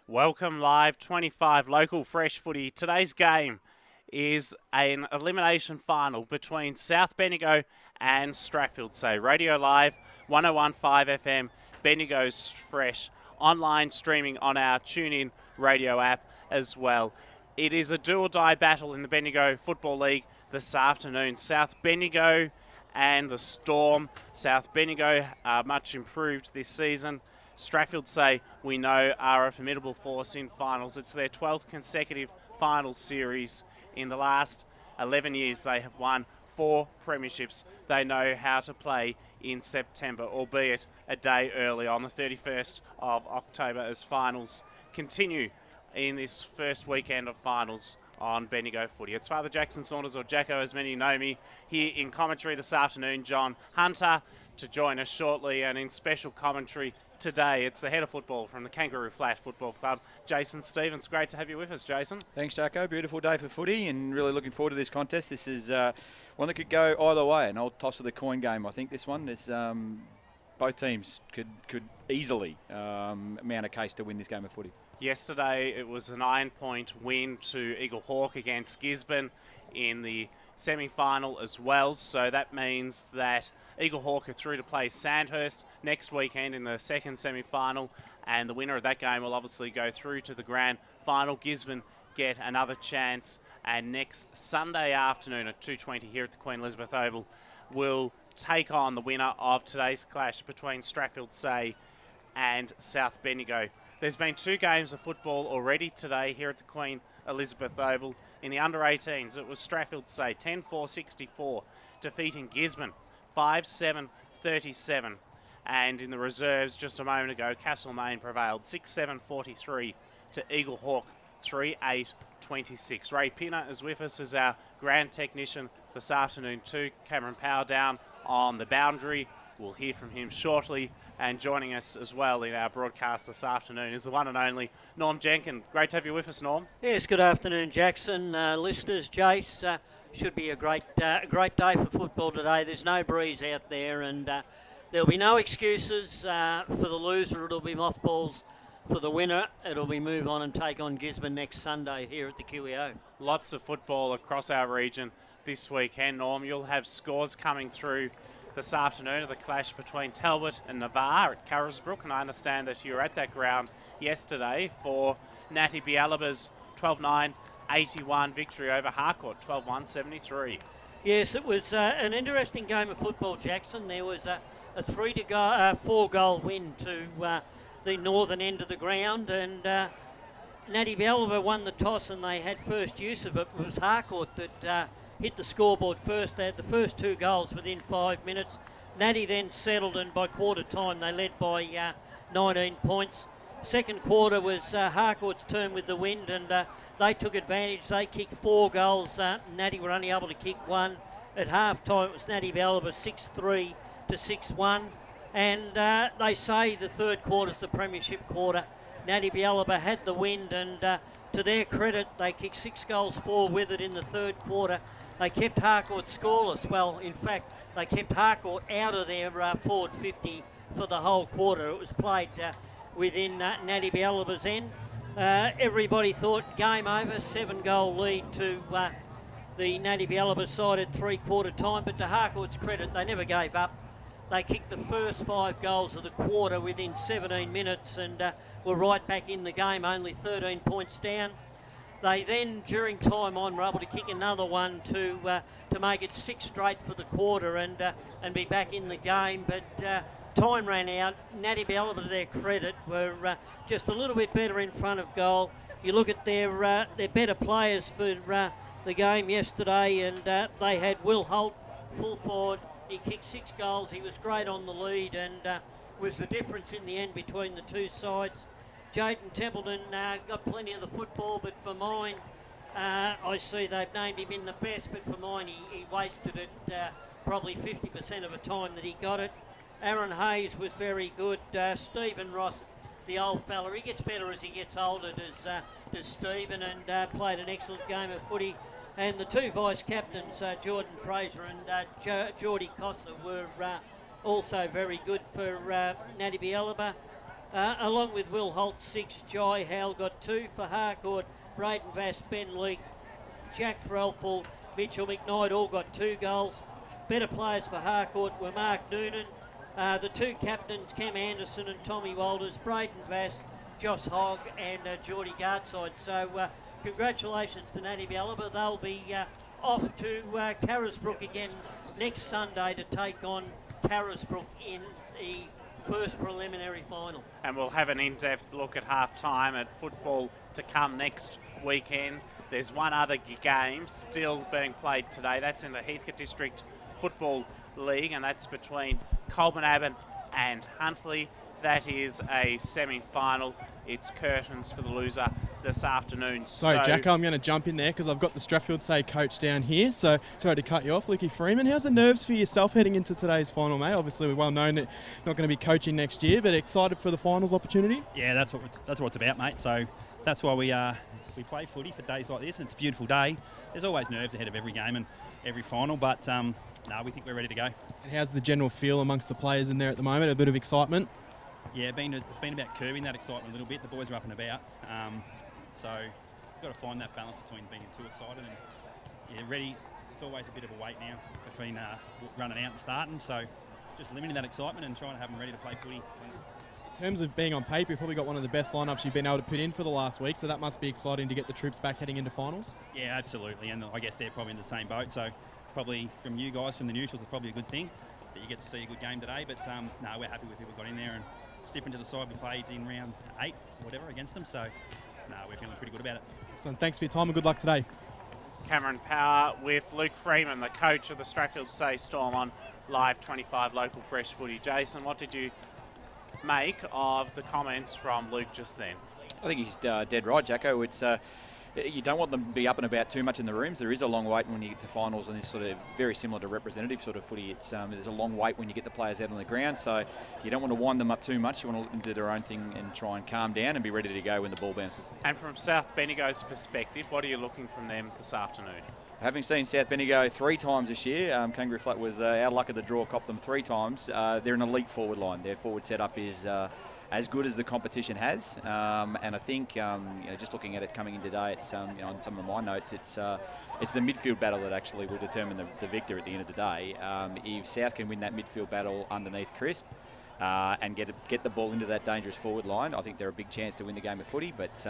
Welcome live, 25 local fresh footy. Today's game is an elimination final between South Bendigo and Strathfieldsaye. Radio Live, 101.5 FM, Bendigo's fresh, online streaming on our TuneIn radio app as well. It is a do-or-die battle in the Bendigo Football League this afternoon. South Bendigo and the Storm. South Bendigo are much improved this season. Strathfieldsaye, we know, are a formidable force in finals. It's their 12th consecutive finals series. In the last 11 years, they have won 4 premierships. They know how to play in September, albeit a day early on the 31st of October, as finals continue in this first weekend of finals on Bendigo footy. It's Father Jackson Saunders, or Jacko as many know me, here in commentary this afternoon. John Hunter to join us shortly, and in special commentary today, it's the head of football from the Kangaroo Flat Football Club, Jason Stevens. Great to have you with us, Jason. Thanks, Jacko. Beautiful day for footy, and really looking forward to this contest. This is one that could go either way, an old toss of the coin game. I think this one, both teams could easily mount a case to win this game of footy. Yesterday, it was a 9-point win to Eagle Hawk against Gisborne in the semi-final as well. So that means that Eagle Hawk are through to play Sandhurst next weekend in the second semi-final. And the winner of that game will obviously go through to the grand final. Gisborne get another chance. And next Sunday afternoon at 2:20 here at the Queen Elizabeth Oval, will take on the winner of today's clash between Strathfieldsaye and South Bendigo. There's been 2 games of football already today here at the Queen Elizabeth Oval. In the under-18s, it was Strathfieldsaye 10-4-64, defeating Gisborne 5-7-37. And in the reserves just a moment ago, Castlemaine prevailed 6-7-43 to Eagle Hawk 3-8-26. Ray Pinner is with us as our grand technician this afternoon too. Cameron Power down on the boundary. We'll hear from him shortly. And joining us as well in our broadcast this afternoon is the one and only Norm Jenkin. Great to have you with us, Norm. Yes, good afternoon, Jackson. Listeners, Jace, should be a great day for football today. There's no breeze out there, and there'll be no excuses for the loser. It'll be mothballs for the winner. It'll be move on and take on Gisborne next Sunday here at the QEO. Lots of football across our region this weekend, Norm. You'll have scores coming through this afternoon of the clash between Talbot and Navarre at Carisbrook, and I understand that you were at that ground yesterday for Natty Bialaba's 12-9-81 victory over Harcourt, 12-1-73. Yes, it was an interesting game of football, Jackson. There was a 4-goal win to the northern end of the ground, and Natty Bialaba won the toss and they had first use of it. It was Harcourt that hit the scoreboard first. They had the first 2 goals within 5 minutes. Natty then settled, and by quarter time they led by 19 points. Second quarter was Harcourt's turn with the wind, and they took advantage. They kicked 4 goals. Natty were only able to kick 1. At half time it was Natty Bialaba 6-3 to 6-1. And they say the third quarter's the premiership quarter. Natty Bialaba had the wind, and to their credit, they kicked 6 goals, 4 with it in the third quarter. They kept Harcourt scoreless. Well, in fact, they kept Harcourt out of their forward 50 for the whole quarter. It was played within Natty Bialaba's end. Everybody thought game over, 7-goal lead to the Natty Bialaba side at 3-quarter time, but to Harcourt's credit, they never gave up. They kicked the first 5 goals of the quarter within 17 minutes and were right back in the game, only 13 points down. They then, during time on, were able to kick another one to make it 6 straight for the quarter and be back in the game. But time ran out. Natty Bialaba, to their credit, were just a little bit better in front of goal. You look at their better players for the game yesterday, and they had Will Holt, full forward. He kicked 6 goals. He was great on the lead and was the difference in the end between the 2 sides. Jaden Templeton got plenty of the football, but for mine, I see they've named him in the best, but for mine he wasted it probably 50% of the time that he got it. Aaron Hayes was very good. Stephen Ross, the old fella, he gets better as he gets older, does Stephen, and played an excellent game of footy. And the 2 vice-captains, Jordan Fraser and Geordie Costa, were also very good for Natty Bialaba. Along with Will Holt, 6. Jai Howell got 2 for Harcourt. Braden Vass, Ben Leake, Jack Threlfall, Mitchell McKnight all got 2 goals. Better players for Harcourt were Mark Noonan, the 2 captains, Cam Anderson and Tommy Walters, Braden Vass, Josh Hogg and Geordie Gartside. So congratulations to Natty Ballaba. They'll be off to Carisbrook again next Sunday to take on Carisbrook in the first preliminary final. And we'll have an in-depth look at half-time at football to come next weekend. There's one other game still being played today. That's in the Heathcote District Football League, and that's between Coleman Abbott and Huntley. That is a semi-final. It's curtains for the loser this afternoon. Sorry, Jacko, I'm going to jump in there because I've got the Strathfieldsaye coach down here. So sorry to cut you off, Lukey Freeman. How's the nerves for yourself heading into today's final, mate? Obviously, we're well known that you're not going to be coaching next year, but excited for the finals opportunity? Yeah, that's what it's about, mate. So that's why we play footy for days like this, and it's a beautiful day. There's always nerves ahead of every game and every final, but no, we think we're ready to go. And how's the general feel amongst the players in there at the moment? A bit of excitement? Yeah, it's been about curbing that excitement a little bit. The boys are up and about, so you've got to find that balance between being too excited and ready. It's always a bit of a wait now between running out and starting, so just limiting that excitement and trying to have them ready to play footy. In terms of being on paper, you've probably got one of the best lineups you've been able to put in for the last week, so that must be exciting to get the troops back heading into finals. Yeah, absolutely, and I guess they're probably in the same boat, so probably from you guys, from the neutrals, it's probably a good thing that you get to see a good game today, but no, we're happy with who we've got in there, and it's different to the side we played in round 8 or whatever against them, so no, we're feeling pretty good about it. So thanks for your time and good luck today. Cameron Power with Luke Freeman, the coach of the Strathfieldsaye Storm, on Live 25 Local Fresh Footy. Jason, what did you make of the comments from Luke just then? I think he's dead right, Jacko. It's you don't want them to be up and about too much in the rooms. There is a long wait when you get to finals, and it's sort of very similar to representative sort of footy. It's there's a long wait when you get the players out on the ground, so you don't want to wind them up too much. You want to let them do their own thing and try and calm down and be ready to go when the ball bounces. And from South Bendigo's perspective, what are you looking from them this afternoon? Having seen South Bendigo 3 times this year, Kangaroo Flat was our luck of the draw, copped them 3 times. They're an elite forward line. Their forward setup is as good as the competition has, and I think just looking at it coming in today, it's on some of my notes, it's the midfield battle that actually will determine the victor at the end of the day. If South can win that midfield battle underneath Crisp and get the ball into that dangerous forward line, I think they're a big chance to win the game of footy. But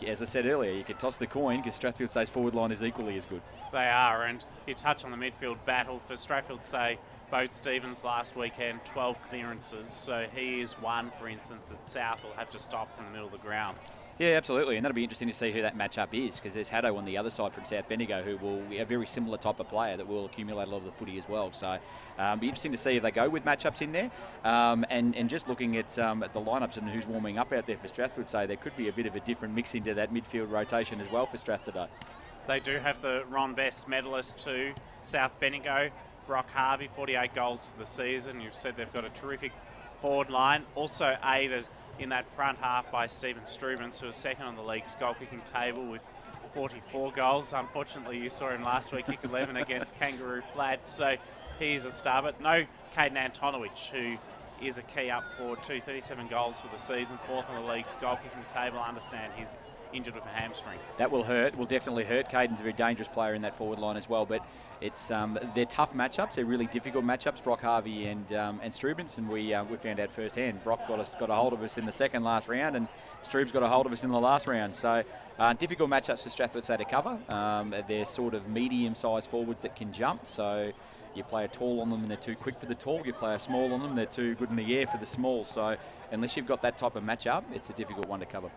as I said earlier, you could toss the coin because Strathfieldsaye's forward line is equally as good. They are, and you touch on the midfield battle for Strathfieldsaye. Boat Stevens last weekend, 12 clearances, so he is one, for instance, that South will have to stop from the middle of the ground. Yeah, absolutely, and that'll be interesting to see who that matchup is, because there's Haddo on the other side from South Bendigo, who will be a very similar type of player that will accumulate a lot of the footy as well. So be interesting to see if they go with matchups in there. And just looking at the lineups and who's warming up out there for Strathfieldsaye, there could be a bit of a different mix into that midfield rotation as well for Strath today. They do have the Ron Best medalist too, South Bendigo. Brock Harvey, 48 goals for the season. You've said they've got a terrific forward line. Also aided in that front half by Stephen Strubens, who was second on the league's goal-kicking table with 44 goals. Unfortunately, you saw him last week kick 11 against Kangaroo Flat, so he's a star. But no Caden Antonovich, who is a key up forward, 37 goals for the season, 4th on the league's goal-kicking table. I understand he's injured with a hamstring. That will hurt, will definitely hurt. Caden's a very dangerous player in that forward line as well, but it's they're tough matchups. They're really difficult matchups, Brock Harvey and Strubens, and we found out firsthand. Brock got a hold of us in the second last round, and Strubes got a hold of us in the last round. So difficult matchups for Strathfieldsaye to cover. They're sort of medium-sized forwards that can jump, so you play a tall on them and they're too quick for the tall. You play a small on them, they're too good in the air for the small. So unless you've got that type of matchup, it's a difficult one to cover.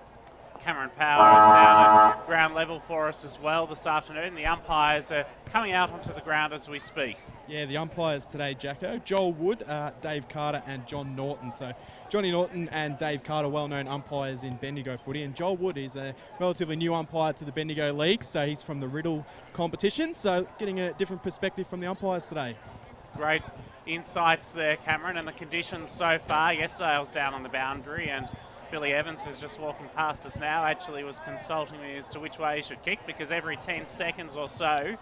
Cameron Power is down at ground level for us as well this afternoon. The umpires are coming out onto the ground as we speak. Yeah, the umpires today, Jacko, Joel Wood, Dave Carter and John Norton. So Johnny Norton and Dave Carter, well-known umpires in Bendigo footy, and Joel Wood is a relatively new umpire to the Bendigo League, so he's from the Riddle competition, so getting a different perspective from the umpires today. Great insights there, Cameron, and the conditions so far. Yesterday I was down on the boundary, and Billy Evans, who's just walking past us now, actually was consulting me as to which way he should kick, because every 10 seconds or so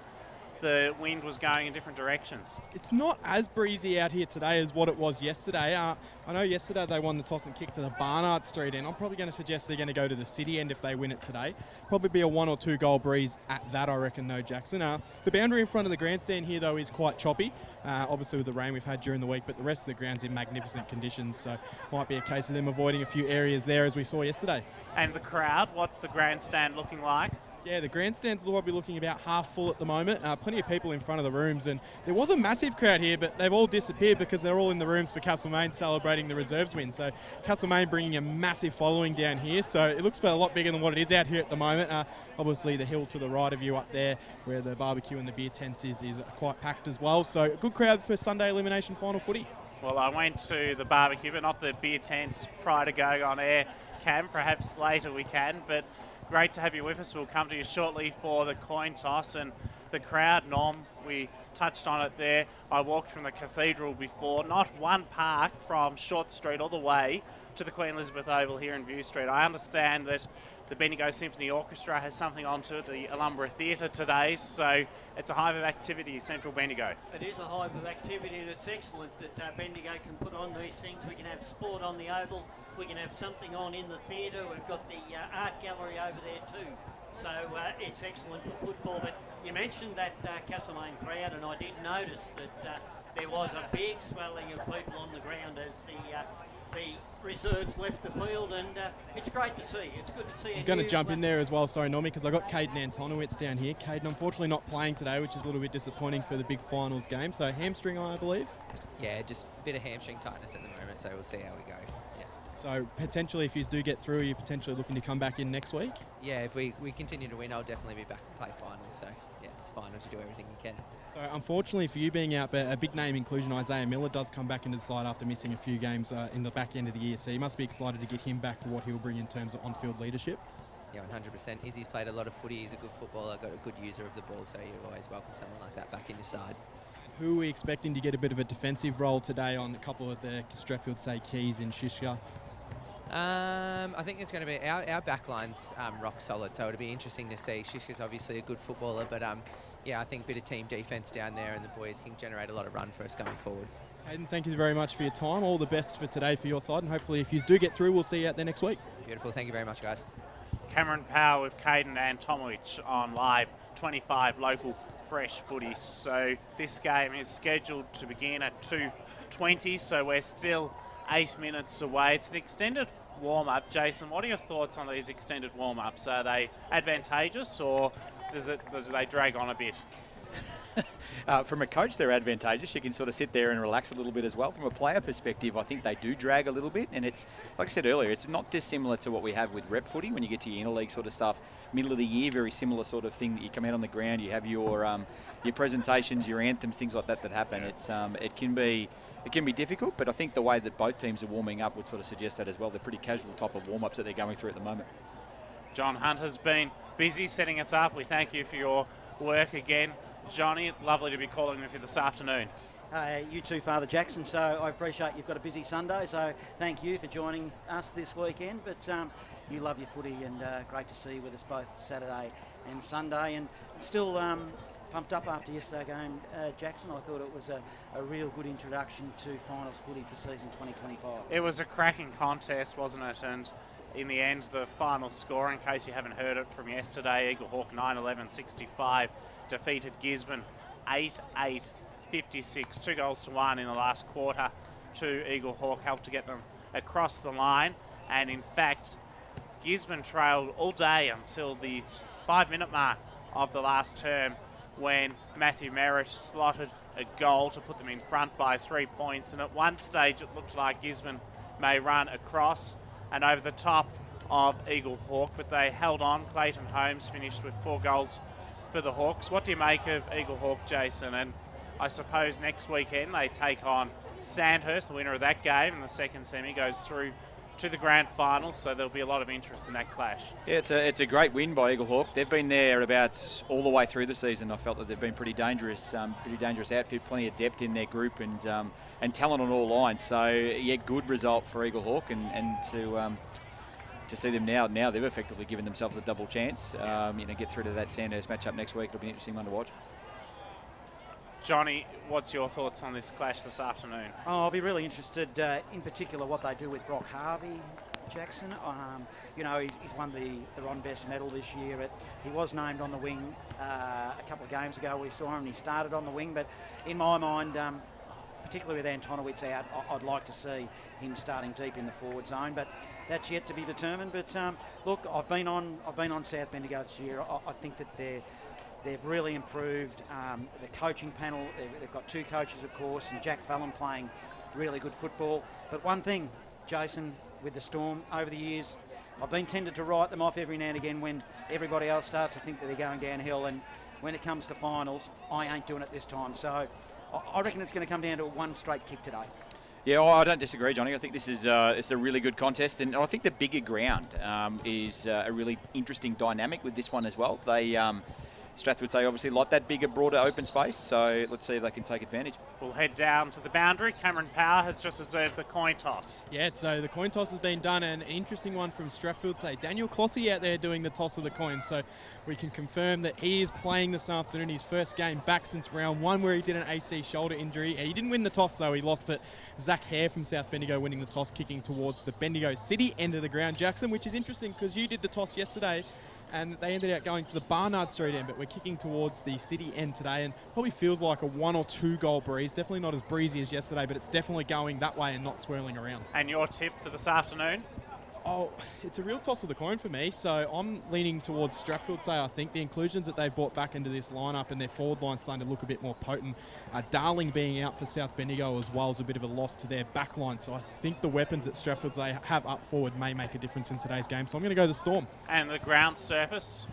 the wind was going in different directions. It's not as breezy out here today as what it was yesterday. I know yesterday they won the toss and kick to the Barnard Street end. I'm probably going to suggest they're going to go to the City end if they win it today. Probably be a 1 or 2 goal breeze at that, I reckon, though, Jackson. The boundary in front of the grandstand here, though, is quite choppy, obviously with the rain we've had during the week, but the rest of the ground's in magnificent conditions, so might be a case of them avoiding a few areas there as we saw yesterday. And the crowd, what's the grandstand looking like? Yeah, the grandstands will be looking about half full at the moment. Plenty of people in front of the rooms, and there was a massive crowd here, but they've all disappeared because they're all in the rooms for Castlemaine celebrating the reserves win. So Castlemaine bringing a massive following down here, so it looks a lot bigger than what it is out here at the moment. Obviously the hill to the right of you up there where the barbecue and the beer tents is quite packed as well. So a good crowd for Sunday Elimination Final footy. Well, I went to the barbecue, but not the beer tents prior to going on air. Cam, perhaps later we can, but great to have you with us. We'll come to you shortly for the coin toss and the crowd, Norm. We touched on it there. I walked from the cathedral before, not one park from Short Street all the way to the Queen Elizabeth Oval here in View Street. I understand that the Bendigo Symphony Orchestra has something onto it, the Alumbra Theatre today, so it's a hive of activity, Central Bendigo. It is a hive of activity, and it's excellent that Bendigo can put on these things. We can have sport on the Oval, we can have something on in the theatre, we've got the art gallery over there too. So it's excellent for football. But you mentioned that Castlemaine crowd, and I did notice that there was a big swelling of people on the ground as the reserves left the field, and it's great to see. It's good to see. I'm going to jump in there as well, sorry, Normie, because I got Caden Antonowitz down here. Caden unfortunately not playing today, which is a little bit disappointing for the big finals game. So hamstring, I believe. Yeah, just a bit of hamstring tightness at the moment, so we'll see how we go. Yeah. So potentially, if you do get through, you're potentially looking to come back in next week? Yeah, if we continue to win, I'll definitely be back to play finals. So yeah, it's finals. You do everything you can. So unfortunately for you being out, but a big name inclusion, Isaiah Miller, does come back into the side after missing a few games in the back end of the year. So you must be excited to get him back for what he'll bring in terms of on-field leadership. Yeah, 100%. Izzy's played a lot of footy. He's a good footballer, got a good user of the ball, so you always welcome someone like that back in your side. Who are we expecting to get a bit of a defensive role today on a couple of the Strathfieldsaye keys in Shishka? I think it's going to be our backline's rock solid, so it'll be interesting to see. Shishka's obviously a good footballer, but yeah, I think a bit of team defence down there, and the boys can generate a lot of run for us going forward. Hayden, thank you very much for your time. All the best for today for your side, and hopefully if you do get through, we'll see you out there next week. Beautiful. Thank you very much, guys. Cameron Power with Caden Antomowicz on Live 25 local fresh footy. So this game is scheduled to begin at 2:20, so we're still 8 minutes away. It's an extended warm-up. Jason, what are your thoughts on these extended warm-ups? Are they advantageous, or do they drag on a bit? From a coach, they're advantageous. You can sort of sit there and relax a little bit as well. From a player perspective, I think they do drag a little bit, and it's, like I said earlier, it's not dissimilar to what we have with rep footy when you get to your interleague sort of stuff. Middle of the year, very similar sort of thing that you come out on the ground, you have your presentations, your anthems, things like that happen. It's it can be difficult, but I think the way that both teams are warming up would sort of suggest that as well. They're pretty casual type of warm-ups that they're going through at the moment. John Hunt has been busy setting us up. We thank you for your work again. Johnny, lovely to be calling with you this afternoon. You too, Father Jackson. So I appreciate you've got a busy Sunday, so thank you for joining us this weekend. But you love your footy, and great to see you with us both Saturday and Sunday. And still pumped up after yesterday's game, Jackson. I thought it was a real good introduction to finals footy for season 2025. It was a cracking contest, wasn't it? And in the end, the final score, in case you haven't heard it from yesterday, Eagle Hawk 9-11-65 defeated Gisborne 8-8-56, 2-1 in the last quarter to Eagle Hawk, helped to get them across the line. And in fact, Gisborne trailed all day until the 5-minute mark of the last term, when Matthew Merritt slotted a goal to put them in front by 3 points. And at one stage, it looked like Gisborne may run across and over the top of Eagle Hawk, but they held on. Clayton Holmes finished with 4 goals for the Hawks. What do you make of Eagle Hawk, Jason? And I suppose next weekend they take on Sandhurst, the winner of that game, and the second semi goes through to the grand final, so there'll be a lot of interest in that clash. Yeah, it's a great win by Eagle Hawk. They've been there about all the way through the season. I felt that they've been pretty dangerous outfit, plenty of depth in their group, and talent on all lines. So yeah, good result for Eagle Hawk, and to see them now they've effectively given themselves a double chance. Get through to that Sandhurst matchup next week. It'll be an interesting one to watch. Johnny, what's your thoughts on this clash this afternoon? Oh, I'll be really interested in particular what they do with Brock Harvey, Jackson. You know, he's won the Ron Best medal this year. He was named on the wing a couple of games ago. We saw him. He started on the wing, but in my mind, particularly with Antonowitz out, I'd like to see him starting deep in the forward zone. But that's yet to be determined. But look, I've been on South Bendigo this year. I think that they've really improved. The coaching panel, they've got 2 coaches, of course, and Jack Fallon playing really good football. But one thing, Jason, with the Storm over the years, I've been tended to write them off every now and again when everybody else starts to think that they're going downhill, and when it comes to finals, I ain't doing it this time. So I reckon it's going to come down to one straight kick today. Yeah, I don't disagree, Johnny. I think this is it's a really good contest, and I think the bigger ground is a really interesting dynamic with this one as well. They Strathfieldsaye obviously like that bigger, broader open space, so let's see if they can take advantage. We'll head down to the boundary. Cameron Power has just observed the coin toss. Yeah, so the coin toss has been done, and an interesting one from Strathfieldsaye. Daniel Clossy out there doing the toss of the coin, so we can confirm that he is playing this afternoon, his first game back since round 1 where he did an AC shoulder injury. He didn't win the toss though, he lost it. Zach Hare from South Bendigo winning the toss, kicking towards the Bendigo City end of the ground, Jackson, which is interesting because you did the toss yesterday and they ended up going to the Barnard Street end, but we're kicking towards the City end today, and probably feels like a 1 or 2 goal breeze. Definitely not as breezy as yesterday, but it's definitely going that way and not swirling around. And your tip for this afternoon? Oh, it's a real toss of the coin for me, so I'm leaning towards Strathfieldsaye. I think the inclusions that they've brought back into this lineup and their forward line starting to look a bit more potent. Darling being out for South Bendigo as well is a bit of a loss to their back line, so I think the weapons that Strathfieldsaye have up forward may make a difference in today's game, so I'm going to go the Storm. And the ground surface?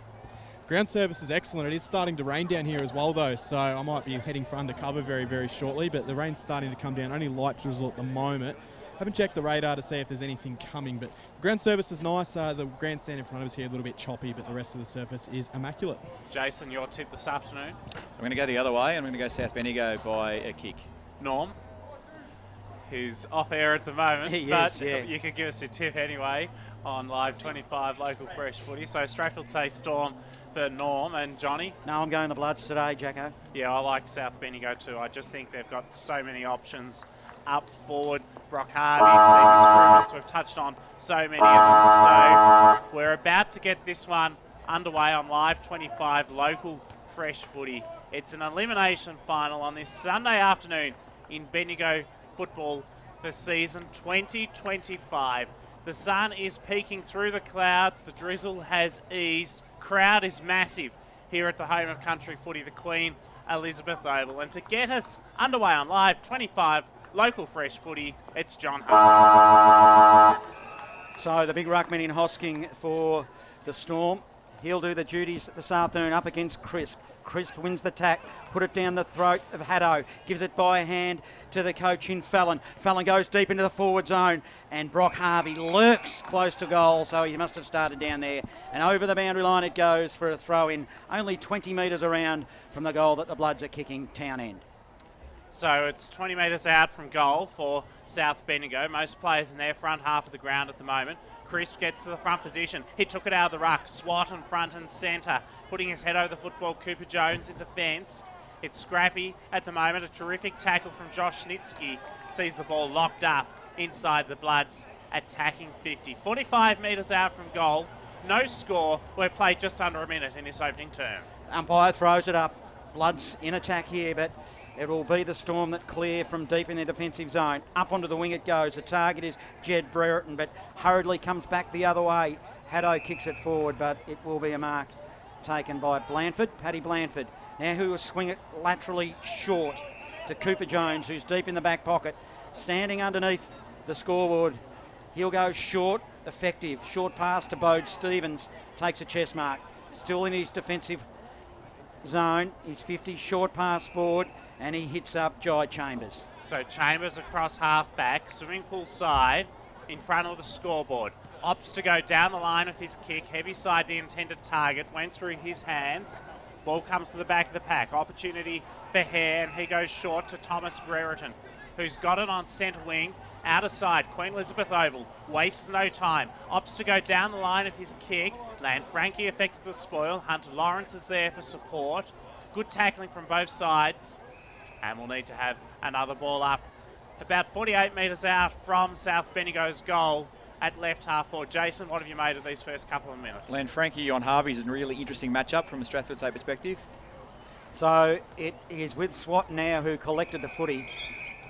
Ground surface is excellent. It is starting to rain down here as well though, so I might be heading for undercover very, very shortly, but the rain's starting to come down, only light drizzle at the moment. Haven't checked the radar to see if there's anything coming, but ground surface is nice. The grandstand in front of us here a little bit choppy, but the rest of the surface is immaculate. Jason, your tip this afternoon? I'm going to go the other way. I'm going to go South Bendigo by a kick. Norm, who's off air at the moment, you could give us your tip anyway on Live 25 Local Fresh Footy. So Strathfieldsaye Storm for Norm, and Johnny? No, I'm going the Bloods today, Jacko. Yeah, I like South Bendigo too. I just think they've got so many options up forward. Brock Harvey, Stephen Strumans, we've touched on so many of them. So we're about to get this one underway on Live 25 Local Fresh Footy. It's an elimination final on this Sunday afternoon in Bendigo football for season 2025. The sun is peeking through the clouds. The drizzle has eased. Crowd is massive here at the home of country footy, the Queen Elizabeth Oval. And to get us underway on Live 25 Local Fresh Footy, it's John Hunter. So the big ruckman in Hosking for the Storm. He'll do the duties this afternoon up against Crisp. Crisp wins the tack, put it down the throat of Haddo, gives it by hand to the coach in Fallon. Fallon goes deep into the forward zone, and Brock Harvey lurks close to goal, so he must have started down there. And over the boundary line it goes for a throw-in, only 20 metres around from the goal that the Bloods are kicking, Town End. So it's 20 metres out from goal for South Bendigo. Most players in their front half of the ground at the moment. Crisp gets to the front position. He took it out of the ruck. Swat in front and centre. Putting his head over the football. Cooper Jones in defence. It's scrappy at the moment. A terrific tackle from Josh Schnitsky. Sees the ball locked up inside the Bloods. Attacking 50. 45 metres out from goal. No score. We've played just under a minute in this opening term. Umpire throws it up. Bloods in attack here, but it will be the Storm that clear from deep in their defensive zone. Up onto the wing it goes. The target is Jed Brereton, but hurriedly comes back the other way. Haddo kicks it forward, but it will be a mark taken by Blanford, Paddy Blanford. Now who will swing it laterally short to Cooper Jones, who's deep in the back pocket. Standing underneath the scoreboard. He'll go short, effective. Short pass to Bode Stevens. Takes a chest mark. Still in his defensive zone. He's 50, short pass forward. And he hits up Jai Chambers. So Chambers across half back, swimming pool side, in front of the scoreboard. Opts to go down the line of his kick, heavy side the intended target, went through his hands. Ball comes to the back of the pack. Opportunity for Hare, and he goes short to Thomas Brereton, who's got it on centre wing, outer side, Queen Elizabeth Oval. Wastes no time. Opts to go down the line of his kick. Frankie affected the spoil. Hunter Lawrence is there for support. Good tackling from both sides. And we'll need to have another ball up about 48 metres out from South Bendigo's goal at left half forward. Jason, what have you made of these first couple of minutes? Len Frankie on Harvey is a really interesting matchup from a Strathfieldsaye perspective. So it is with Swat now, who collected the footy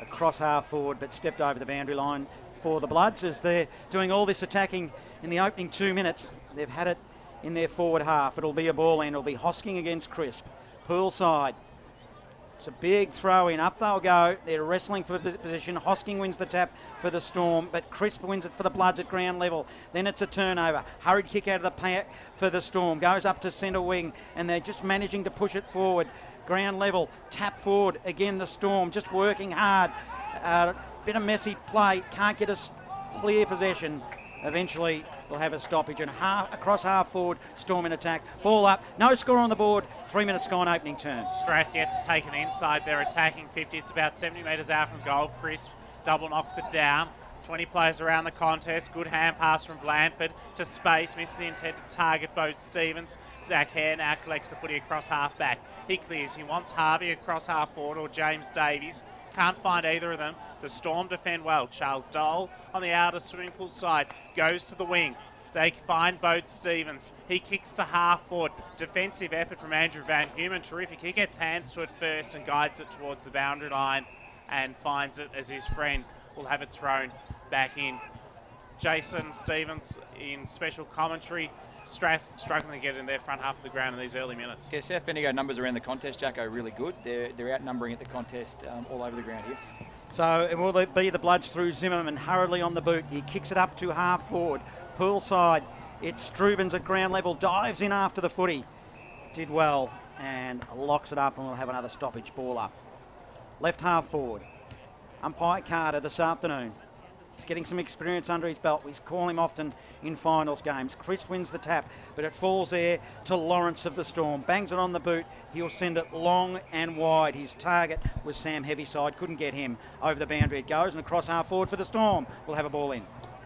across half forward but stepped over the boundary line for the Bloods as they're doing all this attacking in the opening 2 minutes. They've had it in their forward half. It'll be a ball in. It'll be Hosking against Crisp. Poolside. It's a big throw in. Up they'll go. They're wrestling for position. Hosking wins the tap for the Storm, but Crisp wins it for the Bloods at ground level. Then it's a turnover. Hurried kick out of the pack for the Storm. Goes up to centre wing, and they're just managing to push it forward. Ground level. Tap forward. Again, the Storm just working hard. Bit of messy play. Can't get a clear possession. Eventually, we'll have a stoppage. And across half forward, Storm in attack. Ball up. No score on the board. 3 minutes gone, opening turn. Strath yet to take an inside. They're attacking 50. It's about 70 metres out from goal. Crisp double knocks it down. 20 players around the contest. Good hand pass from Blandford to space. Missed the intended target, Boat Stevens. Zach Hare now collects the footy across half back. He clears. He wants Harvey across half forward or James Davies. Can't find either of them. The Storm defend well. Charles Dole on the outer swimming pool side goes to the wing. They find Boat Stevens. He kicks to half forward. Defensive effort from Andrew Van Humen. Terrific. He gets hands to it first and guides it towards the boundary line and finds it as his friend will have it thrown back in. Jason Stevens in special commentary. Strath struggling to get in their front half of the ground in these early minutes. Yeah, South Bendigo numbers around the contest, Jacko, really good. They're outnumbering at the contest all over the ground here. So it will be the Bloods through Zimmerman hurriedly on the boot. He kicks it up to half forward. Poolside. It's Strubens at ground level. Dives in after the footy. Did well and locks it up, and we'll have another stoppage. Ball up. Left half forward. Umpire Carter this afternoon. He's getting some experience under his belt. He's calling him often in finals games. Chris wins the tap, but it falls there to Lawrence of the Storm. Bangs it on the boot. He'll send it long and wide. His target was Sam Heavyside. Couldn't get him over the boundary. It goes and across half forward for the Storm. We'll have a ball in.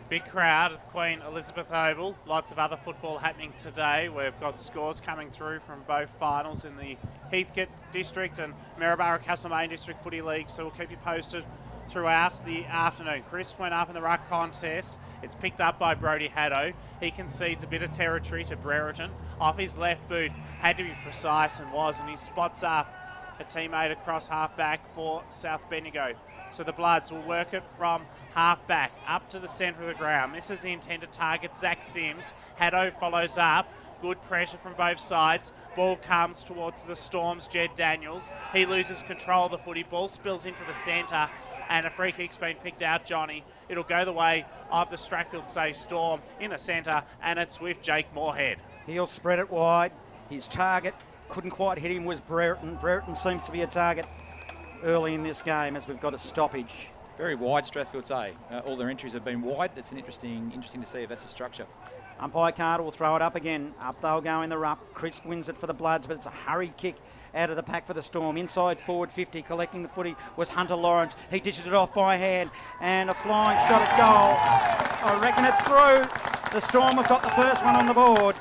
Big crowd at the Queen Elizabeth Oval. Lots of other football happening today. We've got scores coming through from both finals in the Heathcote District and Maryborough Castlemaine District Footy League, so we'll keep you posted throughout the afternoon. Crisp went up in the ruck contest. It's picked up by Brodie Haddo. He concedes a bit of territory to Brereton. Off his left boot, had to be precise and was, and he spots up a teammate across half back for South Bendigo. So the Bloods will work it from half back up to the centre of the ground. This is the intended target, Zach Sims. Haddo follows up. Good pressure from both sides. Ball comes towards the Storm's Jed Daniels. He loses control of the footy. Ball spills into the centre, and a free kick's been picked out, Johnny. It'll go the way of the Strathfieldsaye Storm in the centre, and it's with Jake Moorhead. He'll spread it wide. His target couldn't quite hit him was Brereton. Brereton seems to be a target early in this game as we've got a stoppage. Very wide, Strathfieldsaye. All their entries have been wide. That's an interesting to see if that's a structure. Umpire Carter will throw it up again. Up they'll go in the ruck. Chris wins it for the Bloods, but it's a hurried kick out of the pack for the Storm. Inside forward 50, collecting the footy was Hunter Lawrence. He dishes it off by hand, and a flying shot at goal. I reckon it's through. The Storm have got the first one on the board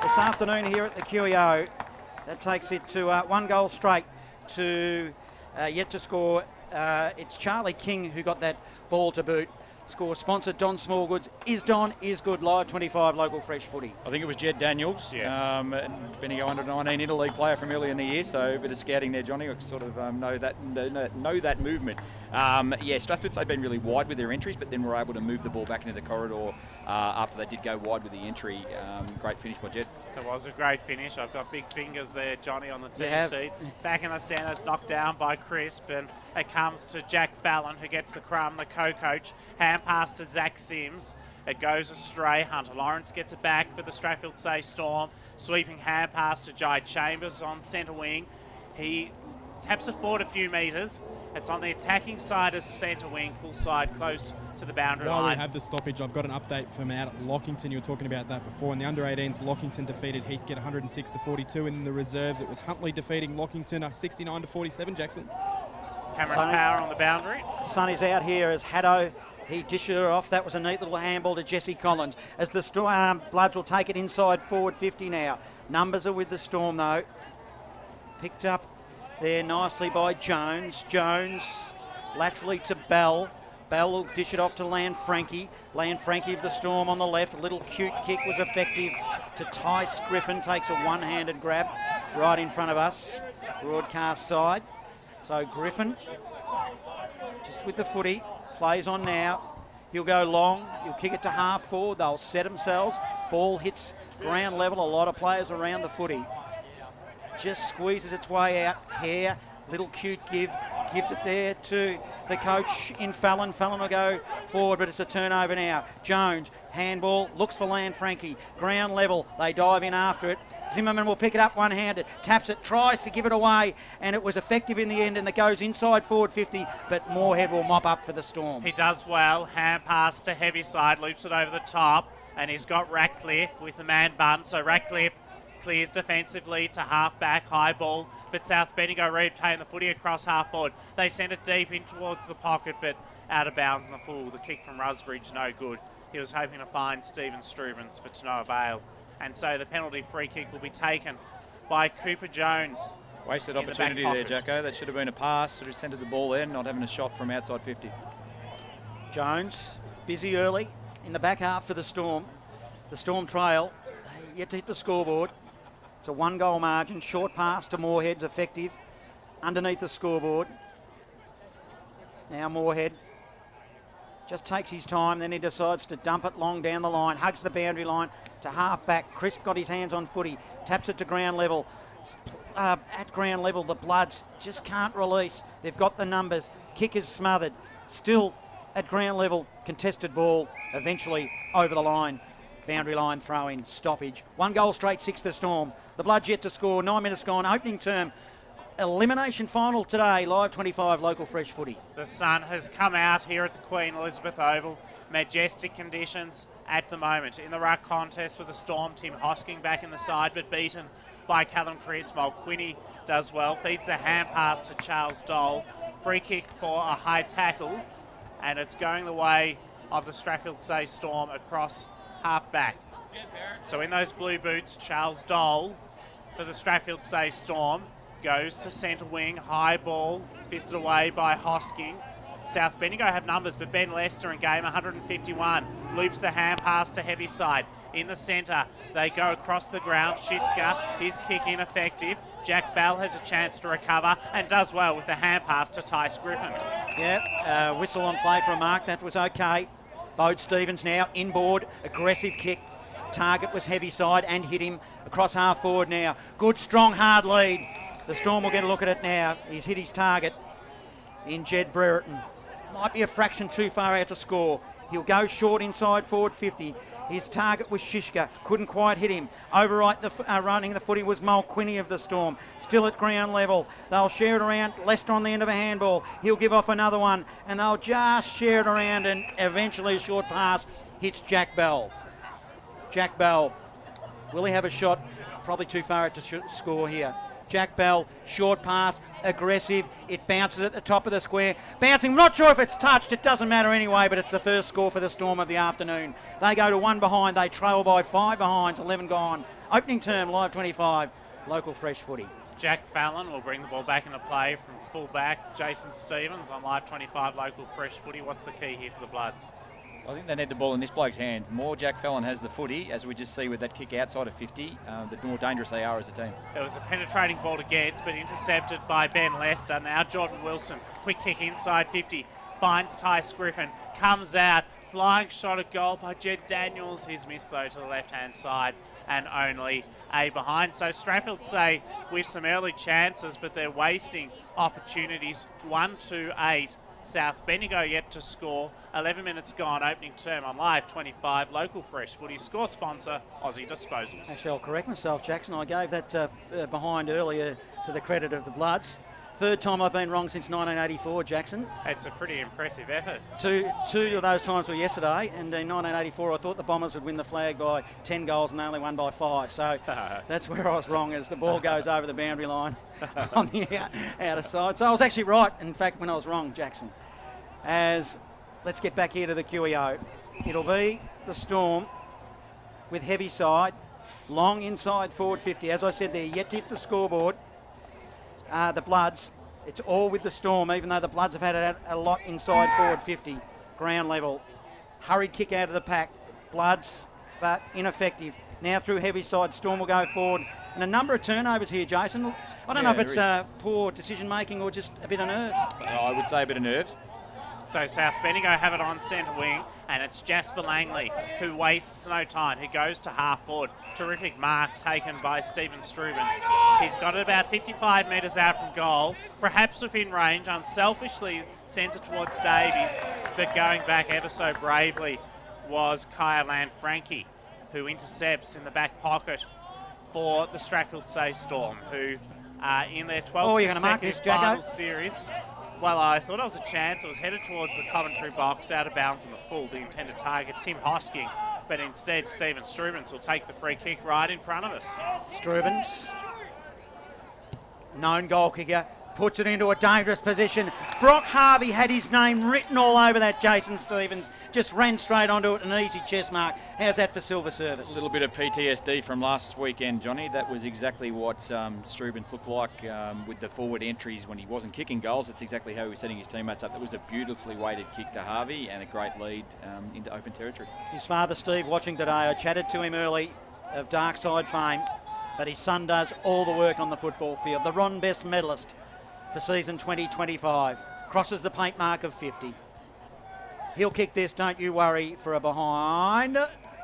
this afternoon here at the QEO. That takes it to 1 goal straight to yet to score. It's Charlie King who got that ball to boot. Score sponsored Don Smallgoods. Is Don is good. Live 25 local fresh footy. I think it was Jed Daniels. Yes. Bendigo under 19 interleague player from earlier in the year, so a bit of scouting there, Johnny. I sort of know that movement. Strathfieldsaye been really wide with their entries, but then were able to move the ball back into the corridor after they did go wide with the entry. Great finish by Jed. It was a great finish. I've got big fingers there, Johnny, on the team have. sheets. Back in the centre, it's knocked down by Crisp, and it comes to Jack Fallon, who gets the crumb, the co-coach. Hand pass to Zach Sims. It goes astray. Hunter Lawrence gets it back for the Strathfieldsaye Storm. Sweeping hand pass to Jai Chambers on centre wing. He taps it forward a few metres. It's on the attacking side as centre wing, pull side close to the boundary While line. we have the stoppage, I've got an update from out at Lockington. You were talking about that before. In the under-18s, Lockington defeated Heathcote 106-42. And in the reserves, it was Huntley defeating Lockington 69-47, Jackson. Cameron Power on the boundary. Sun is out here as Haddo. He dishes it off. That was a neat little handball to Jesse Collins. As the Storm Bloods will take it inside forward 50 now. Numbers are with the Storm though. Picked up there nicely by Jones. Jones laterally to Bell. Bell will dish it off to Lanfranchi. Lanfranchi of the Storm on the left. A little cute kick was effective to Tice Griffin. Takes a one-handed grab right in front of us. Broadcast side. So Griffin just with the footy. Plays on now. He'll go long. He'll kick it to half forward. They'll set themselves. Ball hits ground level. A lot of players around the footy. Just squeezes its way out. Hare, little cute give. Gives it there to the coach in Fallon. Fallon will go forward, but it's a turnover now. Jones, handball, looks for Lanfranchi. Ground level, they dive in after it. Zimmerman will pick it up one-handed, taps it, tries to give it away, and it was effective in the end, and it goes inside forward 50, but Moorhead will mop up for the Storm. He does well. Hand pass to Heavyside, loops it over the top, and he's got Ratcliffe with the man bun. So Ratcliffe clears defensively to half-back, high ball, but South Bendigo retain the footy across half-forward. They send it deep in towards the pocket, but out of bounds in the full. The kick from Rusbridge, no good. He was hoping to find Stephen Strubens, but to no avail. And so the penalty free kick will be taken by Cooper Jones. Wasted opportunity there, Jacko. That should have been a pass. Sort of centred the ball there, not having a shot from outside 50. Jones, busy early in the back half for the Storm. The Storm trail, they yet to hit the scoreboard. It's a one-goal margin. Short pass to Moorhead's effective underneath the scoreboard. Now Moorhead just takes his time, then he decides to dump it long down the line, hugs the boundary line to half-back. Crisp got his hands on footy, taps it to ground level. At ground level, the Bloods just can't release. They've got the numbers. Kick is smothered. Still at ground level, contested ball, eventually over the line. Boundary line throw in, stoppage. 1 goal straight, 6 the Storm. The Bloods yet to score, 9 minutes gone, opening term. Elimination final today, Live 25 local fresh footy. The sun has come out here at the Queen Elizabeth Oval. Majestic conditions at the moment. In the ruck contest with the Storm, Tim Hosking back in the side, but beaten by Callum Chris. Mulquinny does well, feeds the hand pass to Charles Dole. Free kick for a high tackle, and it's going the way of the Strathfieldsaye Storm across half-back. So in those blue boots, Charles Dole for the Strathfieldsaye Storm goes to centre wing, high ball, fisted away by Hosking. South Bendigo have numbers, but Ben Lester in game 151 loops the hand pass to Heavyside. In the centre, they go across the ground. Shiska, his kick ineffective. Jack Bell has a chance to recover and does well with the hand pass to Tice Griffin. Yeah, whistle on play for a mark. That was okay. Bode Stevens now inboard, aggressive kick. Target was Heavyside and hit him across half forward now. Good, strong, hard lead. The Storm will get a look at it now. He's hit his target in Jed Brereton. Might be a fraction too far out to score. He'll go short inside forward 50. His target was Shishka. Couldn't quite hit him. Overright running the footy was Mulquinny of the Storm. Still at ground level. They'll share it around. Lester on the end of a handball. He'll give off another one. And they'll just share it around, and eventually a short pass hits Jack Bell. Jack Bell. Will he have a shot? Probably too far out to score here. Jack Bell, short pass, aggressive. It bounces at the top of the square. Bouncing, not sure if it's touched. It doesn't matter anyway, but it's the first score for the Storm of the afternoon. They go to 1 behind. They trail by 5 behind, 11 gone. Opening term, Live 25, local fresh footy. Jack Fallon will bring the ball back into play from full-back. Jason Stevens on Live 25 local fresh footy. What's the key here for the Bloods? I think they need the ball in this bloke's hand. More Jack Fallon has the footy, as we just see with that kick outside of 50, the more dangerous they are as a team. It was a penetrating ball to Geddes, but intercepted by Ben Lester. Now Jordan Wilson, quick kick inside 50, finds Tice Griffin, comes out, flying shot at goal by Jed Daniels. He's missed though to the left-hand side and only a behind. So Strathfieldsaye with some early chances, but they're wasting opportunities. 1-2-8. South Bendigo yet to score. 11 minutes gone, opening term on Live 25 local fresh footy. Score sponsor, Aussie Disposals. Actually, I'll correct myself, Jackson. I gave that behind earlier to the credit of the Bloods. Third time I've been wrong since 1984, Jackson. It's a pretty impressive effort. Two of those times were yesterday, and in 1984 I thought the Bombers would win the flag by 10 goals and they only won by 5. So that's where I was wrong, as the ball goes over the boundary line on the outer side. So I was actually right, in fact, when I was wrong, Jackson. As let's get back here to the QEO. It'll be the Storm with Heavyside, long inside forward 50. As I said, they're yet to hit the scoreboard. the Bloods. It's all with the Storm, even though the Bloods have had a lot inside forward 50, ground level. Hurried kick out of the pack. Bloods, but ineffective. Now through heavy side, Storm will go forward. And a number of turnovers here, Jason. I don't know if it's poor decision making or just a bit of nerves. I would say a bit of nerves. So South Bendigo have it on centre wing, and it's Jasper Langley who wastes no time. He goes to half forward. Terrific mark taken by Stephen Strubens. He's got it about 55 metres out from goal, perhaps within range. Unselfishly sends it towards Davies, but going back ever so bravely was Kyle Frankie, who intercepts in the back pocket for the Strathfieldsaye Storm, who in their 12th consecutive final series. Well, I thought it was a chance. It was headed towards the Coventry box, out of bounds in the full. The intended target, Tim Hosking, but instead Stephen Strubens will take the free kick right in front of us. Strubens, known goal kicker, puts it into a dangerous position. Brock Harvey had his name written all over that. Jason Stevens just ran straight onto it, an easy chest mark. How's that for silver service? A little bit of PTSD from last weekend, Johnny. That was exactly what Strubens looked like with the forward entries when he wasn't kicking goals. That's exactly how he was setting his teammates up. That was a beautifully weighted kick to Harvey and a great lead into open territory. His father, Steve, watching today. I chatted to him early of dark side fame, but his son does all the work on the football field. The Ron Best medalist for season 2025. Crosses the paint mark of 50. He'll kick this, don't you worry, for a behind,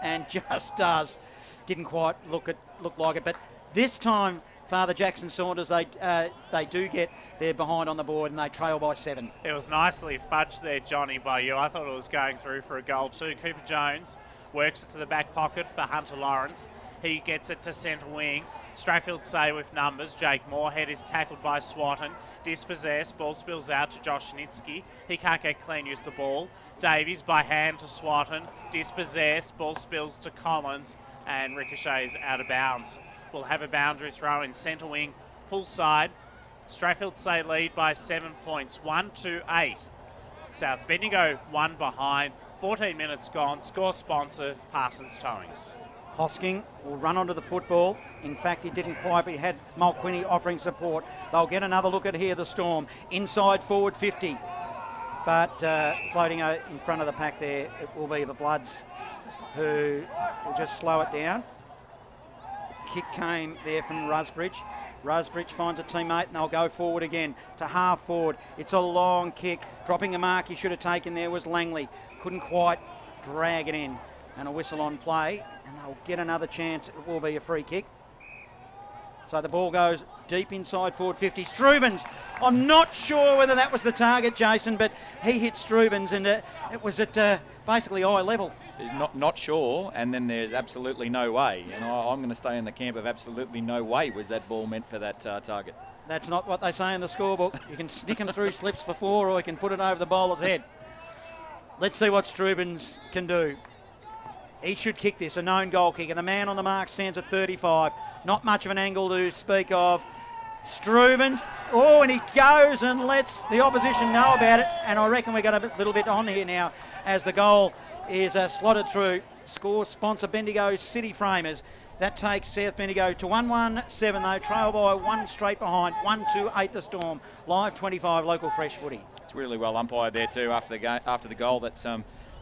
and just does. Didn't quite look like it, but this time, Father Jackson Saunders, they do get their behind on the board and they trail by 7. It was nicely fudged there, Johnny, by you. I thought it was going through for a goal too. Cooper Jones works it to the back pocket for Hunter Lawrence. He gets it to centre wing. Strathfieldsaye with numbers. Jake Moorhead is tackled by Swatton. Dispossessed. Ball spills out to Josh Nitsky. He can't get clean use of the ball. Davies by hand to Swatton. Dispossessed. Ball spills to Collins and ricochets out of bounds. We'll have a boundary throw in centre wing. Pull side. Strathfieldsaye lead by 7 points. 1-8. South Bendigo 1 behind. 14 minutes gone. Score sponsor Parsons Towings. Hosking will run onto the football. In fact, he didn't quite, but he had Mulquinny offering support. They'll get another look at here, the Storm. Inside forward 50. But floating in front of the pack there, it will be the Bloods who will just slow it down. Kick came there from Rusbridge. Rusbridge finds a teammate and they'll go forward again to half forward. It's a long kick. Dropping a mark he should have taken there was Langley. Couldn't quite drag it in. And a whistle on play, and they'll get another chance. It will be a free kick. So the ball goes deep inside forward 50. Strubens, I'm not sure whether that was the target, Jason, but he hit Strubens, and it was at basically eye level. There's not sure, and then there's absolutely no way. And I'm going to stay in the camp of absolutely no way was that ball meant for that target. That's not what they say in the scorebook. You can stick him through slips for 4, or you can put it over the bowler's head. Let's see what Strubens can do. He should kick this, a known goal kicker. The man on the mark stands at 35. Not much of an angle to speak of. Strubens, and he goes and lets the opposition know about it. And I reckon we got a little bit on here now as the goal is slotted through. Score sponsor Bendigo City Framers. That takes South Bendigo to 1-1-7 though. Trail by 1 straight behind. 1-2-8 the Storm. Live 25 local fresh footy. It's really well umpired there too after the goal. That's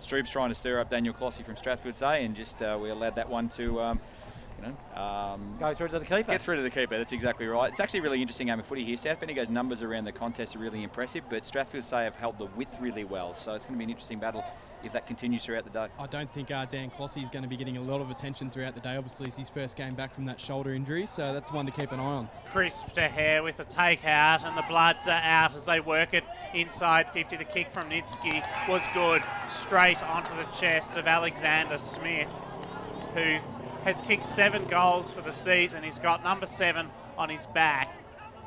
Stroob's trying to stir up Daniel Clossy from Strathfieldsaye, and just we allowed that one to, go through to the keeper. Get through to the keeper. That's exactly right. It's actually a really interesting game of footy here. South Bendigo's numbers around the contest are really impressive, but Strathfieldsaye have held the width really well, so it's going to be an interesting battle if that continues throughout the day. I don't think Dan Clossy is going to be getting a lot of attention throughout the day. Obviously, it's his first game back from that shoulder injury, so that's one to keep an eye on. Crisp to hair with the take out, and the Bloods are out as they work it inside 50. The kick from Nitsky was good, straight onto the chest of Alexander Smith, who has kicked 7 goals for the season. He's got number 7 on his back.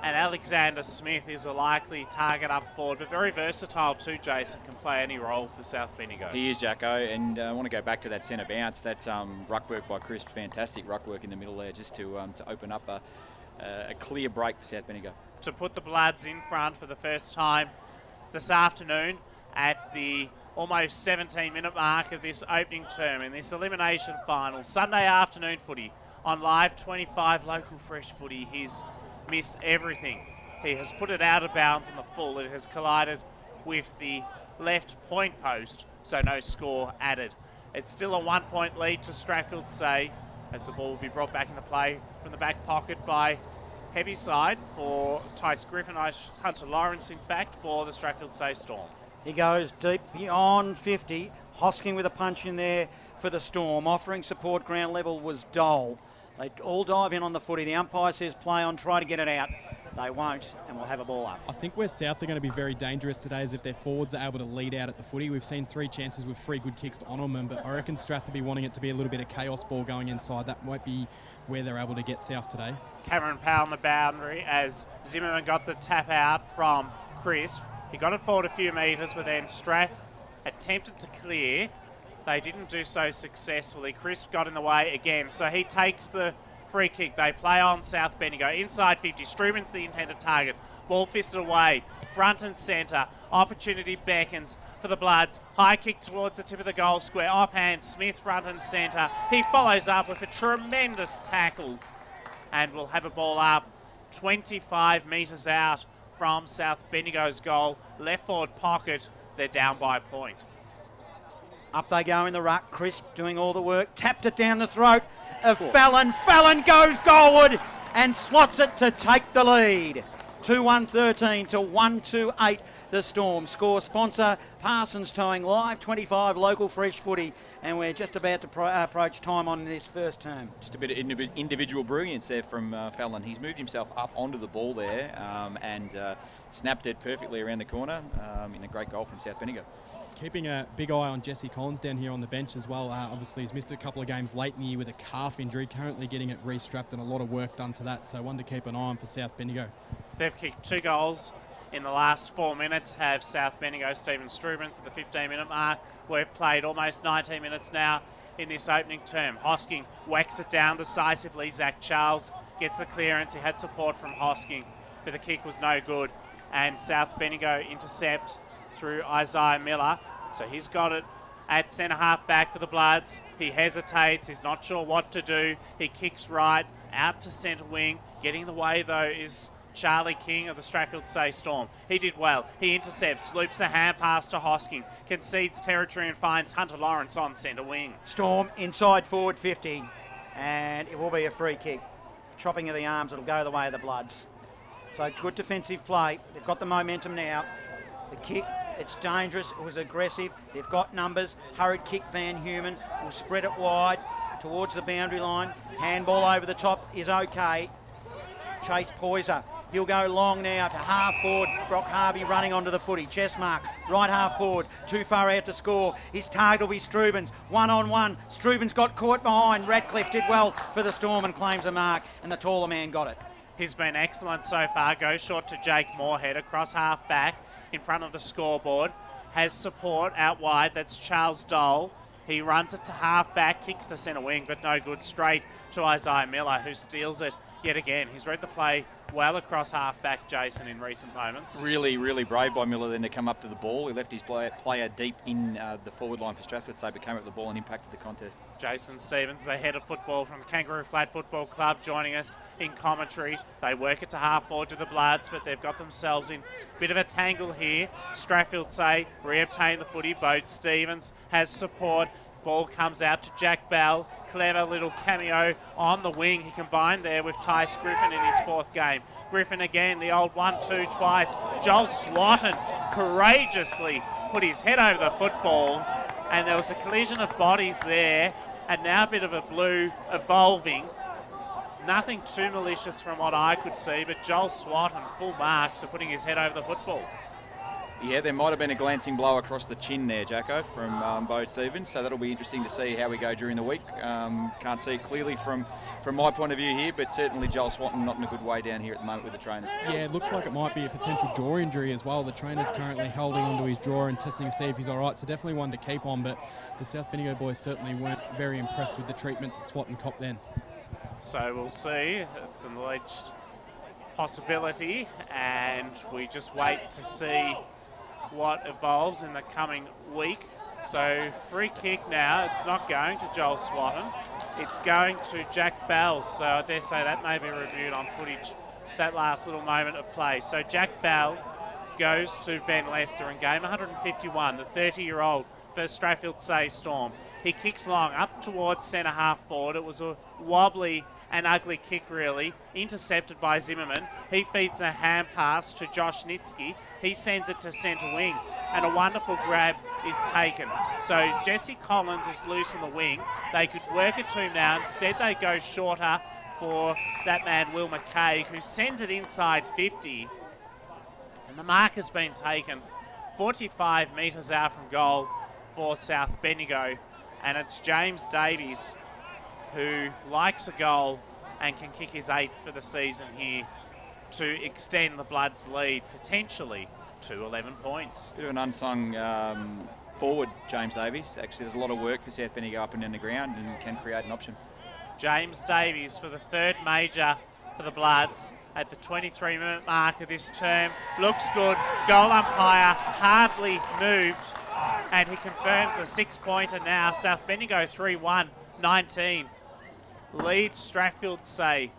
And Alexander Smith is a likely target up forward, but very versatile too, Jason, can play any role for South Bendigo. He is, Jacko, and I want to go back to that centre bounce. That's ruck work by Chris, fantastic ruck work in the middle there just to open up a clear break for South Bendigo. To put the Bloods in front for the first time this afternoon at the almost 17-minute mark of this opening term in this elimination final. Sunday afternoon footy on Live 25 local fresh footy. He's missed everything. He has put it out of bounds in the full. It has collided with the left point post, so no score added. It's still a 1-point lead to Strathfieldsaye as the ball will be brought back into play from the back pocket by heavy side for Tice Griffin, Hunter Lawrence, in fact, for the Strathfieldsaye Storm. He goes deep beyond 50. Hosking with a punch in there for the Storm. Offering support, ground level was Dole. They all dive in on the footy. The umpire says play on, try to get it out. They won't, and we'll have a ball up. I think where South are going to be very dangerous today is if their forwards are able to lead out at the footy. We've seen 3 chances with 3 good kicks on them, but I reckon Strath will be wanting it to be a little bit of chaos ball going inside. That might be where they're able to get South today. Cameron Powell on the boundary as Zimmerman got the tap out from Crisp. He got it forward a few metres, but then Strath attempted to clear. They didn't do so successfully. Crisp got in the way again, so he takes the free kick. They play on South Bendigo. Inside 50. Struben's the intended target. Ball fisted away. Front and centre. Opportunity beckons for the Bloods. High kick towards the tip of the goal square. Offhand. Smith front and centre. He follows up with a tremendous tackle. And we'll have a ball up 25 metres out from South Bendigo's goal. Left forward pocket. They're down by a point. Up they go in the ruck. Crisp doing all the work. Tapped it down the throat of Fallon. Fallon goes goalward and slots it to take the lead. 2-1-13 to 1-2-8 the Storm. Score sponsor Parsons Towing. Live 25 local fresh footy. And we're just about to approach time on this first term. Just a bit of individual brilliance there from Fallon. He's moved himself up onto the ball there and snapped it perfectly around the corner in a great goal from South Bendigo. Keeping a big eye on Jesse Collins down here on the bench as well. Obviously, he's missed a couple of games late in the year with a calf injury, currently getting it restrapped and a lot of work done to that. So one to keep an eye on for South Bendigo. They've kicked 2 goals in the last 4 minutes, have South Bendigo. Stephen Strubens at the 15-minute mark. We've played almost 19 minutes now in this opening term. Hosking whacks it down decisively. Zach Charles gets the clearance. He had support from Hosking, but the kick was no good. And South Bendigo intercept through Isaiah Miller. So he's got it at centre half back for the Bloods. He hesitates. He's not sure what to do. He kicks right out to centre wing. Getting the way, though, is Charlie King of the Strathfieldsaye Storm. He did well. He intercepts, loops the hand pass to Hosking, concedes territory and finds Hunter Lawrence on centre wing. Storm inside forward 50, and it will be a free kick. Chopping of the arms, it'll go the way of the Bloods. So good defensive play. They've got the momentum now. The kick, it's dangerous. It was aggressive. They've got numbers. Hurried kick, Van Human will spread it wide towards the boundary line. Handball over the top is okay. Chase Poyser. He'll go long now to half forward. Brock Harvey running onto the footy. Chest mark, right half forward. Too far out to score. His target will be Strubens. 1-on-1. Strubens got caught behind. Radcliffe did well for the Storm and claims a mark, and the taller man got it. He's been excellent so far. Goes short to Jake Moorhead across half back in front of the scoreboard. Has support out wide. That's Charles Dole. He runs it to half back, kicks to centre wing, but no good. Straight to Isaiah Miller, who steals it yet again. He's read the play well across half-back, Jason, in recent moments. Really, really brave by Miller then to come up to the ball. He left his player deep in the forward line for Strathfieldsaye, but came up with the ball and impacted the contest. Jason Stevens, the head of football from the Kangaroo Flat Football Club, joining us in commentary. They work it to half forward to the Bloods, but they've got themselves in a bit of a tangle here. Strathfieldsaye re-obtain the footy. Bode Stevens has support. Ball comes out to Jack Bell. Clever little cameo on the wing. He combined there with Tice Griffin in his 4th game. Griffin again, the old 1-2 twice. Joel Swatton courageously put his head over the football, and there was a collision of bodies there, and now a bit of a blue evolving. Nothing too malicious from what I could see, but Joel Swatton, full marks for putting his head over the football. Yeah, there might have been a glancing blow across the chin there, Jacko, from Bode Stevens, so that'll be interesting to see how we go during the week. Can't see it clearly from my point of view here, but certainly Joel Swatton not in a good way down here at the moment with the trainers. Yeah, it looks like it might be a potential jaw injury as well. The trainer's currently holding onto his jaw and testing to see if he's all right, so definitely one to keep on, but the South Bendigo boys certainly weren't very impressed with the treatment that Swatton copped then. So we'll see. It's an alleged possibility, and we just wait to see what evolves in the coming week. So free kick now. It's not going to Joel Swatton. It's going to Jack Bell. So I dare say that may be reviewed on footage that last little moment of play. So Jack Bell goes to Ben Lester in game 151, the 30-year-old for Strathfieldsaye Storm. He kicks long up towards centre half forward. It was a wobbly and ugly kick, really, intercepted by Zimmerman. He feeds a hand pass to Josh Nitsky. He sends it to centre wing, and a wonderful grab is taken. So Jesse Collins is loose on the wing. They could work it to him now. Instead, they go shorter for that man, Will McKay, who sends it inside 50. And the mark has been taken 45 metres out from goal for South Bendigo. And it's James Davies who likes a goal and can kick his 8th for the season here to extend the Bloods' lead potentially to 11 points. Bit of an unsung forward, James Davies. Actually, there's a lot of work for South Bendigo up and down the ground and can create an option. James Davies for the 3rd major for the Bloods at the 23-minute mark of this term. Looks good. Goal umpire hardly moved, and he confirms the 6-pointer now. South Bendigo 3-1, 19. Lead Strathfieldsaye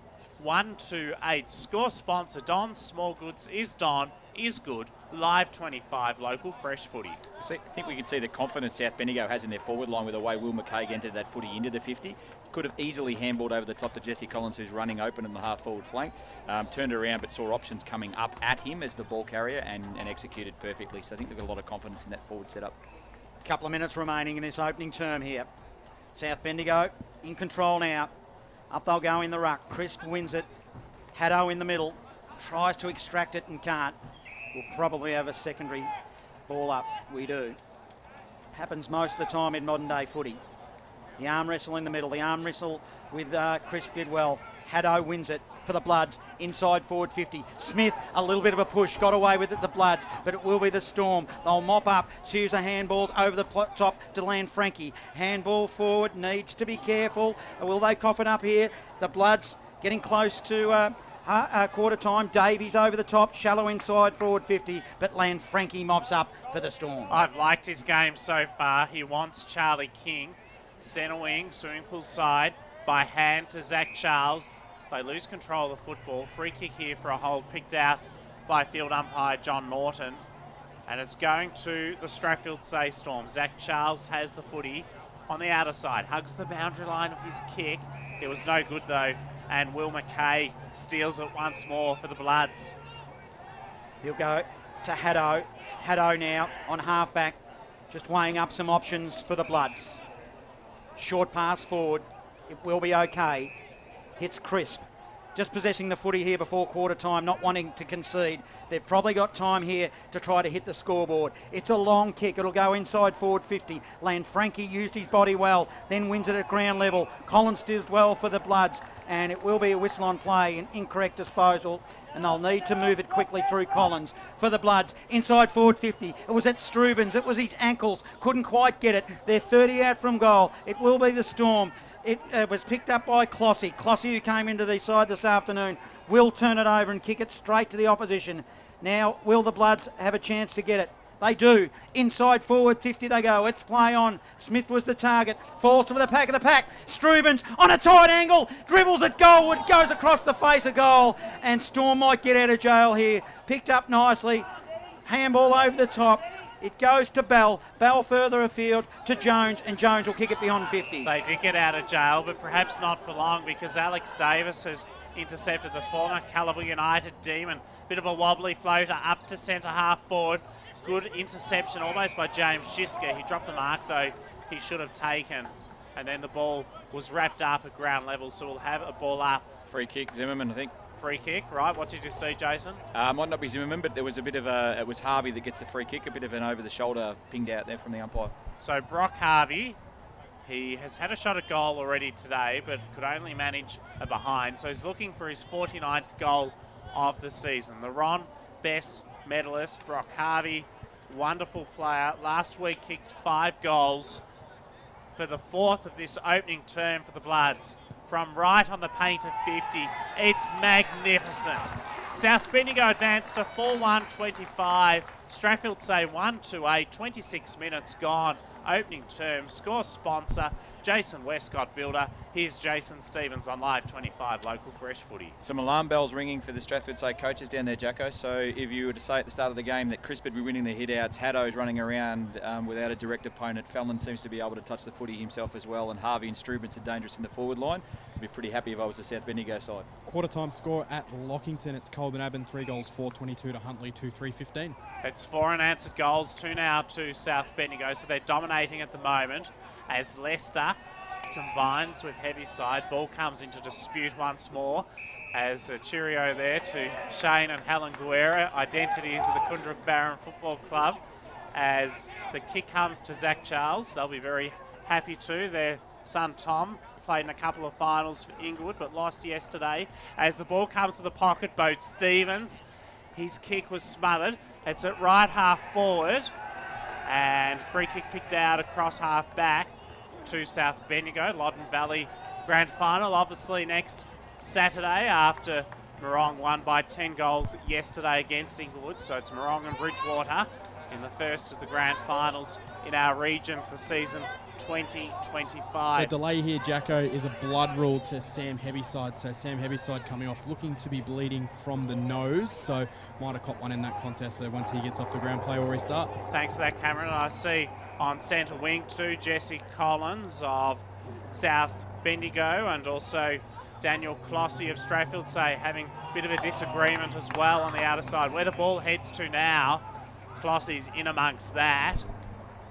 1-8. Score sponsor Don Smallgoods is good. Live 25, local fresh footy. I think we can see the confidence South Bendigo has in their forward line with the way Will McKay entered that footy into the 50. Could have easily handballed over the top to Jesse Collins, who's running open in the half-forward flank. Turned around but saw options coming up at him as the ball carrier and executed perfectly. So I think they've got a lot of confidence in that forward setup. Couple of minutes remaining in this opening term here. South Bendigo in control now. Up they'll go in the ruck. Crisp wins it. Haddo in the middle. Tries to extract it and can't. We'll probably have a secondary ball up. We do. Happens most of the time in modern day footy. The arm wrestle in the middle. The arm wrestle with Crisp did well. Haddo wins it for the Bloods. Inside forward 50. Smith, a little bit of a push. Got away with it, the Bloods, but it will be the Storm. They'll mop up. Series of handballs over the top to land Frankie. Handball forward. Needs to be careful. Will they cough it up here? The Bloods getting close to quarter time. Davies over the top. Shallow inside forward 50, but land Frankie mops up for the Storm. I've liked his game so far. He wants Charlie King. Centre wing, swimming pool side, by hand to Zach Charles. They lose control of the football. Free kick here for a hold picked out by field umpire John Norton. And it's going to the Strathfieldsaye Storm. Zach Charles has the footy on the outer side. Hugs the boundary line of his kick. It was no good though. And Will McKay steals it once more for the Bloods. He'll go to Haddo. Haddo now on halfback. Just weighing up some options for the Bloods. Short pass forward. It will be okay. Hits Crisp. Just possessing the footy here before quarter time, not wanting to concede. They've probably got time here to try to hit the scoreboard. It's a long kick. It'll go inside forward 50. Land Frankie used his body well, then wins it at ground level. Collins does well for the Bloods, and it will be a whistle on play, an incorrect disposal. And they'll need to move it quickly through Collins for the Bloods. Inside forward 50. It was at Strubens. It was his ankles. Couldn't quite get it. They're 30 out from goal. It will be the Storm. It was picked up by Clossy. Clossy, who came into the side this afternoon, will turn it over and kick it straight to the opposition. Now, will the Bloods have a chance to get it? They do. Inside forward 50 they go. It's play on. Smith was the target. Falls to the pack of the pack. Strubens on a tight angle. Dribbles at goal. It goes across the face of goal. And Storm might get out of jail here. Picked up nicely. Handball over the top. It goes to Bell. Bell further afield to Jones, and Jones will kick it beyond 50. They did get out of jail, but perhaps not for long, because Alex Davis has intercepted the former Calibre United Demon. Bit of a wobbly floater up to centre half forward. Good interception almost by James Shisker. He dropped the mark though he should have taken. And then the ball was wrapped up at ground level, so we'll have a ball up. Free kick, Zimmerman, I think. Free kick, right? What did you see, Jason? Might not be Zimmerman, but there was a bit of it was Harvey that gets the free kick, a bit of an over-the-shoulder pinged out there from the umpire. So Brock Harvey, he has had a shot at goal already today, but could only manage a behind. So he's looking for his 49th goal of the season. The Ron Best medalist, Brock Harvey, wonderful player. Last week kicked 5 goals for the 4th of this opening term for the Bloods. From right on the paint of 50. It's magnificent. South Bendigo advanced to 4-1-25. Strathfieldsaye 1-8. 26 minutes gone. Opening term. Score sponsor Jason Westcott builder. Here's Jason Stevens on Live 25 Local Fresh Footy. Some alarm bells ringing for the Strathfieldsaye coaches down there, Jacko. So if you were to say at the start of the game that Crisp would be winning the hit-outs, Haddo's running around without a direct opponent, Fallon seems to be able to touch the footy himself as well, and Harvey and Strubens are dangerous in the forward line. I'd be pretty happy if I was the South Bendigo side. Quarter time score at Lockington. It's Colburn Abbon 3 goals, 4-22 to Huntley 2-3-15. It's 4 unanswered goals, 2 now to South Bendigo, so they're dominating at the moment as Leicester combines with Heavyside. Ball comes into dispute once more as a cheerio there to Shane and Helen Guerra, identities of the Kundrook Barron Football Club, as the kick comes to Zach Charles. They'll be very happy too. Their son Tom played in a couple of finals for Inglewood but lost yesterday. As the ball comes to the pocket, Bo Stevens, his kick was smothered. It's at right half forward, and free kick picked out across half back to South Bendigo. Loddon Valley Grand Final obviously next Saturday after Morong won by 10 goals yesterday against Inglewood. So it's Morong and Bridgewater in the first of the Grand Finals in our region for season 2025. The delay here, Jacko, is a blood rule to Sam Heavyside. So Sam Heavyside coming off looking to be bleeding from the nose. So might have caught one in that contest. So once he gets off the ground, play will restart. Thanks for that, Cameron. And I see on centre wing too, Jesse Collins of South Bendigo and also Daniel Clossy of Strathfieldsaye having a bit of a disagreement as well on the outer side. Where the ball heads to now, Clossy's in amongst that.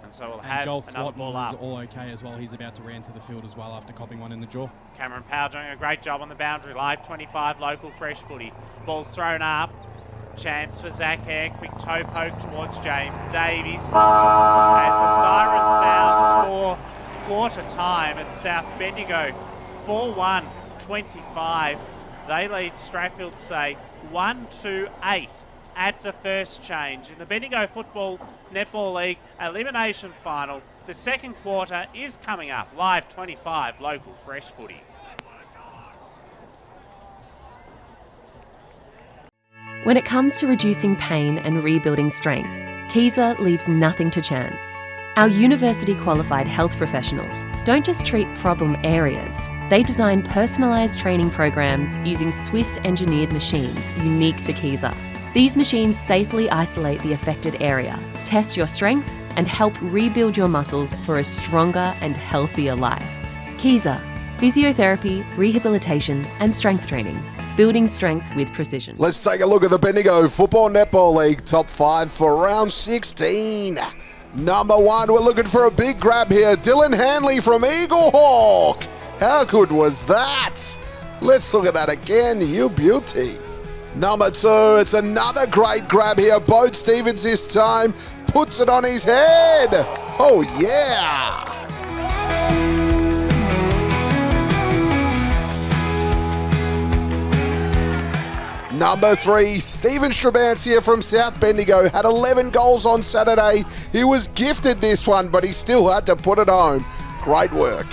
And so we'll have Joel another Swatton ball up. is all okay as well. He's about to re-enter the field as well after copping one in the jaw. Cameron Powell doing a great job on the boundary. Live 25 local fresh footy. Ball's thrown up. Chance for Zach Hare. Quick toe poke towards James Davies. As the siren sounds for quarter time at South Bendigo. 4-1-25. They lead Strathfieldsaye 1-8 at the first change. In the Bendigo Football Netball League Elimination Final, the second quarter is coming up. Live 25 local fresh footy. When it comes to reducing pain and rebuilding strength, Kaiser leaves nothing to chance. Our university-qualified health professionals don't just treat problem areas, they design personalised training programs using Swiss-engineered machines unique to Kaiser. These machines safely isolate the affected area, test your strength, and help rebuild your muscles for a stronger and healthier life. Kaiser, physiotherapy, rehabilitation, and strength training. Building strength with precision. Let's take a look at the Bendigo Football Netball League top 5 for round 16. Number 1, we're looking for a big grab here. Dylan Hanley from Eaglehawk. How good was that? Let's look at that again, you beauty. Number 2, it's another great grab here. Bode Stevens this time puts it on his head. Oh yeah. Number 3, Stephen Strabans here from South Bendigo. Had 11 goals on Saturday. He was gifted this one, but he still had to put it home. Great work.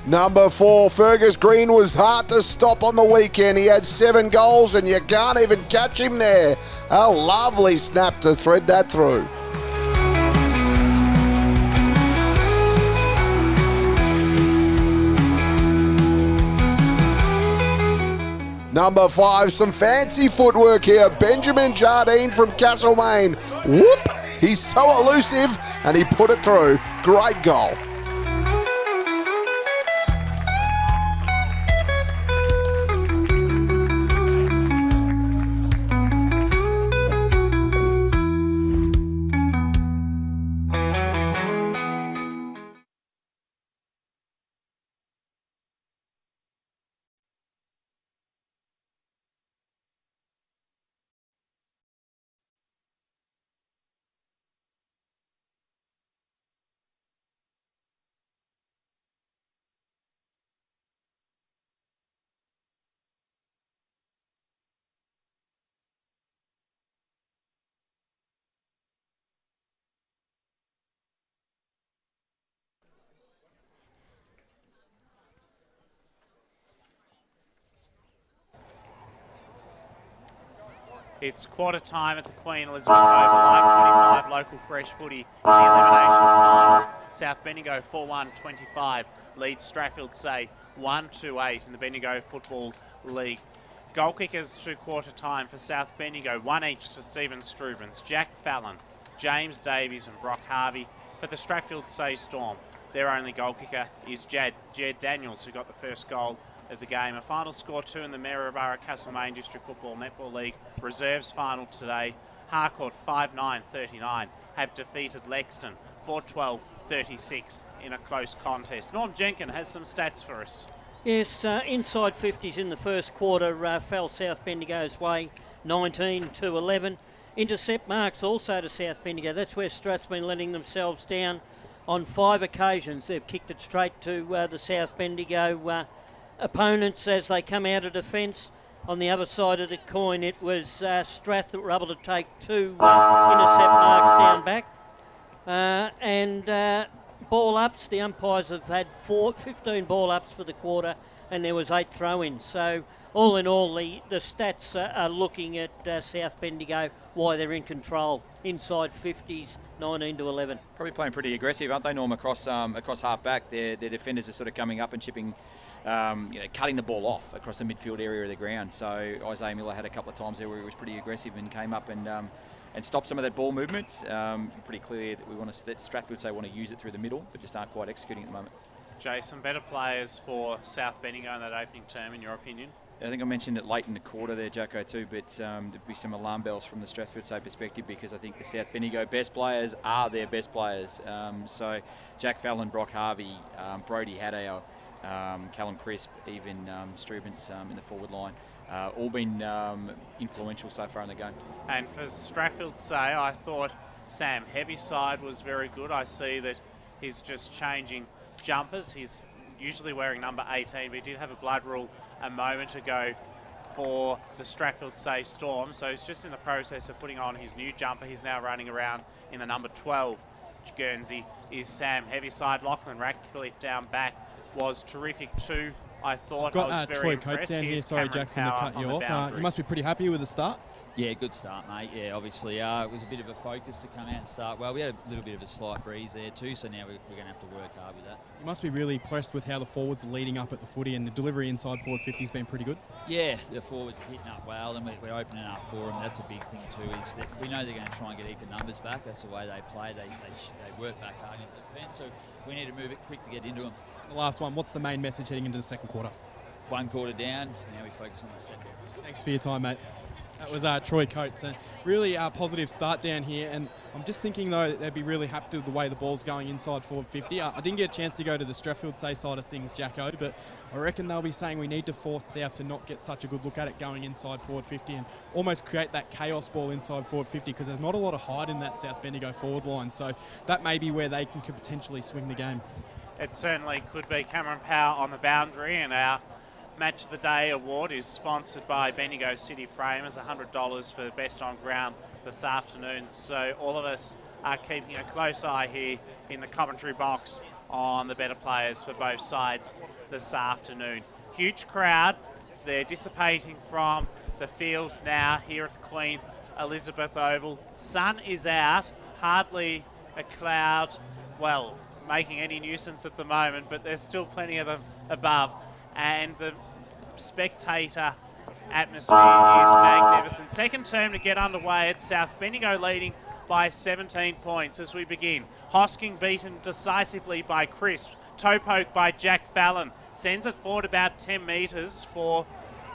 Number 4, Fergus Green was hard to stop on the weekend. He had 7 goals and you can't even catch him there. A lovely snap to thread that through. Number 5, some fancy footwork here. Benjamin Jardine from Castlemaine. Whoop! He's so elusive and he put it through. Great goal. It's quarter time at the Queen Elizabeth Oval, Live 25 local fresh footy in the elimination final. South Bendigo 4-1-25 leads Strathfieldsaye 1-8 in the Bendigo Football League. Goal kickers to quarter time for South Bendigo, one each to Stephen Strubens, Jack Fallon, James Davies and Brock Harvey. For the Strathfieldsaye Storm, their only goal kicker is Jed Daniels, who got the first goal of the game. A final score 2 in the Maryborough Castlemaine District Football Netball League reserves final today. Harcourt 5-9-39 have defeated Lexington 4-12-36 in a close contest. Norm Jenkin has some stats for us. Yes, inside 50s in the first quarter fell South Bendigo's way, 19-11. Intercept marks also to South Bendigo. That's where Strath's been letting themselves down on 5 occasions. They've kicked it straight to the South Bendigo opponents as they come out of defence. On the other side of the coin, it was Strath that were able to take 2 intercept marks down back. Ball ups, the umpires have had 15 ball ups for the quarter, and there was 8 throw-ins. So all in all, the stats are looking at South Bendigo, why they're in control. Inside 50s, 19-11. Probably playing pretty aggressive, aren't they, Norm, across half back. Their defenders are sort of coming up and chipping, cutting the ball off across the midfield area of the ground. So Isaiah Miller had a couple of times there where he was pretty aggressive and came up and stopped some of that ball movement. Pretty clear that that Strathfieldsaye want to use it through the middle, but just aren't quite executing at the moment. Jason, better players for South Bendigo in that opening term, in your opinion? I think I mentioned it late in the quarter there, Jacko, too, but there'd be some alarm bells from the Strathfieldsaye perspective, because I think the South Bendigo best players are their best players. So Jack Fallon, Brock Harvey, Brody Haddow, Callum Crisp, even Strubens in the forward line. All been influential so far in the game. And for Strathfieldsaye, I thought Sam Heavyside was very good. I see that he's just changing jumpers. He's usually wearing number 18, but he did have a blood rule a moment ago for the Strathfieldsaye Storm, so he's just in the process of putting on his new jumper. He's now running around in the number 12 Guernsey is Sam Heavyside. Lachlan Ratcliffe down back was terrific too. I thought I was very impressed. Troy Coates down here. Sorry, Jackson, to cut you off. You must be pretty happy with the start. Yeah, good start, mate. Yeah, obviously it was a bit of a focus to come out and start well. We had a little bit of a slight breeze there too, so now we're going to have to work hard with that. You must be really impressed with how the forwards are leading up at the footy, and the delivery inside forward 50 has been pretty good. Yeah, the forwards are hitting up well, and we're opening up for them. That's a big thing too. Is that we know they're going to try and get even numbers back. That's the way they play. They work back hard into defence, so we need to move it quick to get into them. The last one, what's the main message heading into the second quarter? One quarter down, now we focus on the second. Thanks for your time, mate. That was Troy Coates. And really positive start down here. And I'm just thinking, though, they'd be really happy with the way the ball's going inside forward 50. I didn't get a chance to go to the Strathfieldsaye side of things, Jacko, but I reckon they'll be saying we need to force South to not get such a good look at it going inside forward 50 and almost create that chaos ball inside forward 50, because there's not a lot of height in that South Bendigo forward line. So that may be where they can potentially swing the game. It certainly could be. Cameron Power on the boundary, and our Match of the Day award is sponsored by Bendigo City Framers, $100 for best on ground this afternoon. So all of us are keeping a close eye here in the commentary box on the better players for both sides this afternoon. Huge crowd. They're dissipating from the field now here at the Queen Elizabeth Oval. Sun is out, hardly a cloud, well, making any nuisance at the moment, but there's still plenty of them above. And the spectator atmosphere is magnificent. Second term to get underway. It's South Bendigo leading by 17 points as we begin. Hosking beaten decisively by Crisp. Toe poke by Jack Fallon. Sends it forward about 10 metres for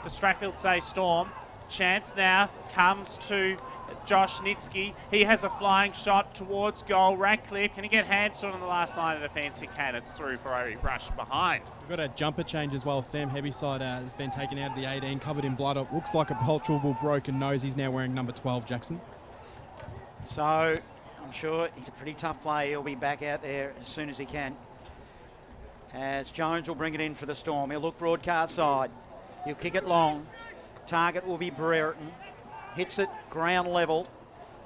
the Strathfieldsaye Storm. Chance now comes to Josh Nitsky. He has a flying shot towards goal. Ratcliffe, can he get hands to it on the last line of defence? He can. It's through for a rush behind. We've got a jumper change as well. Sam Heavyside has been taken out of the 18, covered in blood. It looks like a palpable broken nose. He's now wearing number 12, Jackson. So I'm sure he's a pretty tough player. He'll be back out there as soon as he can. As Jones will bring it in for the Storm. He'll look broadcast side. He'll kick it long. Target will be Brereton. Hits it ground level.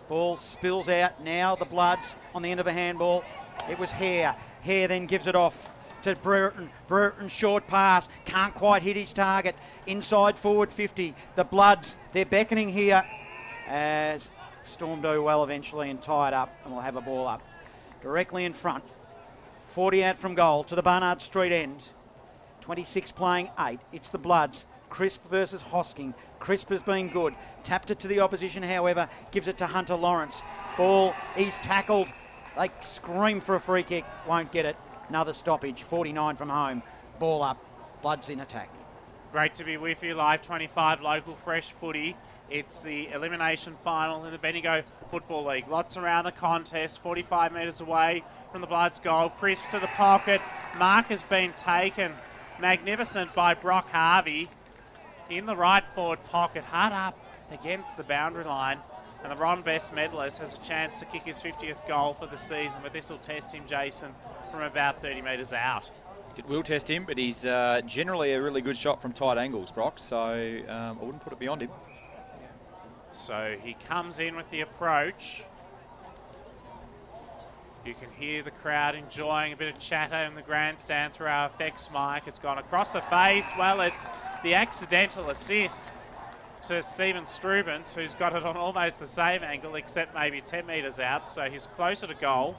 Ball spills out. Now the Bloods on the end of a handball. It was Hare. Hare then gives it off to Brereton. Brereton short pass. Can't quite hit his target. Inside forward 50. The Bloods, they're beckoning here. as Storm do well eventually and tie it up, and we'll have a ball up. Directly in front. 40 out from goal to the Barnard Street end. 26 playing 8. It's the Bloods. Crisp versus Hosking. Crisp has been good. Tapped it to the opposition, however, gives it to Hunter Lawrence. Ball, he's tackled. They scream for a free kick, won't get it. Another stoppage, 49 from home. Ball up, Bloods in attack. Great to be with you, Live 25 local fresh footy. It's the elimination final in the Bendigo Football League. Lots around the contest, 45 metres away from the Bloods' goal. Crisp to the pocket. Mark has been taken. Magnificent by Brock Harvey. In the right forward pocket, hard up against the boundary line. And the Ron Best medalist has a chance to kick his 50th goal for the season, but this will test him, Jason, from about 30 metres out. It will test him, but he's generally a really good shot from tight angles, Brock, so I wouldn't put it beyond him. So he comes in with the approach. You can hear the crowd enjoying a bit of chatter in the grandstand through our effects mic. It's gone across the face. Well, it's the accidental assist to Stephen Strubens, who's got it on almost the same angle, except maybe 10 metres out, so he's closer to goal.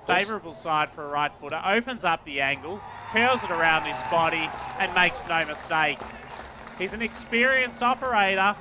Favourable side for a right footer. Opens up the angle, curls it around his body, and makes no mistake. He's an experienced operator,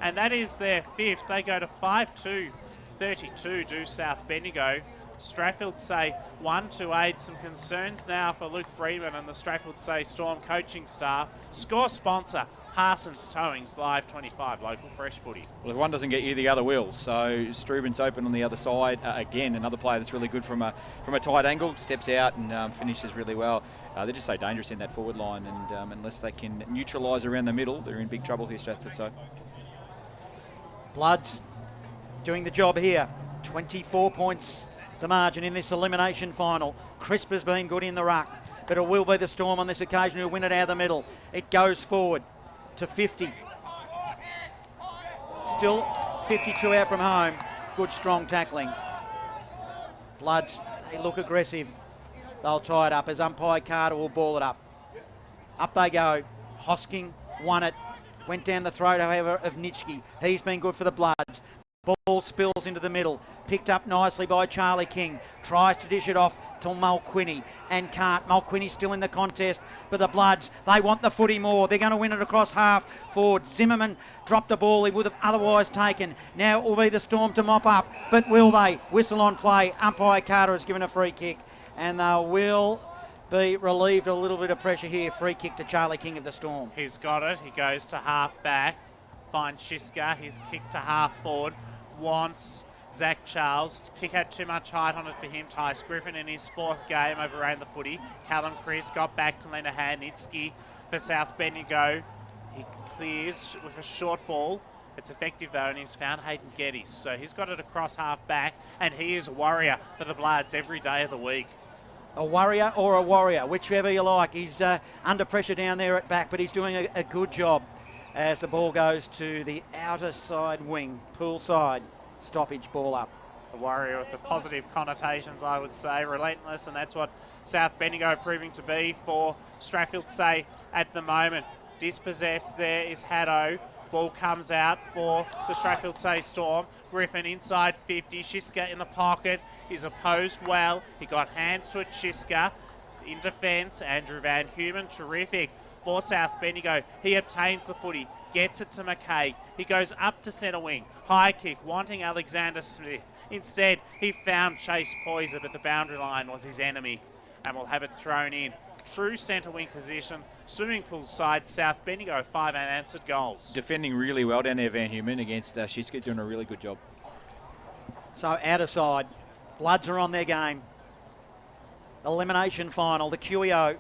and that is their 5th. They go to 5-2-32, do South Bendigo. Strathfieldsaye 1-8. Some concerns now for Luke Freeman and the Strathfieldsaye Storm coaching staff. Score sponsor, Parsons Towing's Live 25 local fresh footy. Well, if one doesn't get you, the other will. So Strubens open on the other side. Again, another player that's really good from a tight angle. Steps out and finishes really well. They're just so dangerous in that forward line, and unless they can neutralise around the middle, they're in big trouble here, Strathfieldsaye. Bloods doing the job here. 24 points the margin in this elimination final. Crisp has been good in the ruck, but it will be the Storm on this occasion who win it out of the middle. It goes forward to 50. Still 52 out from home. Good strong tackling. Bloods, they look aggressive. They'll tie it up as umpire Carter will ball it up. Up they go. Hosking won it. Went down the throat, however, of Nitschke. He's been good for the Bloods. Ball spills into the middle. Picked up nicely by Charlie King. Tries to dish it off to Mulquinny and can't. Mulquinny's still in the contest, but the Bloods, they want the footy more. They're going to win it across half forward. Zimmerman dropped the ball he would have otherwise taken. Now it will be the Storm to mop up, but will they? Whistle on play. Umpire Carter has given a free kick, and they will be relieved of a little bit of pressure here. Free kick to Charlie King of the Storm. He's got it. He goes to half back. Finds Shiska. He's kicked to half forward. Wants Zach Charles. Kick had too much height on it for him. Tice Griffin in his 4th game overran the footy. Callum Chris got back to lend a hand. Nitschke for South Bendigo. He clears with a short ball. It's effective though, and he's found Hayden Geddes. So he's got it across half back, and he is a warrior for the Bloods every day of the week. A warrior or a warrior, whichever you like. He's under pressure down there at back, but he's doing a good job as the ball goes to the outer side wing, pool side. Stoppage, ball up. A warrior with the positive connotations, I would say. Relentless, and that's what South Bendigo are proving to be for Strathfieldsaye at the moment. Dispossessed there is Haddo. Ball comes out for the Strathfieldsaye Storm. Griffin inside 50. Shiska in the pocket is opposed well. He got hands to it. Shiska in defence. Andrew Van Humen, terrific for South Bendigo. He obtains the footy, gets it to McKay. He goes up to centre wing. High kick, wanting Alexander Smith. Instead, he found Chase Poyser, but the boundary line was his enemy, and will have it thrown in. True centre wing position. Swimming pool side, South Bendigo, 5 unanswered goals. Defending really well down there, Van Humen, against Shiska, doing a really good job. So outer side, Bloods are on their game. Elimination final, the QEO.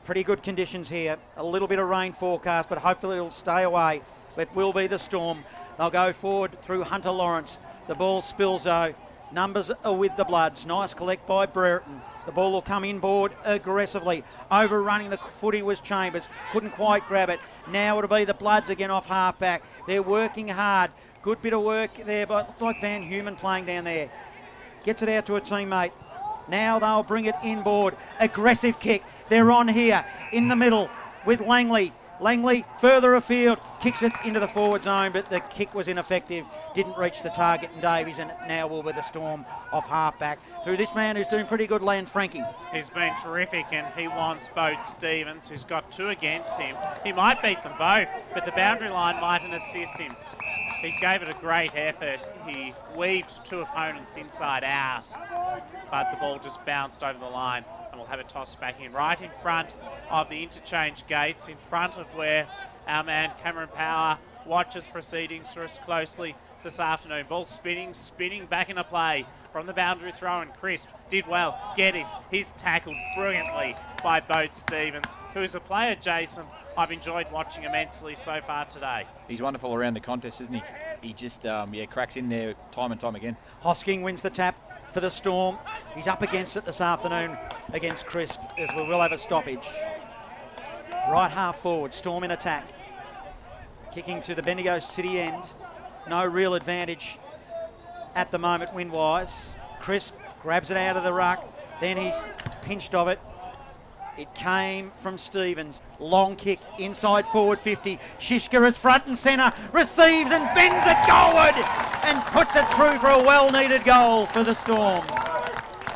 Pretty good conditions here. A little bit of rain forecast, but hopefully it'll stay away. It will be the Storm. They'll go forward through Hunter Lawrence. The ball spills though. Numbers are with the Bloods. Nice collect by Brereton. The ball will come inboard aggressively. Overrunning the footy was Chambers. Couldn't quite grab it. Now it'll be the Bloods again off half back. They're working hard. Good bit of work there, but it looked like Van Humen playing down there. Gets it out to a teammate. Now they'll bring it inboard. Aggressive kick. They're on here in the middle with Langley. Langley further afield, kicks it into the forward zone, but the kick was ineffective, didn't reach the target, and Davies, and now will be the Storm off half-back through this man who's doing pretty good, Lan Frankie. He's been terrific, and he wants Bode Stevens, who's got 2 against him. He might beat them both, but the boundary line mightn't assist him. He gave it a great effort. He weaved 2 opponents inside out, but the ball just bounced over the line, and we'll have a toss back in right in front of the interchange gates, in front of where our man Cameron Power watches proceedings for us closely this afternoon. Ball spinning back into play from the boundary throw, and Crisp did well. Geddes, he's tackled brilliantly by Bode Stevens, who's a player, Jason, I've enjoyed watching immensely so far today. He's wonderful around the contest, isn't he? He just, cracks in there time and time again. Hosking wins the tap for the Storm. He's up against it this afternoon against Crisp, as we will have a stoppage. Right half forward, Storm in attack. Kicking to the Bendigo City end. No real advantage at the moment wind-wise. Crisp grabs it out of the ruck. Then he's pinched of it. It came from Stevens. Long kick inside forward 50. Shishka is front and centre. Receives and bends it goalward and puts it through for a well-needed goal for the Storm,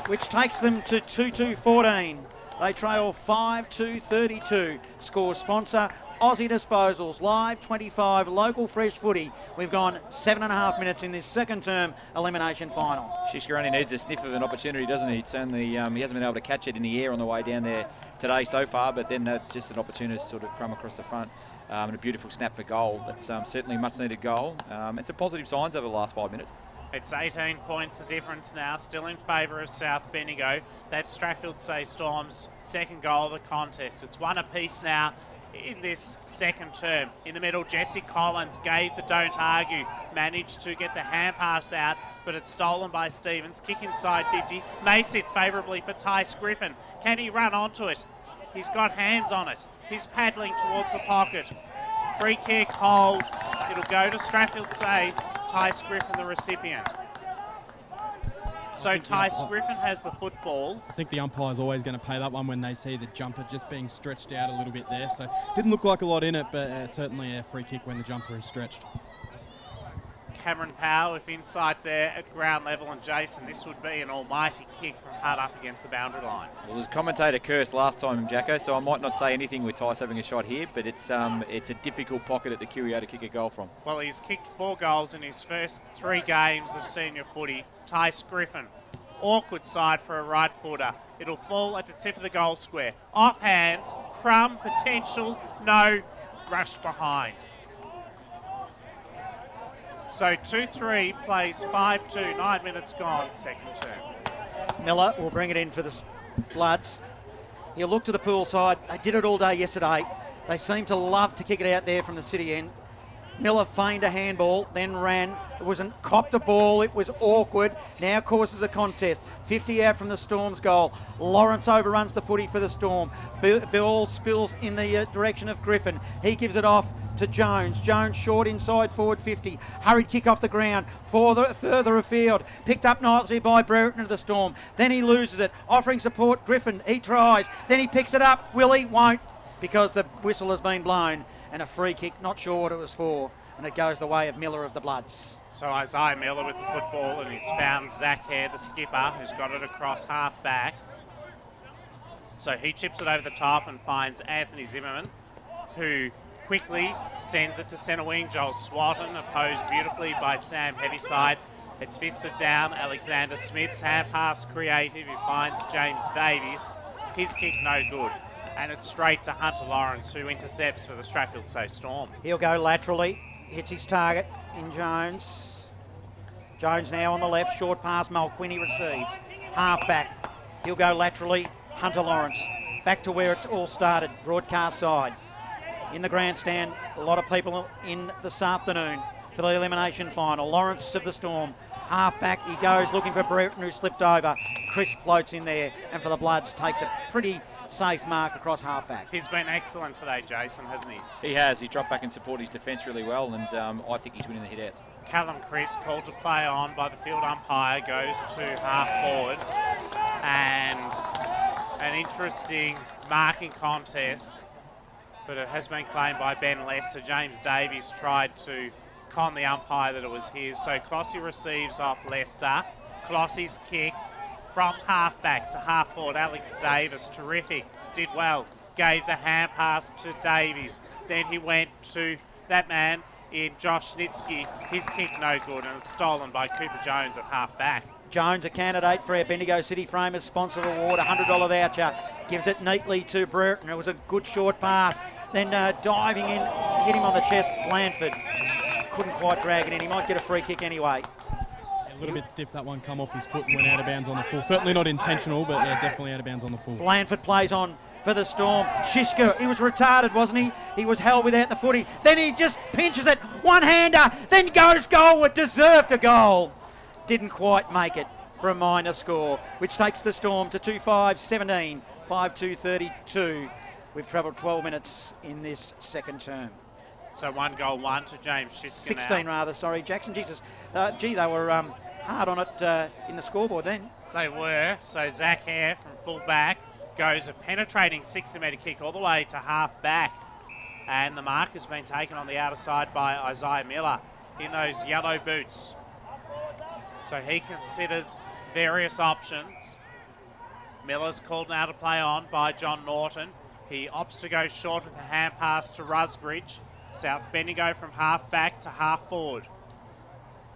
which takes them to 2-2-14. They trail 5-2-32. Score sponsor, Aussie Disposals. Live 25 local fresh footy. We've gone 7.5 minutes in this second term elimination final. Shishka only needs a sniff of an opportunity, doesn't he? It's only he hasn't been able to catch it in the air on the way down there today so far, but then that's just an opportunity to sort of crumb across the front. And a beautiful snap for goal. That's certainly a much needed goal. It's a positive signs over the last 5 minutes. It's 18 points the difference now, still in favour of South Bendigo. That's Strathfieldsaye Storm's second goal of the contest. It's 1 apiece now in this second term. In the middle, Jesse Collins gave the don't argue, managed to get the hand pass out, but it's stolen by Stevens. Kick inside 50, may sit favourably for Tice Griffin. Can he run onto it? He's got hands on it. He's paddling towards the pocket. Free kick, hold. It'll go to Strathfieldsaye. Tice Griffin, the recipient. So Tice Griffin has the football. I think the umpire's always going to pay that one when they see the jumper just being stretched out a little bit there. So didn't look like a lot in it, but certainly a free kick when the jumper is stretched. Cameron Powell, if inside there at ground level, and Jason, this would be an almighty kick from hard up against the boundary line. Well, it was commentator cursed last time, Jacko, so I might not say anything with Tice having a shot here, but it's a difficult pocket at the Curio to kick a goal from. Well, he's kicked 4 goals in his first 3 games of senior footy. Tice Griffin, awkward side for a right footer. It'll fall at the tip of the goal square. Off hands, crumb, potential, no, rush behind. So 2-3 plays 5-2, 9 minutes gone, second term. Miller will bring it in for the Bloods. He'll look to the pool side. They did it all day yesterday. They seem to love to kick it out there from the city end. Miller feigned a handball, then ran. It wasn't copped a ball. It was awkward. Now causes a contest. 50 out from the Storm's goal. Lawrence overruns the footy for the Storm. Ball spills in the direction of Griffin. He gives it off to Jones. Jones short inside forward 50. Hurried kick off the ground. Further afield. Picked up nicely by Brereton of the Storm. Then he loses it. Offering support, Griffin. He tries. Then he picks it up. Will he? Won't, because the whistle has been blown. And a free kick, not sure what it was for, and it goes the way of Miller of the Bloods. So Isaiah Miller with the football, and he's found Zach Hare, the skipper, who's got it across half back. So he chips it over the top and finds Anthony Zimmerman, who quickly sends it to centre wing. Joel Swatton, opposed beautifully by Sam Heaviside. It's fisted down. Alexander Smith's hand pass creative. He finds James Davies. His kick no good. And it's straight to Hunter Lawrence, who intercepts for the Strathfieldsaye Storm. He'll go laterally, hits his target in Jones. Jones now on the left, short pass, Mulquini receives. Half back, he'll go laterally, Hunter Lawrence. Back to where it's all started, broadcast side. In the grandstand, a lot of people in this afternoon for the elimination final. Lawrence of the Storm, half back, he goes looking for Brereton, who slipped over. Chris floats in there, and for the Bloods takes a pretty safe mark across half-back. He's been excellent today, Jason, hasn't he? He has. He dropped back and supported his defence really well, and I think he's winning the hit-outs. Callum Chris, called to play on by the field umpire, goes to half-forward. And an interesting marking contest but it has been claimed by Ben Lester. James Davies tried to con the umpire that it was his. So Clossy receives off Lester. Clossy's kick from half-back to half-forward. Alex Davis, terrific, did well. Gave the hand pass to Davies. Then he went to that man in Josh Snitsky. His kick no good, and it's stolen by Cooper Jones at half-back. Jones, a candidate for our Bendigo City Framers sponsor award, $100 voucher. Gives it neatly to Brereton. It was a good short pass. Then diving in, hit him on the chest. Blandford couldn't quite drag it in. He might get a free kick anyway. A little bit stiff, that one come off his foot and went out of bounds on the full. Certainly not intentional, but yeah, definitely out of bounds on the full. Blandford plays on for the Storm. Shishka, he was retarded, wasn't he? He was held without the footy. Then he just pinches it, one-hander, then goes goalward, deserved a goal. Didn't quite make it for a minor score, which takes the Storm to 2-5-17, 5-2-32. We've travelled 12 minutes in this second term. So 1 goal, 1 to James Shiska 16 now. rather, sorry. Jackson, Jesus. They were hard on it in the scoreboard then. They were. So Zach Hare from full back goes a penetrating 60-metre kick all the way to half back. And the mark has been taken on the outer side by Isaiah Miller in those yellow boots. So he considers various options. Miller's called now to play on by John Norton. He opts to go short with a hand pass to Rusbridge. South Bendigo from half back to half forward.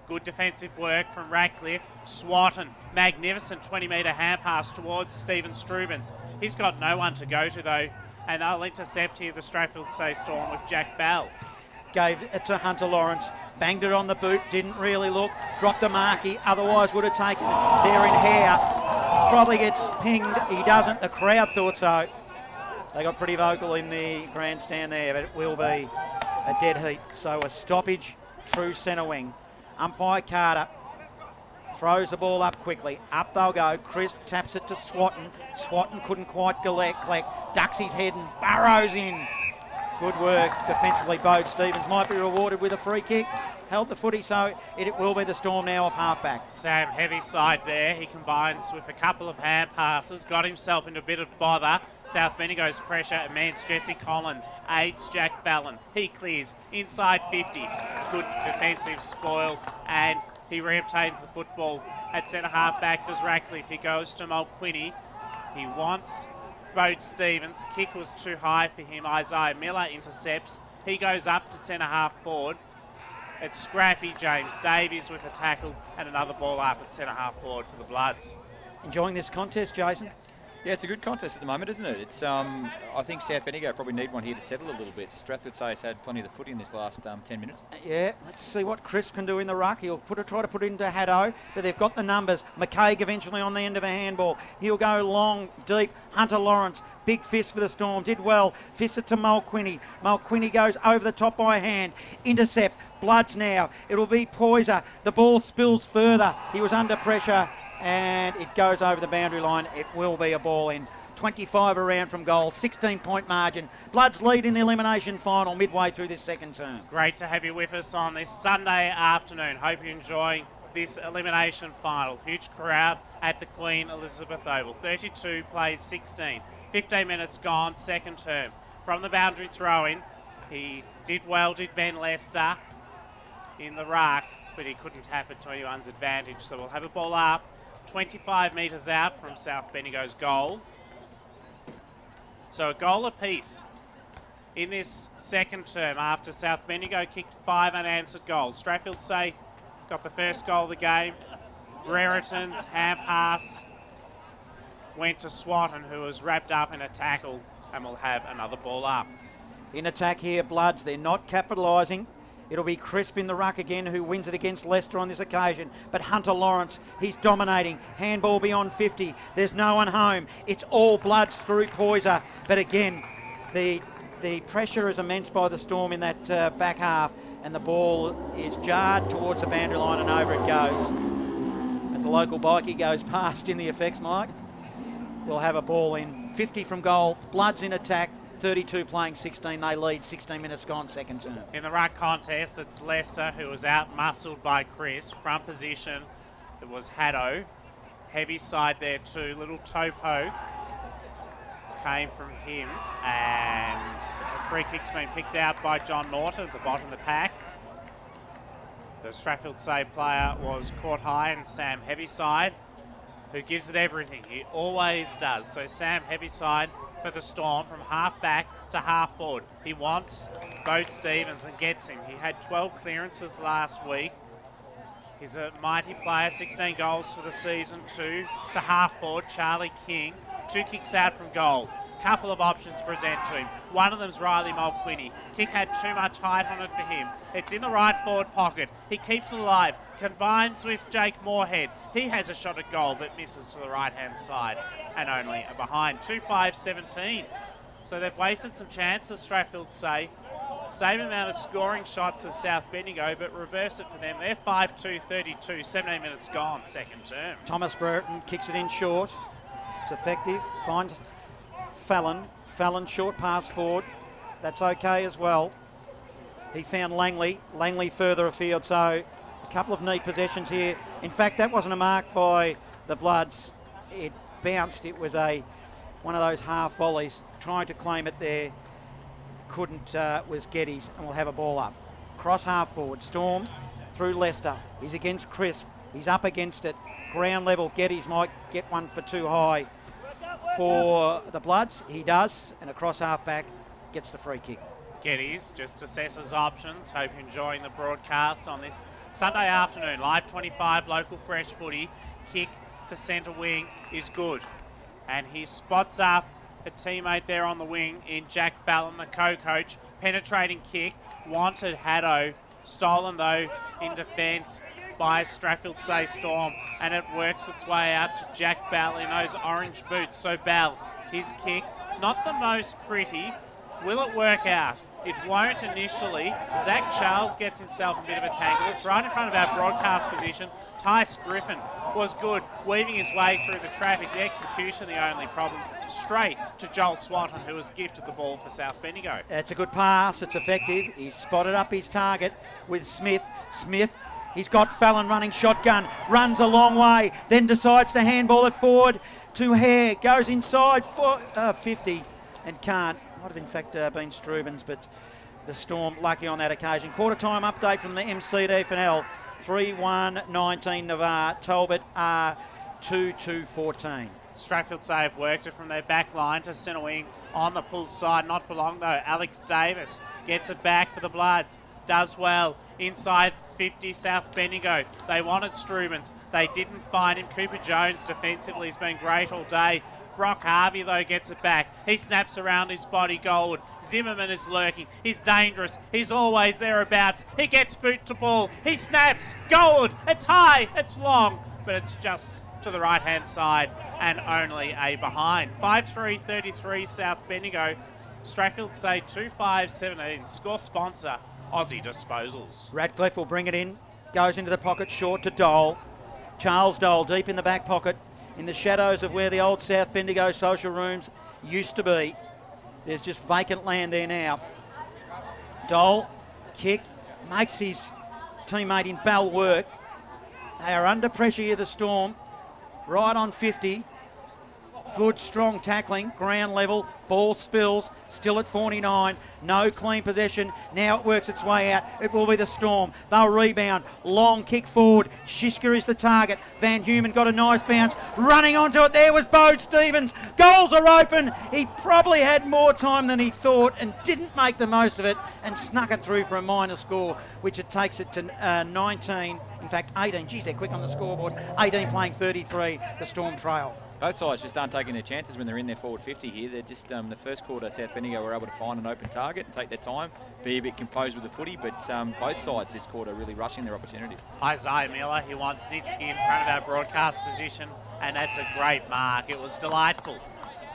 Good defensive work from Ratcliffe. Swatton, magnificent 20-metre hand pass towards Stephen Strubens. He's got no one to go to though, and they'll intercept here the Strathfieldsaye Storm with Jack Bell. Gave it to Hunter Lawrence, banged it on the boot, didn't really look, dropped a marquee, otherwise would have taken it there in Hare. Probably gets pinged, he doesn't, the crowd thought so. They got pretty vocal in the grandstand there, but it will be a dead heat. So a stoppage, true centre wing. Umpire Carter throws the ball up quickly. Up they'll go. Crisp taps it to Swatton. Swatton couldn't quite collect. Ducks his head and burrows in. Good work defensively. Bode Stevens might be rewarded with a free kick. Held the footy, so it will be the Storm now off half-back. Sam Heaviside there. He combines with a couple of hand passes. Got himself into a bit of bother. South Bendigo's pressure immense. Jesse Collins aids Jack Fallon. He clears inside 50. Good defensive spoil, and he reobtains the football at centre half-back. Does Ratcliffe. He goes to Mulquinny. He wants Bode Stevens. Kick was too high for him. Isaiah Miller intercepts. He goes up to centre half forward. It's scrappy. James Davies with a tackle and another ball up at centre half forward for the Bloods. Enjoying this contest, Jason? Yeah, it's a good contest at the moment, isn't it? It's I think South Bendigo probably need one here to settle a little bit. Strathfieldsaye has had plenty of the footy in this last 10 minutes. Yeah, let's see what Chris can do in the ruck. He'll try to put it into Haddo, but they've got the numbers. McCaig eventually on the end of a handball. He'll go long, deep. Hunter Lawrence, big fist for the Storm, did well. Fist it to Mulquinny. Mulquinny goes over the top by hand. Intercept. Bloods now. It'll be Poyser. The ball spills further. He was under pressure, and it goes over the boundary line. It will be a ball in. 25 around from goal, 16-point margin. Bloods lead in the elimination final midway through this second term. Great to have you with us on this Sunday afternoon. Hope you're enjoying this elimination final. Huge crowd at the Queen Elizabeth Oval. 32 plays 16. 15 minutes gone, second term. From the boundary throw-in, he did well, did Ben Lester in the ruck, but he couldn't tap it to anyone's advantage. So we'll have a ball up 25 metres out from South Bendigo's goal. So a goal apiece in this second term after South Bendigo kicked 5 unanswered goals. Strathfieldsaye got the first goal of the game. Brereton's hand pass went to Swatton, who was wrapped up in a tackle, and we'll have another ball up. In attack here, Bloods, they're not capitalising. It'll be Crisp in the ruck again, who wins it against Leicester on this occasion. But Hunter Lawrence, he's dominating. Handball beyond 50. There's no one home. It's all Bloods through Poyser. But again, the pressure is immense by the Storm in that back half. And the ball is jarred towards the boundary line and over it goes. As the local bikie goes past in the effects, Mike, we'll have a ball in. 50 from goal. Bloods in attack. 32 playing 16, they lead, 16 minutes gone, second term. In the ruck contest, it's Leicester who was out-muscled by Chris. Front position, it was Haddo. Heavy side there too, little toe poke. came from him, and a free kick's been picked out by John Norton at the bottom of the pack. The Strathfieldsaye player was caught high, and Sam Heavyside, who gives it everything. He always does. So Sam Heavyside for the Storm from half back to half forward. He wants Bo Stevens and gets him. He had 12 clearances last week. He's a mighty player, 16 goals for the season. 2 to half forward, Charlie King. 2 kicks out from goal. Couple of options present to him. One of them's Riley Mulquinny. Kick had too much height on it for him. It's in the right forward pocket. He keeps it alive. Combines with Jake Moorhead. He has a shot at goal but misses to the right-hand side and only a behind. 2-5-17. So they've wasted some chances, Strathfieldsaye. Same amount of scoring shots as South Bendigo, but reverse it for them. They're 5-2-32, 17 minutes gone, second term. Thomas Brereton kicks it in short. It's effective. Finds Fallon. Fallon short pass forward. That's okay as well. He found Langley. Langley further afield. So a couple of neat possessions here. In fact, that wasn't a mark by the Bloods. It bounced. It was one of those half volleys. Trying to claim it there. Couldn't, was Geddes, and we'll have a ball up. Cross half forward. Storm through Leicester. He's against Crisp. He's up against it. Ground level. Geddes might get one for too high for the Bloods. He does, and across half back gets the free kick. Geddes just assesses options. Hope you're enjoying the broadcast on this Sunday afternoon. Live 25 local fresh footy. Kick to centre wing is good. And he spots up a teammate there on the wing in Jack Fallon, the co-coach. Penetrating kick. Wanted Haddo. Stolen though in defence by Strathfieldsaye Storm, and it works its way out to Jack Bell in those orange boots. So Bell, his kick, not the most pretty. Will it work out? It won't initially. Zach Charles gets himself a bit of a tangle. It's right in front of our broadcast position. Tice Griffin was good, weaving his way through the traffic. The execution, the only problem. Straight to Joel Swatton, who was gifted the ball for South Bendigo. It's a good pass. It's effective. He's spotted up his target with Smith. He's got Fallon running shotgun, runs a long way, then decides to handball it forward to Hare, goes inside for 50 and can't. Might have in fact been Strubens, but the Storm lucky on that occasion. Quarter time update from the MCDFNL. 3-1-19 Navarre. Talbot are 2-2-14. Strathfieldsaye have worked it from their back line to centre wing on the pull side. Not for long though. Alex Davis gets it back for the Bloods. Does well inside 50 South Bendigo. They wanted Strubens. They didn't find him. Cooper Jones defensively has been great all day. Brock Harvey, though, gets it back. He snaps around his body gold. Zimmerman is lurking. He's dangerous. He's always thereabouts. He gets boot to ball. He snaps. Gold. It's high. It's long. But it's just to the right-hand side and only a behind. 5-3-33 South Bendigo. Strathfieldsaye 2-5-17. Score sponsor, Aussie Disposals. Radcliffe will bring it in. Goes into the pocket short to Dole. Charles Dole deep in the back pocket. In the shadows of where the old South Bendigo social rooms used to be. There's just vacant land there now. Dole, kick, makes his teammate in Bell work. They are under pressure here, the Storm. Right on 50. Good, strong tackling, ground level, ball spills, still at 49. No clean possession. Now it works its way out. It will be the Storm. They'll rebound. Long kick forward. Shishka is the target. Van Human got a nice bounce. Running onto it. There was Bode Stevens. Goals are open. He probably had more time than he thought and didn't make the most of it and snuck it through for a minor score, which it takes it to 19. In fact, 18. Geez, they're quick on the scoreboard. 18 playing 33. The Storm trail. Both sides just aren't taking their chances when they're in their forward 50 here. They're just, the first quarter, South Bendigo were able to find an open target and take their time, be a bit composed with the footy, but both sides this quarter really rushing their opportunities. Isaiah Miller, he wants Nitsky in front of our broadcast position, and that's a great mark. It was delightful.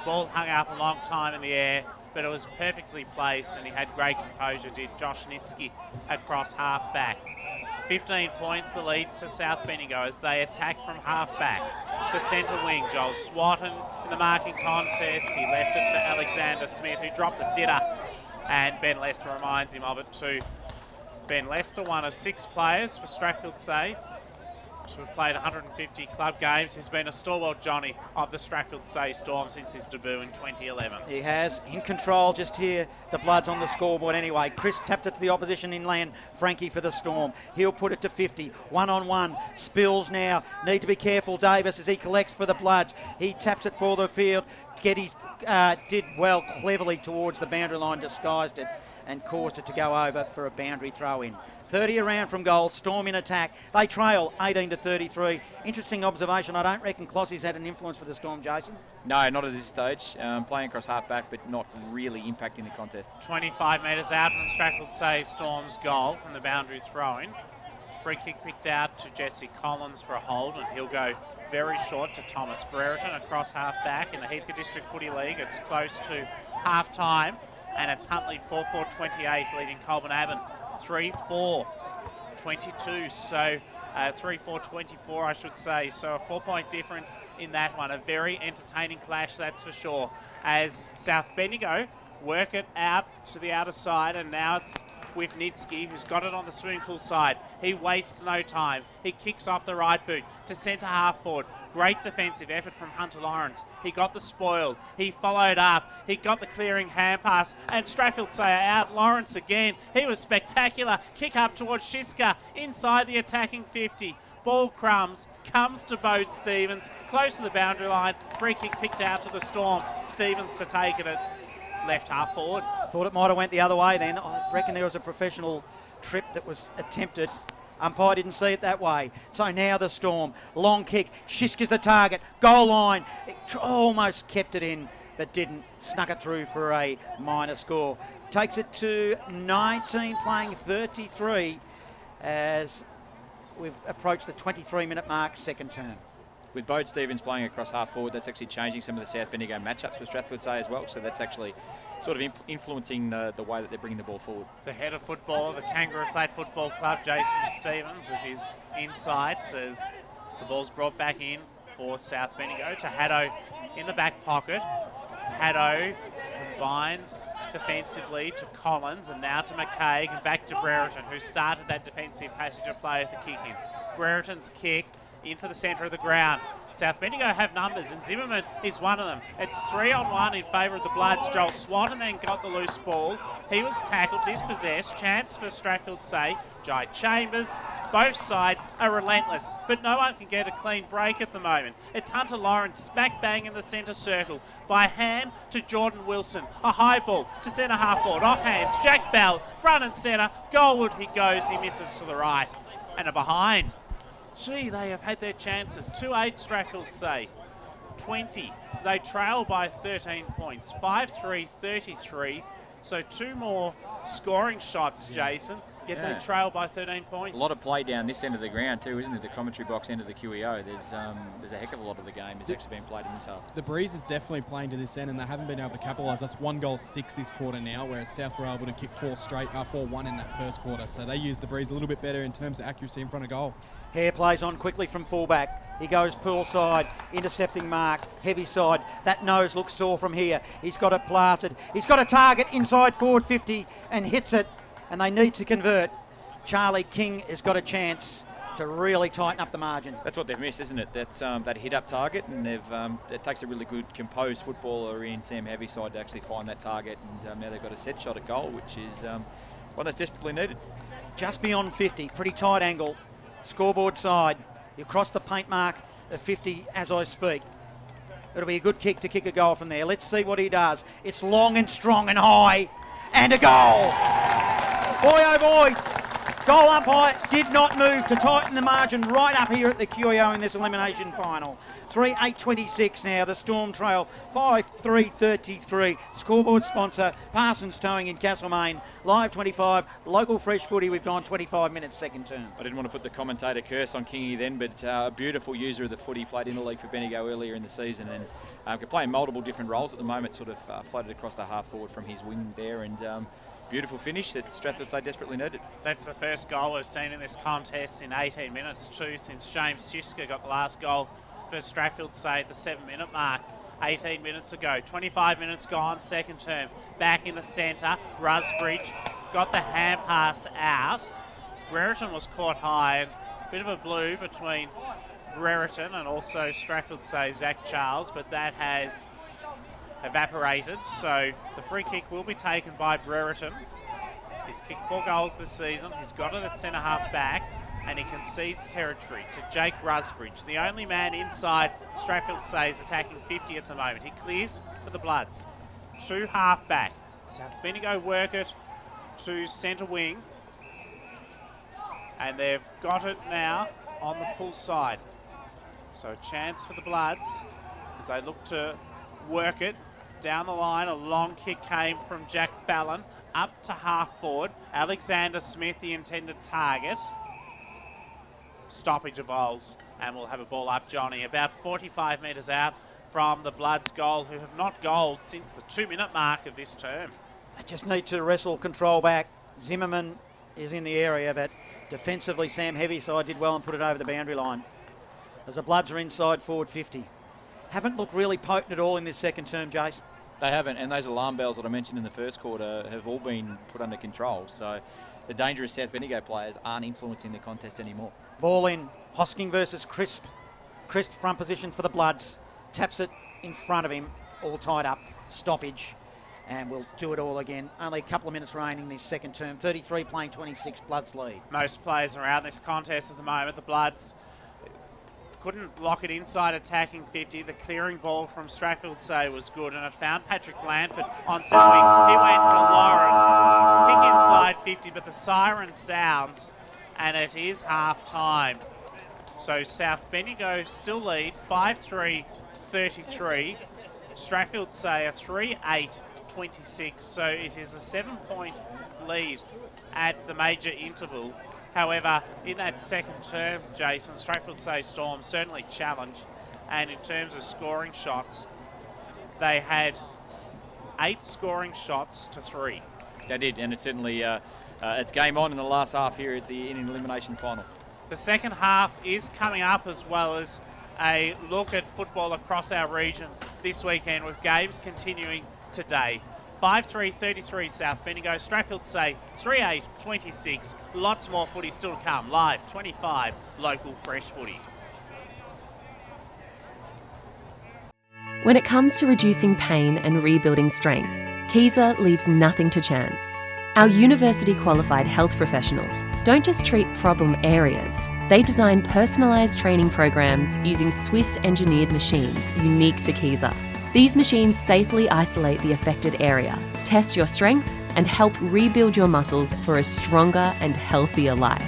Ball hung up a long time in the air, but it was perfectly placed, and he had great composure, did Josh Nitsky across half back. 15 points the lead to South Bendigo as they attack from half back to centre wing. Joel Swatton in the marking contest. He left it for Alexander Smith, who dropped the sitter, and Ben Lester reminds him of it too. Ben Lester, one of 6 players for Strathfieldsaye to have played 150 club games. He's been a stalwart Johnny of the Strathfieldsaye Storm since his debut in 2011. He has. In control, just here, the Bloods on the scoreboard anyway. Chris tapped it to the opposition inland. Frankie for the Storm. He'll put it to 50. 1-on-1. Spills now. Need to be careful, Davis, as he collects for the Bloods. He taps it for the field. Geddes did well cleverly towards the boundary line, disguised it and caused it to go over for a boundary throw in. 30 around from goal, Storm in attack. They trail 18-33. Interesting observation. I don't reckon Clossie's had an influence for the Storm, Jason. No, not at this stage. Playing across half-back, but not really impacting the contest. 25 metres out from Strathfieldsaye Storm's goal from the boundary throw-in. Free kick picked out to Jesse Collins for a hold, and he'll go very short to Thomas Brereton across half-back in the Heathcote District Footy League. It's close to half-time, and it's Huntley 4-4-28 leading Colburn Abbott 3-4-22. So 3-4-24, I should say. So a 4-point difference in that one. A very entertaining clash, that's for sure. As South Bendigo work it out to the outer side, and now it's with Nitsky, who's got it on the swimming pool side. He wastes no time. He kicks off the right boot to centre half forward. Great defensive effort from Hunter Lawrence. He got the spoil. He followed up. He got the clearing hand pass. And Strathfieldsaye out. Lawrence again. He was spectacular. Kick up towards Shiska inside the attacking 50. Ball crumbs. Comes to Bode Stevens. Close to the boundary line. Free kick picked out to the Storm. Stevens to take it at left half forward. Thought it might have went the other way then. I reckon there was a professional trip that was attempted. Umpire didn't see it that way. So now the Storm. Long kick. Shiska's the target. Goal line. It almost kept it in, but didn't. Snuck it through for a minor score. Takes it to 19, playing 33 as we've approached the 23-minute mark, second term. With Bode Stevens playing across half forward, that's actually changing some of the South Bendigo matchups with Strathfieldsaye as well. So that's actually sort of influencing the way that they're bringing the ball forward. The head of football of the Kangaroo Flat Football Club, Jason Stevens, with his insights as the ball's brought back in for South Bendigo to Haddo in the back pocket. Haddo combines defensively to Collins and now to McCaig and back to Brereton, who started that defensive passage of play with the kick in. Brereton's kick into the centre of the ground. South Bendigo have numbers, and Zimmerman is one of them. It's 3-on-1 in favour of the Bloods. Joel Swanton then got the loose ball. He was tackled, dispossessed. Chance for Strathfieldsaye. Jai Chambers. Both sides are relentless, but no one can get a clean break at the moment. It's Hunter Lawrence smack bang in the centre circle. By hand to Jordan Wilson. A high ball to centre half forward. Off hands. Jack Bell, front and centre. Goalward he goes. He misses to the right. And a behind. Gee, they have had their chances. 2-8 Strathfieldsaye. 20. They trail by 13 points. 5-3-33. So two more scoring shots, Jason. Yet they trail by 13 points. A lot of play down this end of the ground too, isn't it? The commentary box end of the QEO. There's a heck of a lot of the game is actually being played in this half. The Breeze is definitely playing to this end, and they haven't been able to capitalise. That's 1-6 this quarter now, whereas South were able to kick 4-1 in that first quarter. So they use the Breeze a little bit better in terms of accuracy in front of goal. Hare plays on quickly from fullback. He goes pool side, intercepting mark, heavy side. That nose looks sore from here. He's got it blasted. He's got a target inside forward 50 and hits it, and they need to convert. Charlie King has got a chance to really tighten up the margin. That's what they've missed, isn't it? That's that hit-up target, and it takes a really good composed footballer in Sam Heavyside to actually find that target, and now they've got a set shot at goal, which is one that's desperately needed. Just beyond 50, pretty tight angle. Scoreboard side. You cross the paint mark of 50 as I speak. It'll be a good kick to kick a goal from there. Let's see what he does. It's long and strong and high, and a goal. Boy, oh boy. Goal umpire did not move to tighten the margin right up here at the QEO in this elimination final. 3-8-26 now. The Storm trail 5-3-33. Scoreboard sponsor Parsons Towing in Castlemaine. Live 25. Local fresh footy. We've gone 25 minutes second term. I didn't want to put the commentator curse on Kingy then, but a beautiful user of the footy. Played in the league for Bendigo earlier in the season and can play in multiple different roles at the moment. Sort of floated across the half forward from his wing there and beautiful finish that Strathfieldsaye desperately needed. That's the first goal we've seen in this contest in 18 minutes too, since James Shiska got the last goal for Strathfieldsaye at the 7-minute mark 18 minutes ago. 25 minutes gone, second term. Back in the centre, Rusbridge got the hand pass out. Brereton was caught high and Bit of a blue between Brereton and also Strathfieldsaye Zach Charles, but that has evaporated. So the free kick will be taken by Brereton. He's kicked 4 goals this season. He's got it at centre-half back, and he concedes territory to Jake Rusbridge, the only man inside Strathfieldsaye's attacking 50 at the moment. He clears for the Bloods. 2 half back. South Bendigo work it to centre wing, and they've got it now on the pull side. So a chance for the Bloods as they look to work it down the line. A long kick came from Jack Fallon up to half forward. Alexander Smith, the intended target. Stoppage of Oles, and we'll have a ball up, Johnny, about 45 metres out from the Bloods goal, who have not goaled since the 2-minute mark of this term. They just need to wrestle control back. Zimmerman is in the area, but defensively Sam Heavyside did well and put it over the boundary line. As the Bloods are inside forward 50. Haven't looked really potent at all in this second term, Jace. They haven't, and those alarm bells that I mentioned in the first quarter have all been put under control. So the dangerous South Bendigo players aren't influencing the contest anymore. Ball in. Hosking versus Crisp. Crisp front position for the Bloods. Taps it in front of him. All tied up. Stoppage. And we'll do it all again. Only a couple of minutes remaining this second term. 33 playing 26. Bloods lead. Most players are out in this contest at the moment. The Bloods couldn't lock it inside attacking 50. The clearing ball from Strathfieldsaye was good, and it found Patrick Blandford on centre wing. He went to Lawrence. Kick inside 50, but the siren sounds, and it is half time. So South Bendigo still lead 5-3-33. Strathfieldsaye 3-8-26. So it is a 7-point lead at the major interval. However, in that second term, Jason, Strathfieldsaye Storm certainly challenged, and in terms of scoring shots, they had 8 scoring shots to 3. They did, and it's certainly it's game on in the last half here at the elimination final. The second half is coming up, as well as a look at football across our region this weekend, with games continuing today. 5-3-33 South Bendigo, Strathfieldsaye 3-8-26. Lots more footy still to come. Live 25 local fresh footy. When it comes to reducing pain and rebuilding strength, Kaiser leaves nothing to chance. Our university-qualified health professionals don't just treat problem areas. They design personalised training programs using Swiss-engineered machines unique to Kaiser. These machines safely isolate the affected area, test your strength, and help rebuild your muscles for a stronger and healthier life.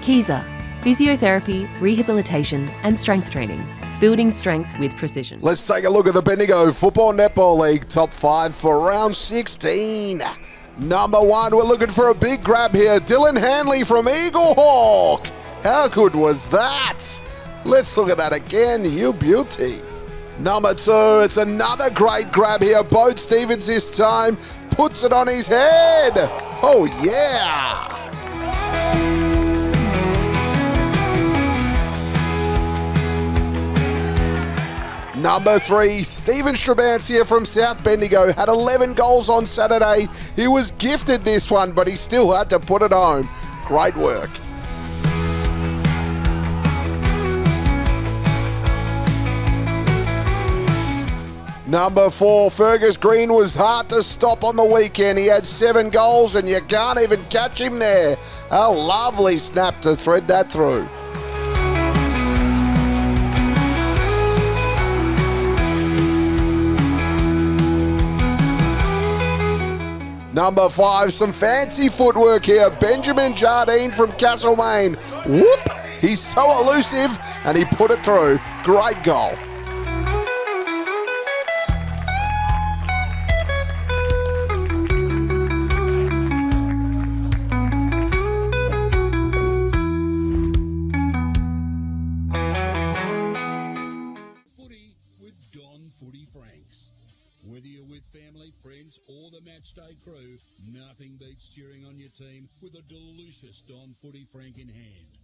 Kaiser, physiotherapy, rehabilitation, and strength training. Building strength with precision. Let's take a look at the Bendigo Football Netball League top 5 for round 16. Number 1, we're looking for a big grab here. Dylan Hanley from Eagle Hawk. How good was that? Let's look at that again, you beauty. Number 2, it's another great grab here. Bode Stevens this time puts it on his head. Oh, yeah. Number 3, Stephen Strabance here from South Bendigo. Had 11 goals on Saturday. He was gifted this one, but he still had to put it home. Great work. Number 4, Fergus Green was hard to stop on the weekend. He had 7 goals and you can't even catch him there. A lovely snap to thread that through. Number 5, some fancy footwork here. Benjamin Jardine from Castlemaine. Whoop! He's so elusive and he put it through. Great goal. Matchday crew, nothing beats cheering on your team with a delicious Don Footy Frank in hand.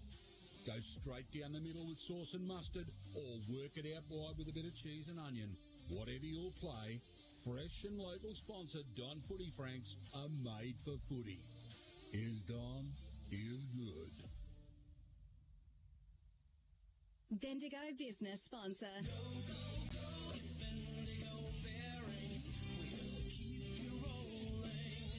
Go straight down the middle with sauce and mustard, or work it out wide with a bit of cheese and onion. Whatever your play, fresh and local sponsored Don Footy Franks are made for footy. Is Don, is good. Bendigo business sponsor. Bendigo bearings will keep you rolling.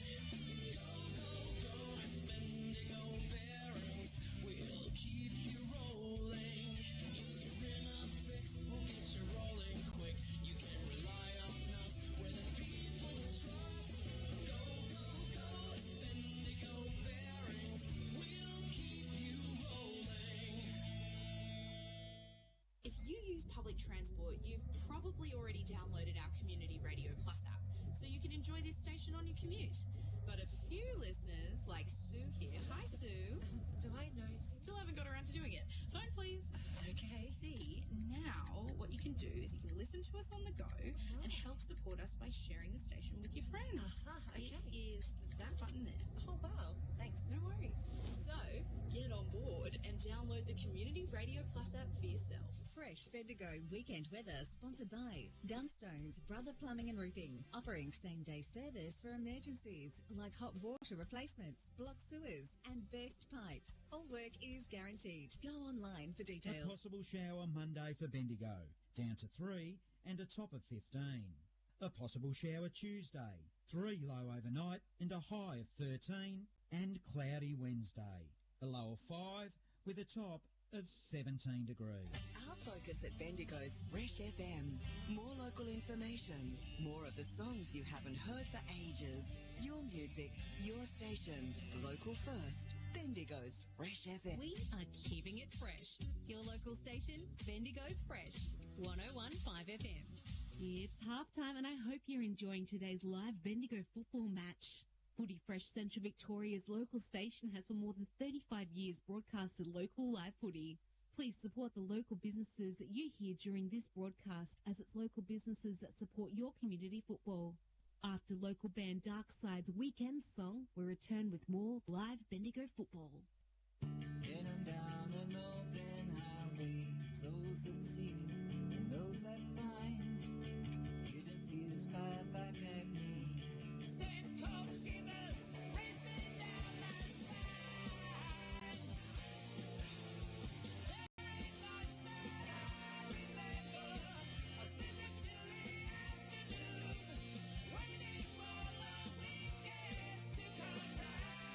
Go, Bendigo bearings will keep you rolling. If you're in a fix, we'll get you rolling quick. You can rely on us, we're the people we trust. Go, Bendigo bearings will keep you rolling. If you use public transport, you've probably already downloaded our Community Radio Plus app, so you can enjoy this station on your commute. But a few listeners, like Sue here, hi Sue. Do I know? Still haven't got around to doing it. Phone please. Okay. See, now what you can do is you can listen to us on the go and help support us by sharing the station with your friends. Okay. It is that button there. Oh, wow. Thanks. No worries. So, get on board and download the Community Radio Plus app for yourself. Fresh Bendigo weekend weather sponsored by Dunstones Brother Plumbing and Roofing, offering same-day service for emergencies like hot water replacements, blocked sewers and burst pipes. All work is guaranteed. Go online for A details. possible shower Monday for Bendigo, down to 3 and a top of 15. A possible shower Tuesday, 3 low overnight and a high of 13, and cloudy Wednesday, a low of 5 with a top of 17 degrees. Our focus at Bendigo's Fresh FM. More local information, more of the songs you haven't heard for ages. Your music, your station, local first. Bendigo's Fresh FM. We are keeping it fresh. Your local station, Bendigo's Fresh, 101.5 FM. It's half time and I hope you're enjoying today's live Bendigo football match. Footy Fresh Central Victoria's local station has for more than 35 years broadcasted local live footy. Please support the local businesses that you hear during this broadcast, as it's local businesses that support your community football. After local band Darkside's weekend song, we return with more live Bendigo football. Heading down an open highway, those that seek and those that find, hidden fears fire back at me. Same cold shivers racing down my spine. There ain't much that I remember. I sleep until the afternoon, waiting for the weekends to come round.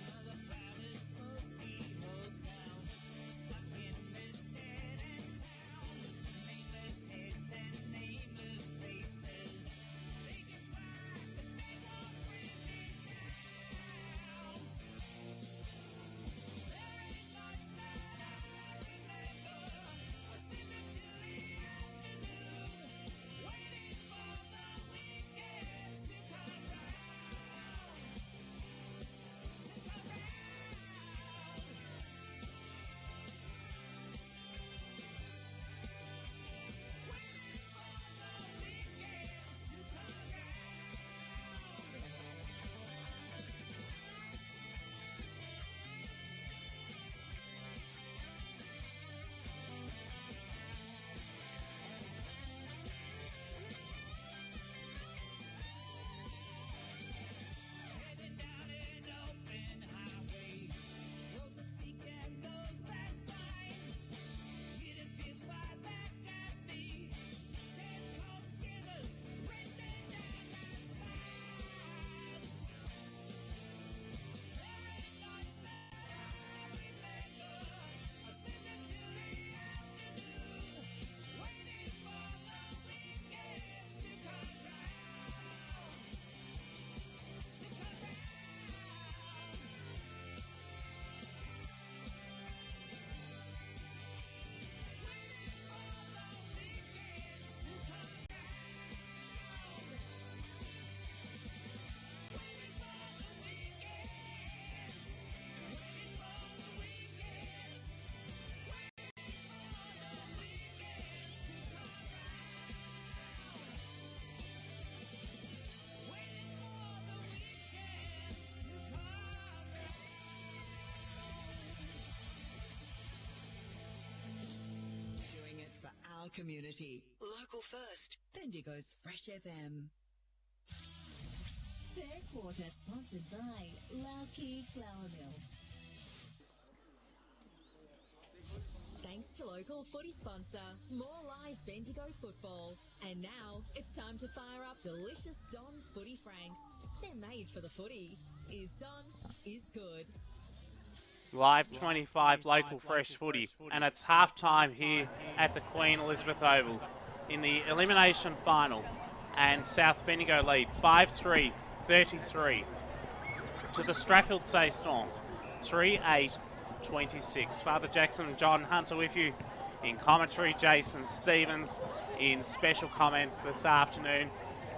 Another crowded, smoky hotel, stuck in this dead-end town. Nameless heads and nameless faces. They can try, but they won't bring me down. There ain't much that I remember. I sleep until the afternoon, waiting for the weekends to come round. To come round. Waiting for the weekends to come round. Heading down an open highway, those that seek and those that find, hidden fears fire back at me. Same cold shivers racing down my spine. There ain't much that I remember. I sleep until the afternoon, waiting for the weekends to come round. To come round. Waiting for the weekends to come round. Waiting for the weekends. Waiting for the weekends. Waiting for the weekends to come round. Waiting for the weekends to come Doing it for our community. Local first. Bendigo's Fresh FM. Third quarter sponsored by Lauki Flour Mills. local footy sponsor, more live Bendigo football. And now it's time to fire up delicious Don Footy Franks. They're made for the footy. Is Don, is good. Live 25 local fresh footy, and it's half time here at the Queen Elizabeth Oval in the elimination final, and South Bendigo lead 5-3, 33 to the Strathfieldsaye Storm, 3-8, 26. Father Jackson and John Hunter with you in commentary, Jason Stevens in special comments this afternoon.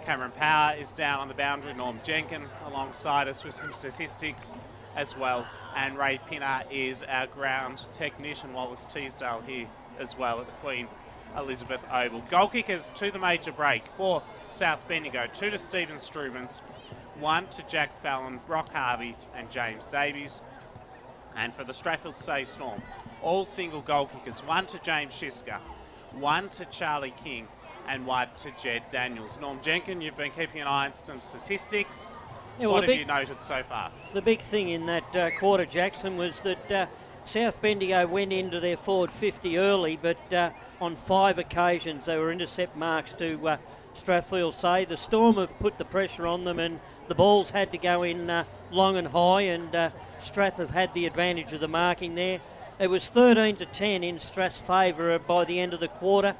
Cameron Power is down on the boundary, Norm Jenkin alongside us with some statistics as well, and Ray Pinner is our ground technician. Wallace Teasdale here as well at the Queen Elizabeth Oval. Goal kickers to the major break for South Bendigo: 2 to Stephen Strubens, 1 to Jack Fallon, Brock Harvey and James Davies. And for the Strathfieldsaye Storm, all single goal kickers: 1 to James Shiska, 1 to Charlie King and 1 to Jed Daniels. Norm Jenkin, you've been keeping an eye on some statistics. Yeah, well, what have you noted so far? The big thing in that quarter, Jackson, was that South Bendigo went into their forward 50 early, but on 5 occasions they were intercept marks to Strathfieldsaye. The Storm have put the pressure on them, and the balls had to go in long and high, and Strath have had the advantage of the marking there. It was 13-10 in Strath's favour by the end of the quarter.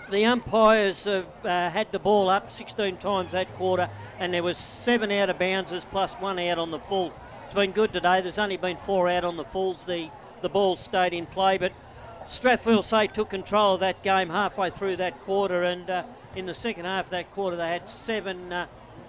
The umpires had the ball up 16 times that quarter, and there was 7 out of bounces plus 1 out on the full. It's been good today. There's only been 4 out on the fulls. The ball stayed in play, but Strathfieldsaye took control of that game halfway through that quarter, and in the second half of that quarter they had 7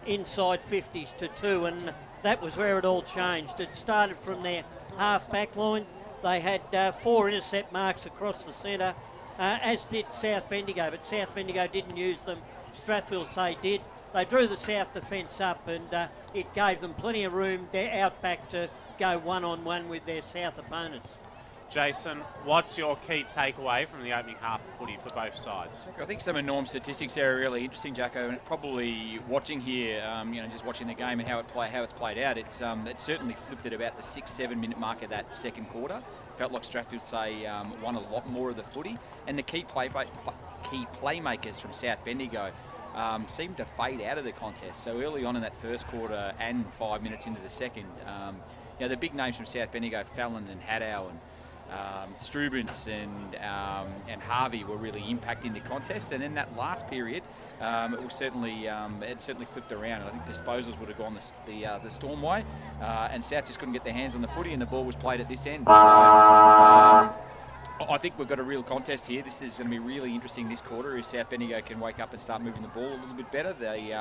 inside 50s to 2, and that was where it all changed. It started from their half back line. They had 4 intercept marks across the centre, as did South Bendigo, but South Bendigo didn't use them. Strathfieldsaye did. They drew the South defence up, and it gave them plenty of room out back to go one-on-one with their South opponents. Jason, what's your key takeaway from the opening half of footy for both sides? I think some of Norm's statistics there are really interesting, Jacko, and probably watching here, just watching the game and how it's played out, it's certainly flipped at about the 6-7 minute mark of that second quarter. Felt like Strathfieldsaye won a lot more of the footy, and the key playmakers from South Bendigo seemed to fade out of the contest. So early on in that first quarter and 5 minutes into the second, the big names from South Bendigo, Fallon and Haddow and Strubens and Harvey were really impacting the contest, and then that last period, it was certainly flipped around, and I think disposals would have gone the Storm way, and South just couldn't get their hands on the footy, and the ball was played at this end. So I think we've got a real contest here. This is going to be really interesting this quarter. If South Bendigo can wake up and start moving the ball a little bit better, they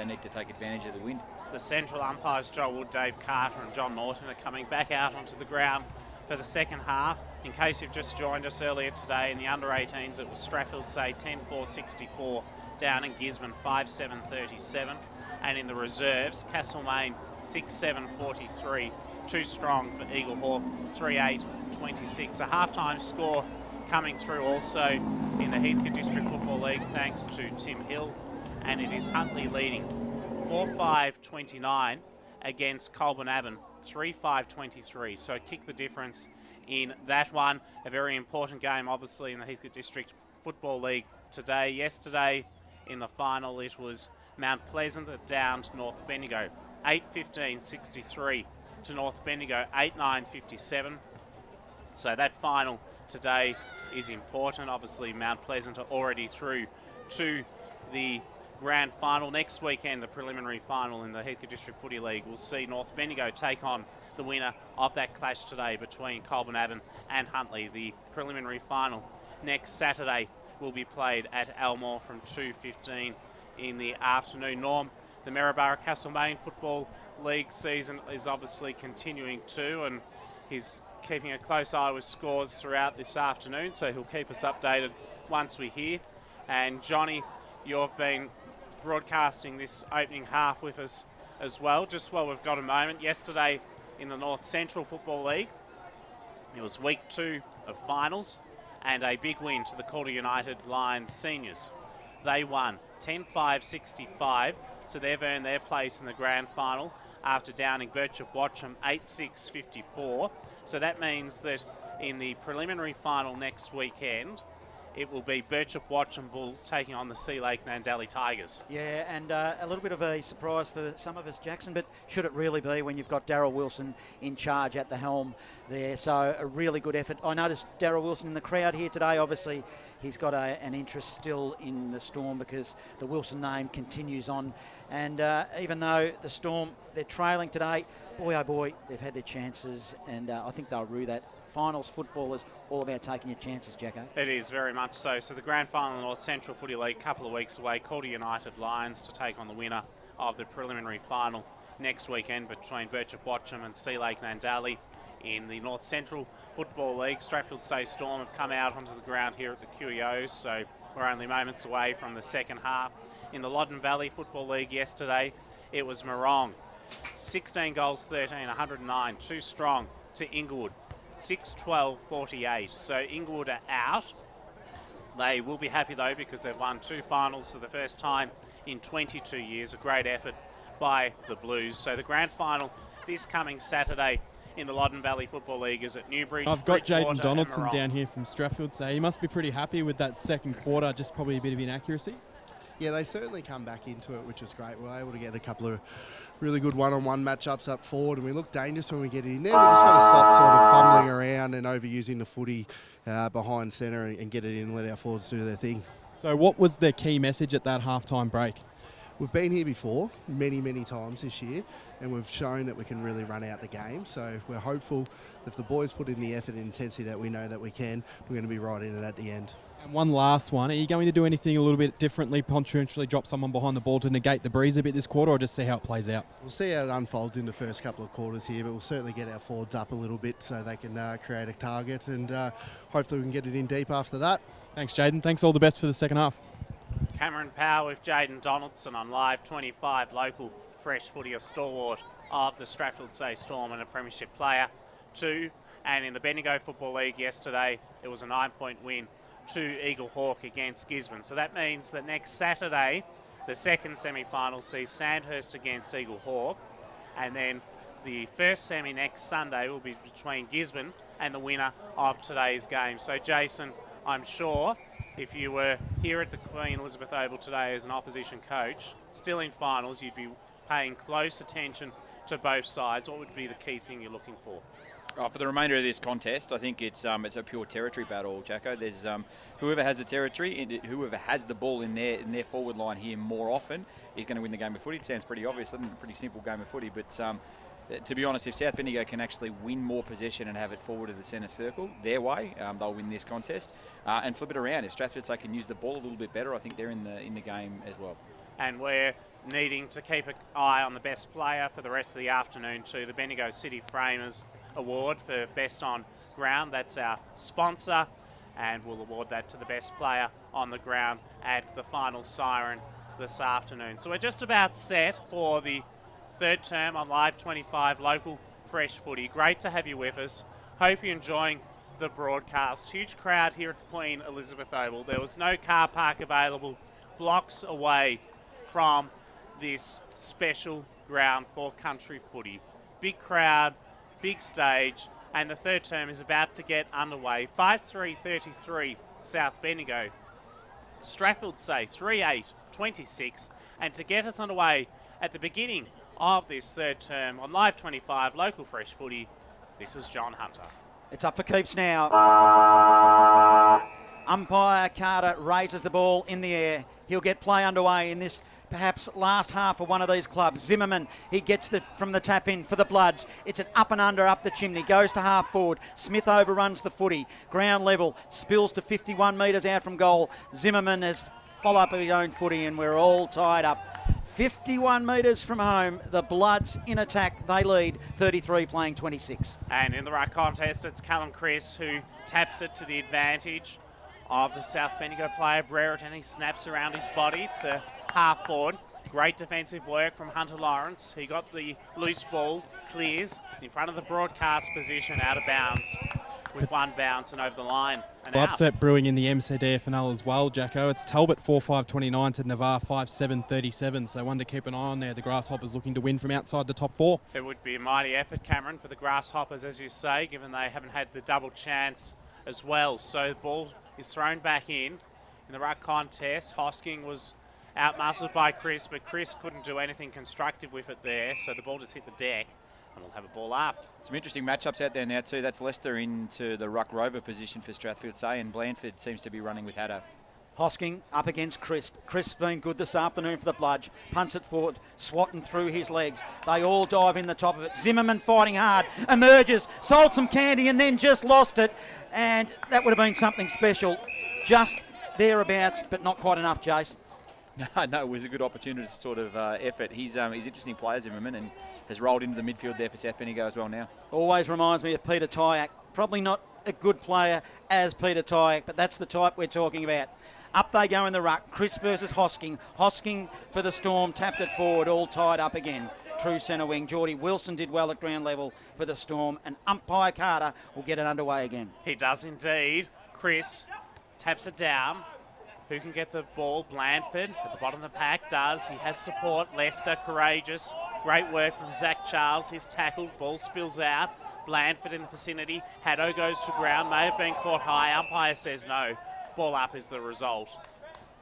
need to take advantage of the wind. The central umpires, Joel Wood, Dave Carter and John Norton, are coming back out onto the ground for the second half. In case you've just joined us earlier today, in the under-18s it was Strathfieldsaye 10-4-64 down in Gisborne 5-7-37, and in the reserves Castlemaine 6-7-43, too strong for Eagle Hawk 3-8-26. A half-time score coming through also in the Heathcote District Football League thanks to Tim Hill, and it is Huntley leading 4-5-29 against Colburn Abbon 3-5-23. So kick the difference in that one. A very important game, obviously, in the Heathcote District Football League today. Yesterday, in the final, it was Mount Pleasant that downed North Bendigo 8-15-63 to North Bendigo 8-9-57. So that final today is important. Obviously, Mount Pleasant are already through to the grand final. Next weekend, the preliminary final in the Heathcote District Footy League will see North Bendigo take on the winner of that clash today between Colburn Abbon and Huntley. The preliminary final next Saturday will be played at Elmore from 2:15 in the afternoon. Norm, the Maryborough Castlemaine Football League season is obviously continuing too, and he's keeping a close eye with scores throughout this afternoon, so he'll keep us updated once we hear. And Johnny, you've been broadcasting this opening half with us as well, just while we've got a moment. Yesterday in the North Central Football League, it was week 2 of finals, and a big win to the Calder United Lions seniors. They won 10-5-65, so they've earned their place in the grand final after downing Birchip Watcham 8-6-54. So that means that in the preliminary final next weekend, it will be Birchip Watcham Bulls taking on the Sea Lake Nandali Tigers. Yeah, and a little bit of a surprise for some of us, Jackson, but should it really be when you've got Daryl Wilson in charge at the helm there? So a really good effort. I noticed Daryl Wilson in the crowd here today. Obviously, he's got an interest still in the Storm because the Wilson name continues on. And even though the Storm, they're trailing today, boy, oh boy, they've had their chances, and I think they'll rue that. Finals football is all about taking your chances, Jacko. It is very much so. So the grand final in the North Central Footy League, a couple of weeks away, Calder United Lions to take on the winner of the preliminary final next weekend between Birchip Watcham and Sea Lake Nandali. In the North Central Football League, Strathfieldsaye Storm have come out onto the ground here at the QEO, so we're only moments away from the second half. In the Loddon Valley Football League yesterday, it was Morong. 16 goals, 13, 109, too strong to Inglewood. 6-12-48. So Inglewood are out. They will be happy though because they've won 2 finals for the first time in 22 years. A great effort by the Blues. So the grand final this coming Saturday in the Loddon Valley Football League is at Newbridge. I've got Jaden Bridgewater, Donaldson down here from Strathfieldsaye. He must be pretty happy with that second quarter, just probably a bit of inaccuracy. Yeah, they certainly come back into it, which is great. We were able to get a couple of really good one-on-one matchups up forward, and we look dangerous when we get in there. We just got to stop sort of fumbling around and overusing the footy behind centre and get it in and let our forwards do their thing. So what was the key message at that halftime break? We've been here before many, many times this year, and we've shown that we can really run out the game. So we're hopeful if the boys put in the effort and intensity that we know that we can, we're going to be right in it at the end. And one last one. Are you going to do anything a little bit differently, potentially drop someone behind the ball to negate the breeze a bit this quarter, or just see how it plays out? We'll see how it unfolds in the first couple of quarters here, but we'll certainly get our forwards up a little bit so they can create a target, and hopefully we can get it in deep after that. Thanks, Jaden. Thanks, all the best for the second half. Cameron Power with Jaden Donaldson on Live 25, local fresh footy, a stalwart of the Strathfieldsaye Storm and a premiership player too. And in the Bendigo Football League yesterday, it was a 9-point win to Eagle Hawk against Gisborne. So that means that next Saturday, the second semi-final sees Sandhurst against Eagle Hawk, and then the first semi next Sunday will be between Gisborne and the winner of today's game. So Jason, I'm sure if you were here at the Queen Elizabeth Oval today as an opposition coach, still in finals, you'd be paying close attention to both sides. What would be the key thing you're looking for? For the remainder of this contest, I think it's a pure territory battle, Jacko. There's whoever has the territory, whoever has the ball in their forward line here more often is going to win the game of footy. It sounds pretty obvious, a pretty simple game of footy, but to be honest, if South Bendigo can actually win more possession and have it forward of the centre circle their way, they'll win this contest and flip it around. If Strathfieldsaye can use the ball a little bit better, I think they're in the game as well. And we're needing to keep an eye on the best player for the rest of the afternoon too. The Bendigo City Framers Award for Best on Ground. That's our sponsor, and we'll award that to the best player on the ground at the final siren this afternoon. So we're just about set for the third term on Live 25 local fresh footy. Great to have you with us. Hope you're enjoying the broadcast. Huge crowd here at the Queen Elizabeth Oval. There was no car park available blocks away from this special ground for country footy. Big crowd, big stage, and the third term is about to get underway. 5-3-33 South Bendigo. Strathfieldsaye 3-8-26. And to get us underway at the beginning of this third term on Live 25 local fresh footy, this is John Hunter. It's up for keeps now. Umpire Carter raises the ball in the air. He'll get play underway in this perhaps last half of one of these clubs. Zimmerman, he gets from the tap in for the Bloods. It's an up and under up the chimney. Goes to half forward. Smith overruns the footy. Ground level. Spills to 51 metres out from goal. Zimmerman has follow up of his own footy, and we're all tied up. 51 metres from home. The Bloods in attack. They lead 33 playing 26. And in the right contest, it's Callum Chris who taps it to the advantage of the South Bendigo player Brereton. He snaps around his body to half forward. Great defensive work from Hunter Lawrence. He got the loose ball, clears in front of the broadcast position, out of bounds. with one bounce and over the line and Well, out. upset brewing in the MCDFNL as well, Jacko. It's Talbot 4-5-29 to Navarre 5-7-37, so one to keep an eye on there. The Grasshoppers looking to win from outside the top four. It would be a mighty effort, Cameron, for the Grasshoppers, as you say, given they haven't had the double chance as well. So the ball is thrown back in the ruck contest. Hosking was out-muscled by Chris, but Chris couldn't do anything constructive with it there, so the ball just hit the deck, and we'll have a ball up. Some interesting matchups out there now too. That's Leicester into the ruck rover position for Strathfieldsaye, and Blandford seems to be running with Haddo. Hosking up against Crisp. Crisp's been good this afternoon for the Bludge. Punts it forward, swatting through his legs. They all dive in the top of it. Zimmerman fighting hard, emerges, sold some candy and then just lost it. And that would have been something special. Just thereabouts, but not quite enough, Jace. No, it was a good opportunity sort of effort. He's interesting player, Zimmerman, and has rolled into the midfield there for South Bendigo as well now. Always reminds me of Peter Tyack. Probably not a good player as Peter Tyack, but that's the type we're talking about. Up they go in the ruck. Chris versus Hosking. Hosking for the Storm, tapped it forward, all tied up again. True centre wing. Geordie Wilson did well at ground level for the Storm, and umpire Carter will get it underway again. He does indeed. Chris taps it down. Who can get the ball? Blandford at the bottom of the pack does. He has support. Leicester, courageous. Great work from Zach Charles. He's tackled. Ball spills out. Blandford in the vicinity. Haddo goes to ground. May have been caught high. Umpire says no. Ball up is the result.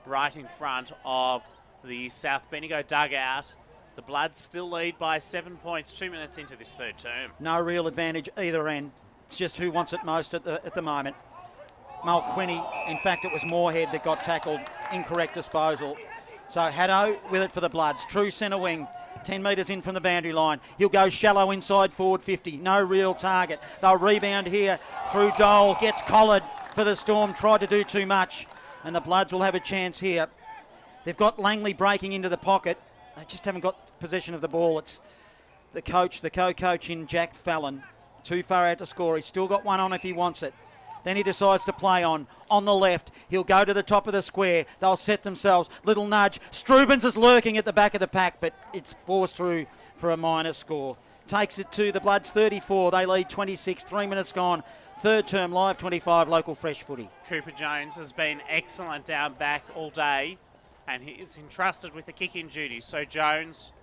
Right in front of the South Bendigo dugout. The Bloods still lead by 7 points, 2 minutes into this third term. No real advantage either end. It's just who wants it most at the moment. Mulquinny, in fact, it was Moorhead that got tackled. Incorrect disposal. So Haddo with it for the Bloods. True centre wing. 10 metres in from the boundary line. He'll go shallow inside forward 50. No real target. They'll rebound here through Dole. Gets collared for the Storm. Tried to do too much. And the Bloods will have a chance here. They've got Langley breaking into the pocket. They just haven't got possession of the ball. It's the coach, the co-coach in Jack Fallon. Too far out to score. He's still got one on if he wants it. Then he decides to play on the left. He'll go to the top of the square. They'll set themselves. Little nudge. Strubens is lurking at the back of the pack, but it's forced through for a minor score. Takes it to the Bloods 34. They lead 26. 3 minutes gone. Third term live 25 local fresh footy. Cooper Jones has been excellent down back all day, and he is entrusted with the kick-in duties. So Jones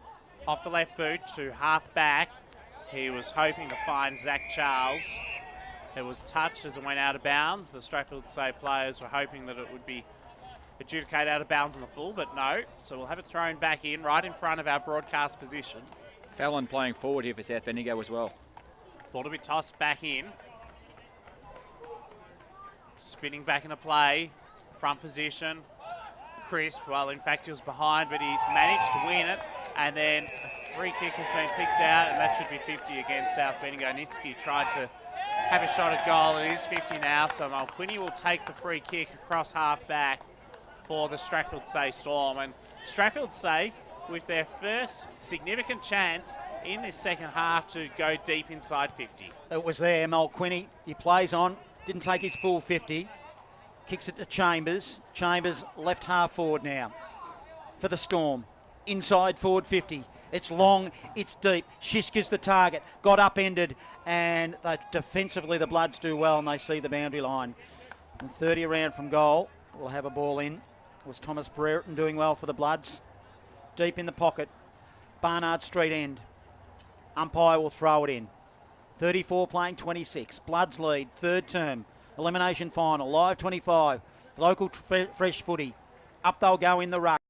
off the left boot to half back. He was hoping to find Zach Charles. It was touched as it went out of bounds. The Strathfieldsaye players were hoping that it would be adjudicated out of bounds on the full, but no. So we'll have it thrown back in right in front of our broadcast position. Fallon playing forward here for South Bendigo as well. Ball to be tossed back in. Spinning back into play. Front position. Crisp, well, in fact, he was behind, but he managed to win it. And then a free kick has been picked out, and that should be 50 against South Bendigo. Nitzke tried to have a shot at goal. It is 50 now, so Mulquinny will take the free kick across half back for the Strathfieldsaye Storm. And Strathfieldsaye with their first significant chance in this second half to go deep inside 50. It was there, Mulquinny. He plays on, didn't take his full 50. Kicks it to Chambers. Chambers left half forward now for the Storm. Inside forward 50. It's long, it's deep. Shiska's the target. Got upended, and defensively the Bloods do well, and they see the boundary line. And 30 around from goal. We'll have a ball in. It was Thomas Brereton doing well for the Bloods. Deep in the pocket. Barnard Street end. Umpire will throw it in. 34 playing 26. Bloods lead. Third term. Elimination final. Live 25. Local fresh footy. Up they'll go in the ruck.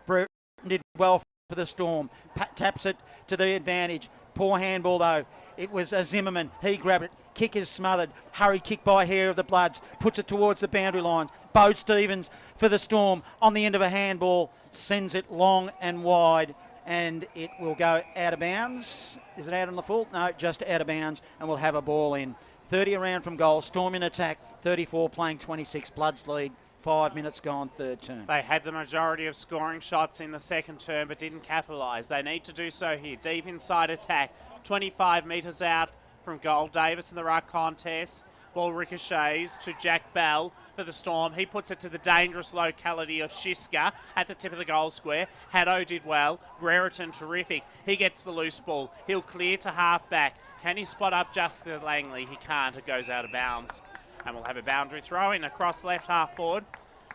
Brereton did well for the Storm. Taps it to the advantage. Poor handball though. It was Zimmerman. He grabbed it. Kick is smothered. Hurry kick by Hare of the Bloods. Puts it towards the boundary lines. Bo Stevens for the Storm on the end of a handball. Sends it long and wide, and it will go out of bounds. Is it out on the full? No, just out of bounds, and we'll have a ball in. 30 around from goal. Storm in attack. 34 playing 26. Bloods lead. 5 minutes gone, third term. They had the majority of scoring shots in the second term but didn't capitalise. They need to do so here. Deep inside attack. 25 metres out from goal. Davis in the ruck contest. Ball ricochets to Jack Bell for the Storm. He puts it to the dangerous locality of Shiska at the tip of the goal square. Haddo did well. Brereton terrific. He gets the loose ball. He'll clear to half-back. Can he spot up Justin Langley? He can't. It goes out of bounds. And we'll have a boundary throw in across left half forward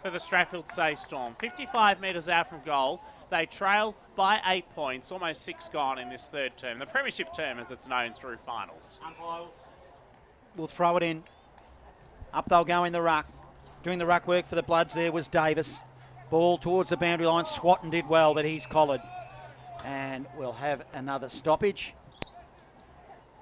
for the Strathfieldsaye Storm. 55 metres out from goal. They trail by 8 points. Almost 6 gone in this third term. The premiership term as it's known through finals. We'll throw it in. Up they'll go in the ruck. Doing the ruck work for the Bloods there was Davis. Ball towards the boundary line. Swatton did well, but he's collared. And we'll have another stoppage.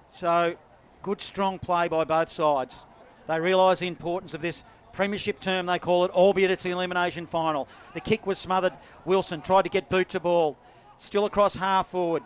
So, good strong play by both sides. They realise the importance of this premiership term, they call it, albeit it's the elimination final. The kick was smothered. Wilson tried to get boot to ball. Still across half forward.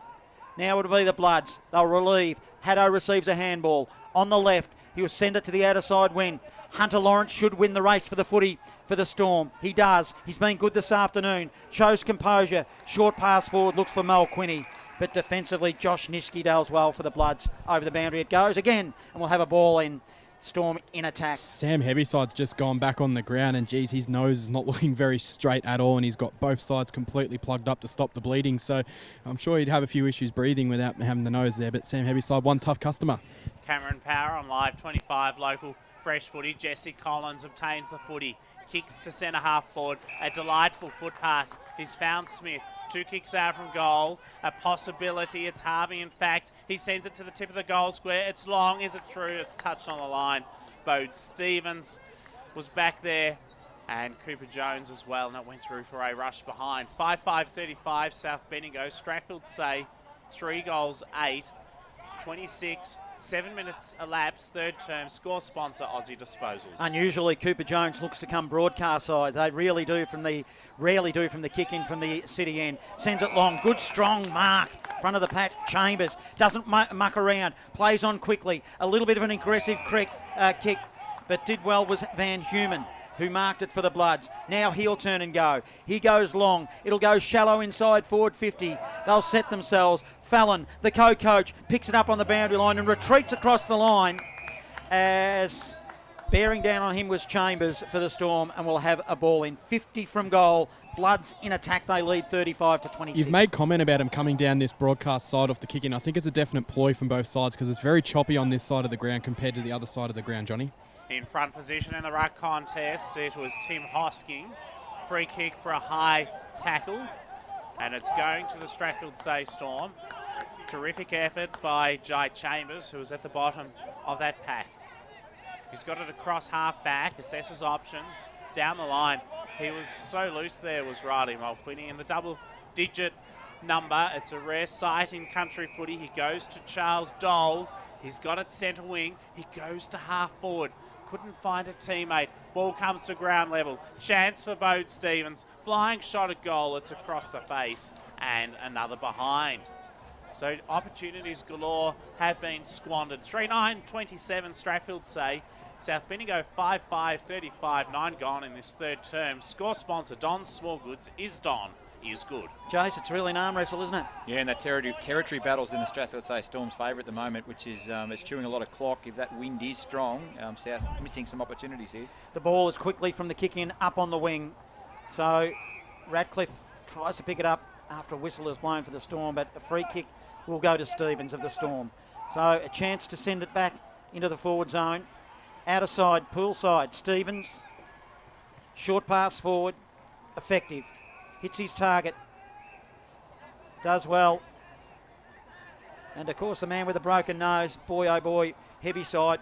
Now it'll be the Bloods. They'll relieve. Haddo receives a handball. On the left, he'll send it to the outer side wing. Hunter Lawrence should win the race for the footy for the Storm. He does. He's been good this afternoon. Shows composure. Short pass forward. Looks for Mel Quinney. But defensively, Josh Niski does well for the Bloods. Over the boundary it goes again. And we'll have a ball in. Storm in attack. Sam Heavyside's just gone back on the ground, and geez, his nose is not looking very straight at all, and he's got both sides completely plugged up to stop the bleeding. So I'm sure he'd have a few issues breathing without having the nose there. But Sam Heavyside, one tough customer. Cameron Power on Live 25 local fresh footy. Jesse Collins obtains the footy. Kicks to centre half forward. A delightful foot pass. He's found Smith. 2 kicks out from goal. A possibility. It's Harvey, in fact. He sends it to the tip of the goal square. It's long. Is it through? It's touched on the line. Bode Stevens was back there. And Cooper Jones as well. And it went through for a rush behind. 5-5-35 South Bendigo. Strathfieldsaye 3 goals, 8. 26, 7 minutes elapsed, third term. Score sponsor, Aussie Disposals. Unusually, Cooper Jones looks to come broadcast side. They rarely do from the kick in from the city end. Sends it long. Good strong mark. Front of the pack. Chambers doesn't muck around. Plays on quickly. A little bit of an aggressive kick, but did well was Van Human, who marked it for the Bloods. Now he'll turn and go. He goes long. It'll go shallow inside forward 50. They'll set themselves. Fallon, the co-coach, picks it up on the boundary line and retreats across the line as bearing down on him was Chambers for the Storm, and we'll have a ball in. 50 from goal. Bloods in attack. They lead 35-26. You've made comment about him coming down this broadcast side off the kick-in. I think it's a definite ploy from both sides because it's very choppy on this side of the ground compared to the other side of the ground, Johnny. In front position in the ruck contest, it was Tim Hosking. Free kick for a high tackle, and it's going to the Strathfieldsaye Storm. Terrific effort by Jai Chambers, who was at the bottom of that pack. He's got it across half back, assesses options, down the line. He was so loose there, was Riley Mulqueeney. And the double-digit number, it's a rare sight in country footy. He goes to Charles Dole. He's got it centre wing. He goes to half forward. Couldn't find a teammate. Ball comes to ground level. Chance for Bode Stevens. Flying shot at goal. It's across the face. And another behind. So opportunities galore have been squandered. 3-9-27 Strathfieldsaye. South Bendigo 5-5-35. 9 gone in this third term. Score sponsor Don's Small Goods is Don. Is good. Jace, it's really an arm wrestle, isn't it? Yeah, and that territory battle's in the Strathfieldsaye Storm's favour at the moment, which is it's chewing a lot of clock. If that wind is strong, South missing some opportunities here. The ball is quickly from the kick-in up on the wing. So Radcliffe tries to pick it up after a whistle is blown for the Storm, but a free kick will go to Stevens of the Storm. So a chance to send it back into the forward zone. Outer side, pool side, Stevens. Short pass forward, effective. Hits his target. Does well. And of course the man with a broken nose, boy oh boy, Heavyside,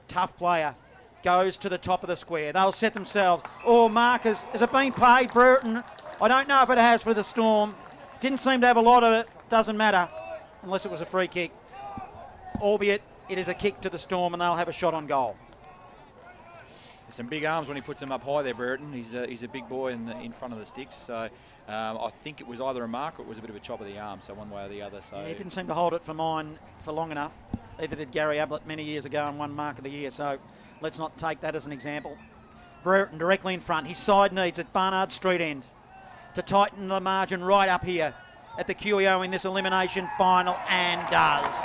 tough player, goes to the top of the square. They'll set themselves. Oh, markers. Has it been paid, Brereton? I don't know if it has for the Storm. Didn't seem to have a lot of it. Doesn't matter, unless it was a free kick. Albeit it is a kick to the Storm and they'll have a shot on goal. There's some big arms when he puts them up high there, Brereton. He's a big boy in front of the sticks. So I think it was either a mark or it was a bit of a chop of the arm, so one way or the other. So yeah, he didn't seem to hold it for mine for long enough. Either did Gary Ablett many years ago and won Mark of the Year. So let's not take that as an example. Brereton directly in front. His side needs at Barnard Street end to tighten the margin right up here at the QEO in this elimination final, and does.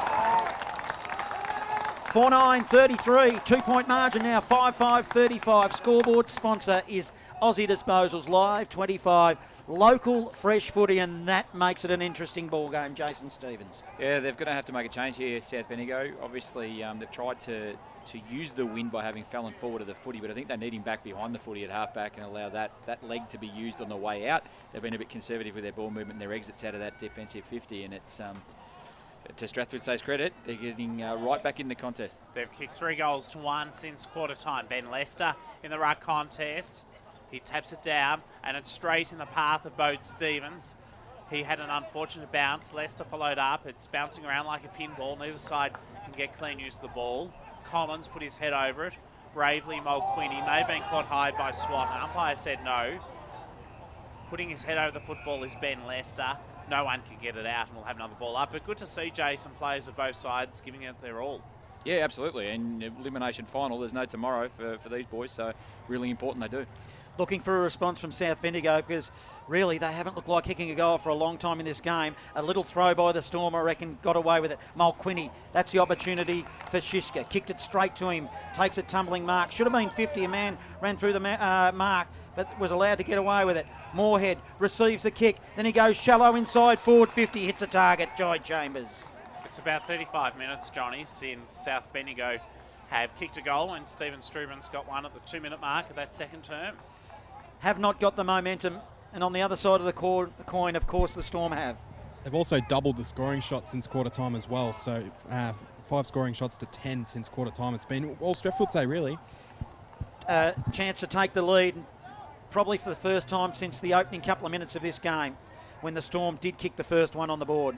4-9-33, 2-point margin now, 5-5-35. Scoreboard sponsor is Aussie Disposals, Live 25, local fresh footy, and that makes it an interesting ball game. Jason Stevens. Yeah, they're going to have to make a change here, South Bendigo. Obviously, they've tried to use the win by having Fallon forward of the footy, but I think they need him back behind the footy at halfback and allow that leg to be used on the way out. They've been a bit conservative with their ball movement and their exits out of that defensive 50, and it's to Strathfieldsaye's credit, they're getting right back in the contest. They've kicked 3-1 since quarter time. Ben Lester in the ruck contest. He taps it down, and it's straight in the path of Bode Stevens. He had an unfortunate bounce. Lester followed up. It's bouncing around like a pinball. Neither side can get clean use of the ball. Collins put his head over it. Bravely, Mulqueen may have been caught high by Swat. An umpire said no. Putting his head over the football is Ben Lester. No one can get it out, and we'll have another ball up. But good to see Jason players of both sides giving it their all. Yeah, absolutely. And elimination final, there's no tomorrow for these boys, so really important they do. Looking for a response from South Bendigo, because really they haven't looked like kicking a goal for a long time in this game. A little throw by the Storm, I reckon, got away with it. Mulqueen, that's the opportunity for Shishka. Kicked it straight to him, takes a tumbling mark. Should have been 50, a man ran through the mark, but was allowed to get away with it. Moorhead receives the kick, then he goes shallow inside, forward 50, hits a target, Jai Chambers. It's about 35 minutes, Johnny, since South Bendigo have kicked a goal, and Stephen Struben's got one at the 2-minute mark of that second term. Have not got the momentum, and on the other side of the coin, of course, the Storm have. They've also doubled the scoring shots since quarter time as well, so 5 scoring shots to 10 since quarter time. It's been all Strathfieldsaye, really. Chance to take the lead, probably for the first time since the opening couple of minutes of this game, when the Storm did kick the first one on the board.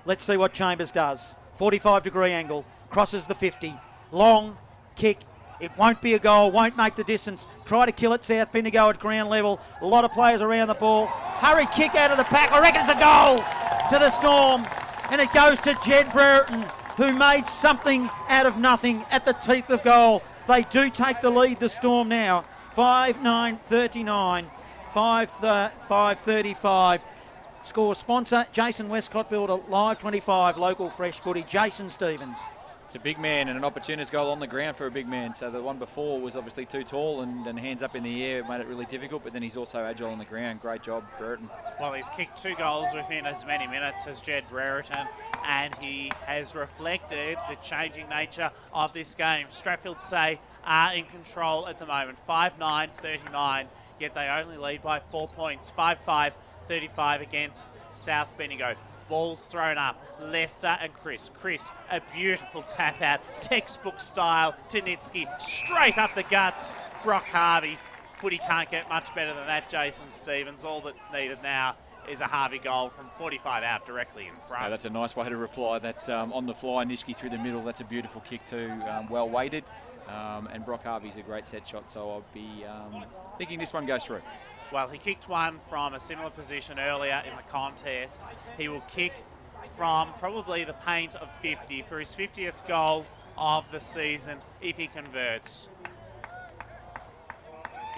Let's see what Chambers does. 45-degree angle, crosses the 50, long kick. It won't be a goal, won't make the distance. Try to kill it, South Bendigo at ground level. A lot of players around the ball. Hurry kick out of the pack. I reckon it's a goal to the Storm. And it goes to Jed Brereton, who made something out of nothing at the teeth of goal. They do take the lead, the Storm now. 5-9-39, 5-35. Score sponsor, Jason Westcott Builder, Live 25, local fresh footy, Jason Stevens. It's a big man and an opportunist goal on the ground for a big man. So the one before was obviously too tall and hands up in the air made it really difficult, but then he's also agile on the ground. Great job, Brereton. Well, he's kicked 2 goals within as many minutes as Jed Brereton, and he has reflected the changing nature of this game. Strathfieldsaye are in control at the moment, 5-9-39, yet they only lead by 4 points, 5-5-35 against South Bendigo. Balls thrown up, Lester and Chris. Chris, a beautiful tap out, textbook style, Tanitsky, straight up the guts. Brock Harvey, footy can't get much better than that, Jason Stevens. All that's needed now is a Harvey goal from 45 out directly in front. Yeah, that's a nice way to reply. That's on the fly, Nishki through the middle. That's a beautiful kick too, well weighted. And Brock Harvey's a great set shot, so I'll be thinking this one goes through. Well, he kicked one from a similar position earlier in the contest. He will kick from probably the paint of 50 for his 50th goal of the season if he converts.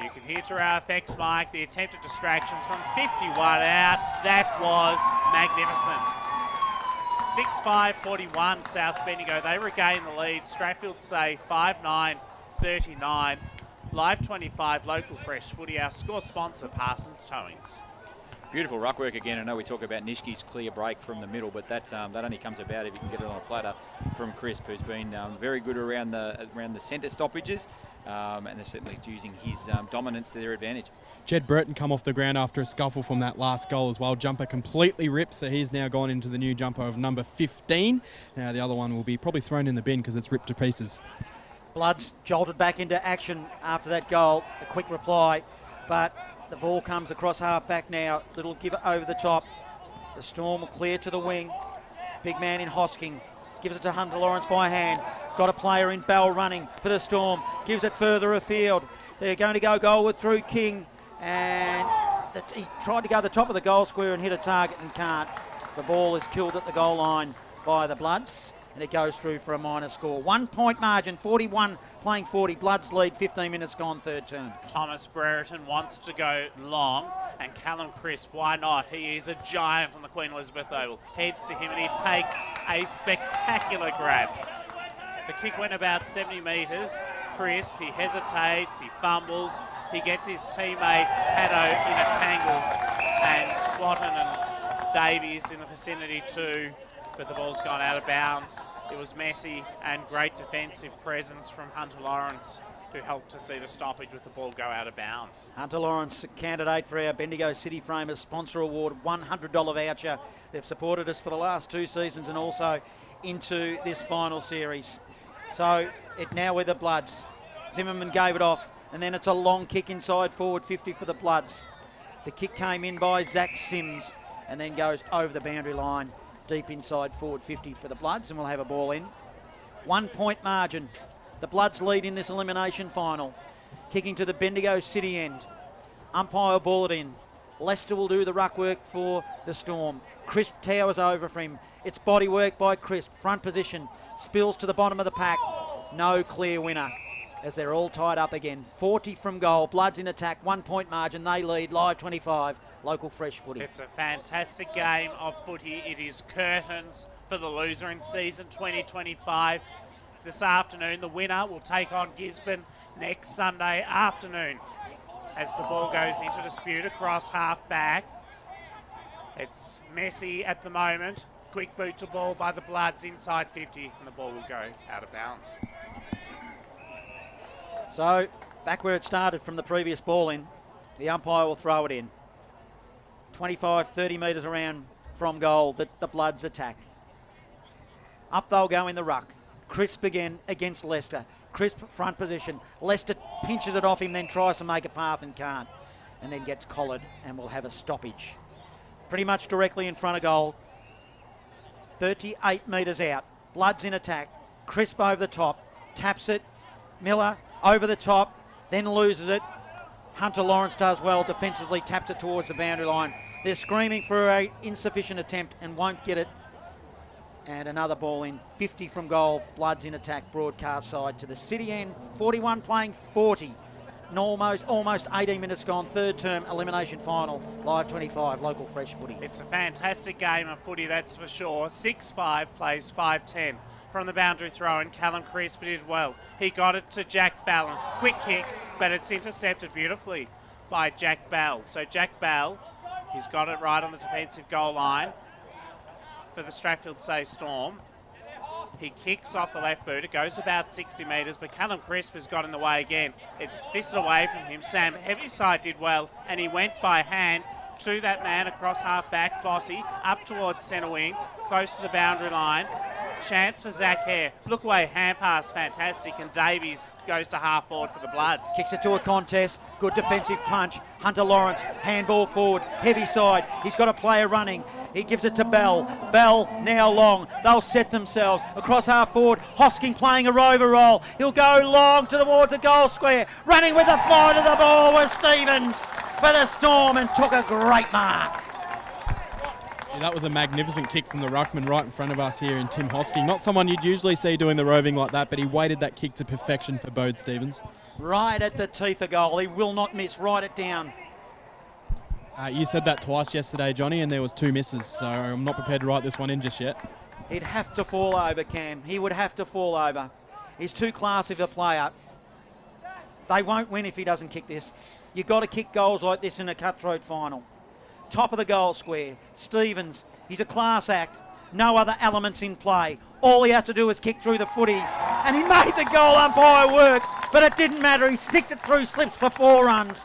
You can hear through our effects mic the attempted distractions from 51 out. That was magnificent. 6-5-41 South Bendigo. They regain the lead. Strathfieldsaye 5-9-39. Live 25, local fresh footy. Our score sponsor, Parsons Towings. Beautiful ruck work again. I know we talk about Nishki's clear break from the middle, but that only comes about if you can get it on a platter from Crisp, who's been very good around the centre stoppages, and they're certainly using his dominance to their advantage. Jed Brereton come off the ground after a scuffle from that last goal as well. Jumper completely ripped, so he's now gone into the new jumper of number 15. Now the other one will be probably thrown in the bin because it's ripped to pieces. Bloods jolted back into action after that goal. A quick reply, but the ball comes across half back now. Little give over the top. The Storm will clear to the wing. Big man in Hosking. Gives it to Hunter Lawrence by hand. Got a player in Bell running for the Storm. Gives it further afield. They're going to go goalward through King. And he tried to go to the top of the goal square and hit a target and can't. The ball is killed at the goal line by the Bloods. And it goes through for a minor score. 1 point margin, 41 playing 40. Bloods lead, 15 minutes gone, third term. Thomas Brereton wants to go long, and Callum Crisp, why not? He is a giant on the Queen Elizabeth Oval. Heads to him and he takes a spectacular grab. The kick went about 70 metres. Crisp, he hesitates, he fumbles. He gets his teammate Haddo in a tangle, and Swatton and Davies in the vicinity too, but the ball's gone out of bounds. It was messy and great defensive presence from Hunter Lawrence, who helped to see the stoppage with the ball go out of bounds. Hunter Lawrence, candidate for our Bendigo City Framers Sponsor Award, $100 voucher. They've supported us for the last 2 seasons and also into this final series. So it now with the Bloods. Zimmerman gave it off, and then it's a long kick inside forward 50 for the Bloods. The kick came in by Zach Sims and then goes over the boundary line, deep inside forward 50 for the Bloods, and we'll have a ball in. 1 point margin. The Bloods lead in this elimination final. Kicking to the Bendigo City end. Umpire ball it in. Lester will do the ruck work for the Storm. Crisp towers over for him. It's body work by Crisp. Front position. Spills to the bottom of the pack. No clear winner as they're all tied up again. 40 from goal. Bloods in attack. 1 point margin. They lead. Live 25. Local fresh footy. It's a fantastic game of footy. It is curtains for the loser in season 2025. This afternoon, the winner will take on Gisborne next Sunday afternoon as the ball goes into dispute across half back. It's messy at the moment. Quick boot to ball by the Bloods inside 50, and the ball will go out of bounds. So, back where it started from the previous ball in, the umpire will throw it in. 25, 30 metres around from goal, the Bloods attack. Up they'll go in the ruck. Crisp again against Leicester. Crisp front position. Leicester pinches it off him, then tries to make a path and can't. And then gets collared and will have a stoppage. Pretty much directly in front of goal. 38 metres out. Bloods in attack. Crisp over the top. Taps it. Miller over the top. Then loses it. Hunter Lawrence does well defensively. Taps it towards the boundary line. They're screaming for an insufficient attempt and won't get it. And another ball in, 50 from goal. Bloods in attack, broadcast side to the City end. 41 playing 40. And almost 18 minutes gone. Third term elimination final. Live 25, local fresh footy. It's a fantastic game of footy, that's for sure. 6-5 plays 5-10 from the boundary throw, and Callum Crisp did well. He got it to Jack Fallon. Quick kick, but it's intercepted beautifully by Jack Bell. So Jack Bell, he's got it right on the defensive goal line for the Strathfieldsaye Storm. He kicks off the left boot. It goes about 60 metres, but Callum Crisp has got in the way again. It's fisted away from him. Sam Heavyside did well, and he went by hand to that man across half-back, Fossey, up towards centre wing, close to the boundary line. Chance for Zach Hare. Look away, hand pass, fantastic, and Davies goes to half forward for the Bloods. Kicks it to a contest. Good defensive punch. Hunter Lawrence, handball forward, heavy side. He's got a player running. He gives it to Bell. Bell now long. They'll set themselves across half forward. Hosking playing a rover roll. He'll go long towards the goal square. Running with the fly to the ball was Stevens for the Storm and took a great mark. Yeah, that was a magnificent kick from the ruckman right in front of us here in Tim Hosking. Not someone you'd usually see doing the roving like that, but he weighted that kick to perfection for Bode Stevens. Right at the teeth of goal. He will not miss. Write it down. You said that twice yesterday, Johnny, and there was 2 misses, so I'm not prepared to write this one in just yet. He'd have to fall over, Cam. He would have to fall over. He's too classy of a player. They won't win if he doesn't kick this. You've got to kick goals like this in a cutthroat final. Top of the goal square. Stevens, he's a class act. No other elements in play. All he has to do is kick through the footy. And he made the goal umpire work, but it didn't matter. He sticked it through slips for 4 runs.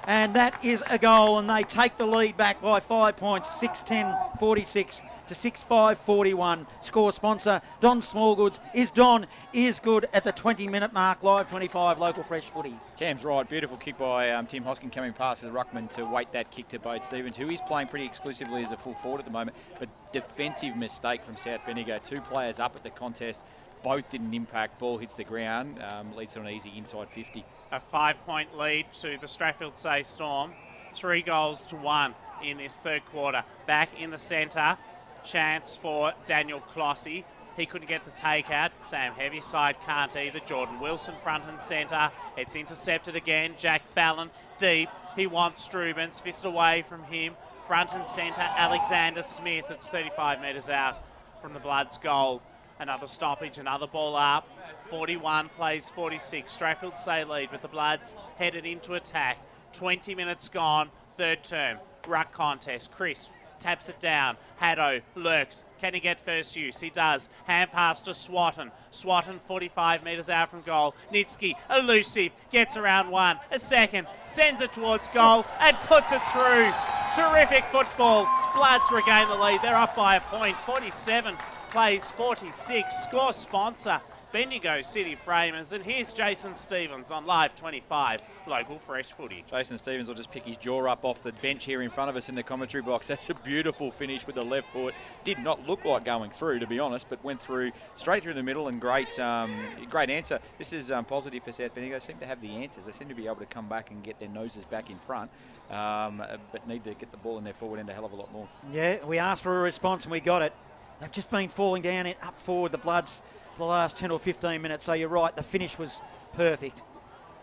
And that is a goal, and they take the lead back by 5 points, 6-10-46 to 6-5-41. Score sponsor, Don Smallgoods. Don is good at the 20-minute mark. Live 25, local fresh footy. Cam's right. Beautiful kick by Tim Hosking coming past the ruckman to weight that kick to Bode Stevens, who is playing pretty exclusively as a full forward at the moment. But defensive mistake from South Bendigo. 2 players up at the contest. Both didn't impact. Ball hits the ground. Leads to an easy inside 50. A 5-point lead to the Strathfieldsaye Storm. 3-1 in this third quarter. Back in the centre. Chance for Daniel Clossy. He couldn't get the takeout. Sam Heavyside can't either. Jordan Wilson front and centre. It's intercepted again. Jack Fallon deep. He wants Strubens. Fist away from him. Front and centre. Alexander Smith. It's 35 metres out from the Bloods' goal. Another stoppage, another ball up. 41 plays 46. Strathfieldsaye lead with the Bloods headed into attack. 20 minutes gone, third term. Ruck contest. Crisp taps it down. Haddo lurks. Can he get first use? He does. Hand pass to Swatton. Swatton 45 metres out from goal. Nitsky, elusive, gets around one. A second, sends it towards goal and puts it through. Terrific football. Bloods regain the lead. They're up by a point. 47 plays 46. Score sponsor, Bendigo City Framers. And here's Jason Stevens on Live 25, local fresh footy. Jason Stevens will just pick his jaw up off the bench here in front of us in the commentary box. That's a beautiful finish with the left foot. Did not look like going through, to be honest, but went through straight through the middle, and great answer. This is positive for South Bendigo. They seem to have the answers. They seem to be able to come back and get their noses back in front, but need to get the ball in their forward end a hell of a lot more. Yeah, we asked for a response and we got it. They've just been falling down and up forward, the Bloods, for the last 10 or 15 minutes. So you're right, the finish was perfect.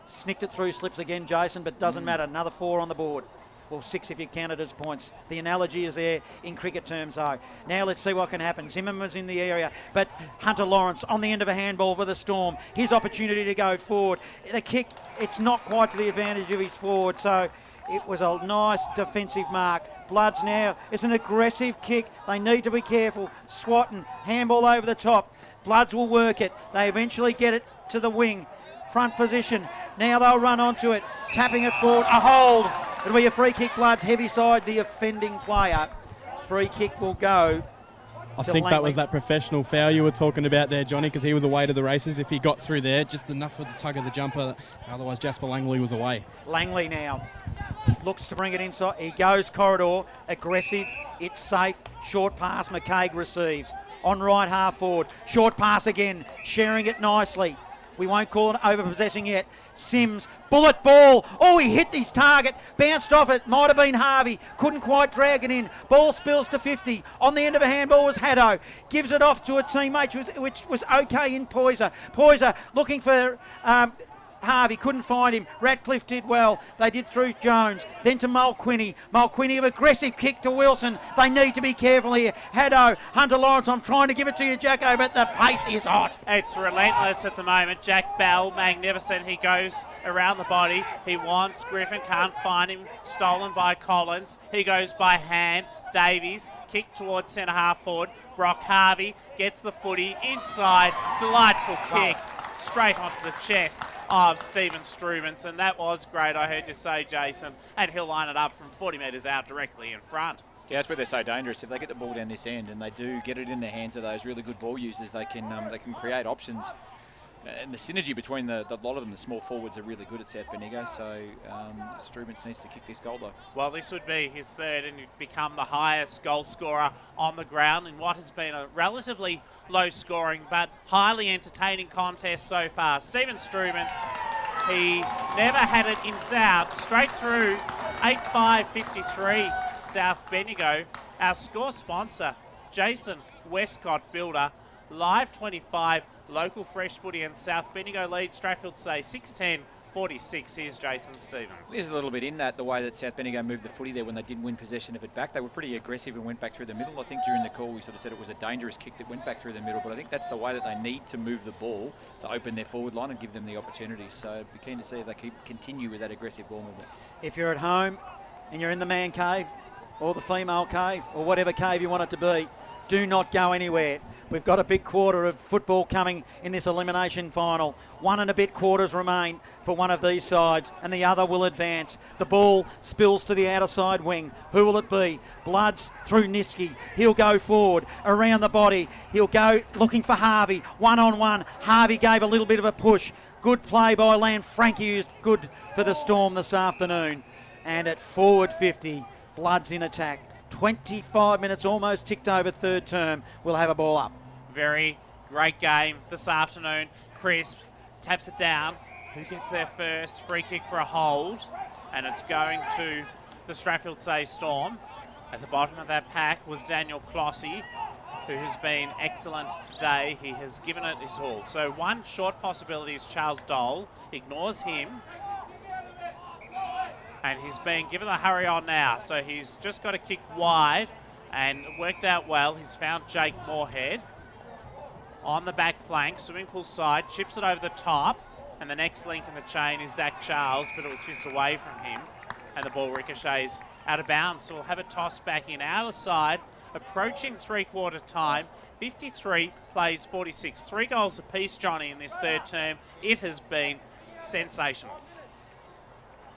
Snicked it through, slips again, Jason, but doesn't matter. Another 4 on the board. Well, 6 if you count it as points. The analogy is there in cricket terms, though. Now let's see what can happen. Zimmerman's in the area, but Hunter Lawrence on the end of a handball with a Storm. His opportunity to go forward. The kick, it's not quite to the advantage of his forward, so it was a nice defensive mark. Bloods now, it's an aggressive kick. They need to be careful. Swatton, handball over the top. Bloods will work it. They eventually get it to the wing. Front position. Now they'll run onto it. Tapping it forward. A hold. It'll be a free kick, Bloods. Heavy side, the offending player. Free kick will go. I think that was that professional foul you were talking about there, Johnny, because he was away to the races. If he got through there, just enough with the tug of the jumper. Otherwise, Jasper Langley was away. Langley now looks to bring it inside. He goes corridor, aggressive. It's safe. Short pass, McCaig receives. On right half forward. Short pass again, sharing it nicely. We won't call it over-possessing yet. Sims, bullet ball. Oh, he hit his target. Bounced off it. Might have been Harvey. Couldn't quite drag it in. Ball spills to 50. On the end of a handball was Haddo. Gives it off to a teammate, which was okay in Poyser. Poyser looking for Harvey. Couldn't find him. Ratcliffe did well. They did through Jones. Then to Mulquinny. Mulquinny, an aggressive kick to Wilson. They need to be careful here. Haddo, Hunter Lawrence, I'm trying to give it to you, Jacko, but the pace is hot. It's relentless at the moment. Jack Bell, magnificent. He goes around the body. He wants Griffin, can't find him. Stolen by Collins. He goes by hand. Davies, kick towards centre half forward. Brock Harvey gets the footy inside. Delightful kick. Straight onto the chest of Stephen Strubens, and that was great, I heard you say, Jason, and he'll line it up from 40 metres out directly in front. Yeah, that's where they're so dangerous. If they get the ball down this end and they do get it in the hands of those really good ball users, they can create options. And the synergy between the lot of them, the small forwards, are really good at South Bendigo. So Strubens needs to kick this goal, though. Well, this would be his third, and he'd become the highest goal scorer on the ground in what has been a relatively low-scoring but highly entertaining contest so far. Stephen Strubens, he never had it in doubt. Straight through, 8-5-53, South Bendigo. Our score sponsor, Jason Westcott Builder, Live 25. Local fresh footy, and South Bendigo lead Strathfieldsaye 6-10-46. Here's Jason Stevens. There's a little bit in that, the way that South Bendigo moved the footy there when they didn't win possession of it back. They were pretty aggressive and went back through the middle. I think during the call we sort of said it was a dangerous kick that went back through the middle, but I think that's the way that they need to move the ball to open their forward line and give them the opportunity. So I'd be keen to see if they continue with that aggressive ball movement. If you're at home and you're in the man cave or the female cave or whatever cave you want it to be, do not go anywhere. We've got a big quarter of football coming in this elimination final. 1 and a bit quarters remain for one of these sides, and the other will advance. The ball spills to the outer side wing. Who will it be? Bloods through Niski. He'll go forward, around the body. He'll go looking for Harvey. 1-on-1. Harvey gave a little bit of a push. Good play by Lan Frankie, who's good for the Storm this afternoon. And at forward 50, Bloods in attack. 25 minutes almost ticked over third term. We'll have a ball up. Very great game this afternoon. Crisp taps it down. Who gets there first? Free kick for a hold. And it's going to the Strathfieldsaye Storm. At the bottom of that pack was Daniel Clossy, who has been excellent today. He has given it his all. So one short possibility is Charles Dole. Ignores him. And he's being given the hurry on now. So he's just got to kick wide, and it worked out well. He's found Jake Moorhead on the back flank, swimming pool side, chips it over the top, and the next link in the chain is Zach Charles, but it was fisted away from him, and the ball ricochets out of bounds. So we'll have a toss back in out of side, approaching three-quarter time. 53 plays 46. 3 goals apiece, Johnny, in this third term. It has been sensational.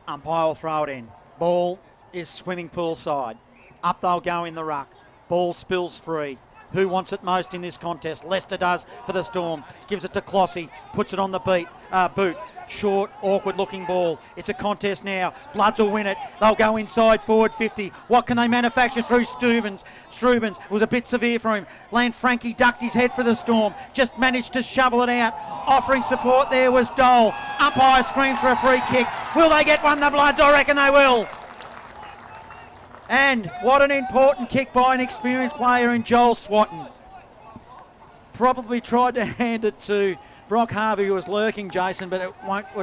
Umpire will throw it in. Ball is swimming pool side. Up they'll go in the ruck. Ball spills free. Who wants it most in this contest? Leicester does for the Storm. Gives it to Clossy. Puts it on the boot. Short, awkward-looking ball. It's a contest now. Bloods will win it. They'll go inside forward 50. What can they manufacture through Strubens? It was a bit severe for him. Frankie ducked his head for the Storm. Just managed to shovel it out. Offering support there was Dole. Umpire screams for a free kick. Will they get one, the Bloods? I reckon they will. And what an important kick by an experienced player in Joel Swatton. Probably tried to hand it to Brock Harvey, who was lurking, Jason, but it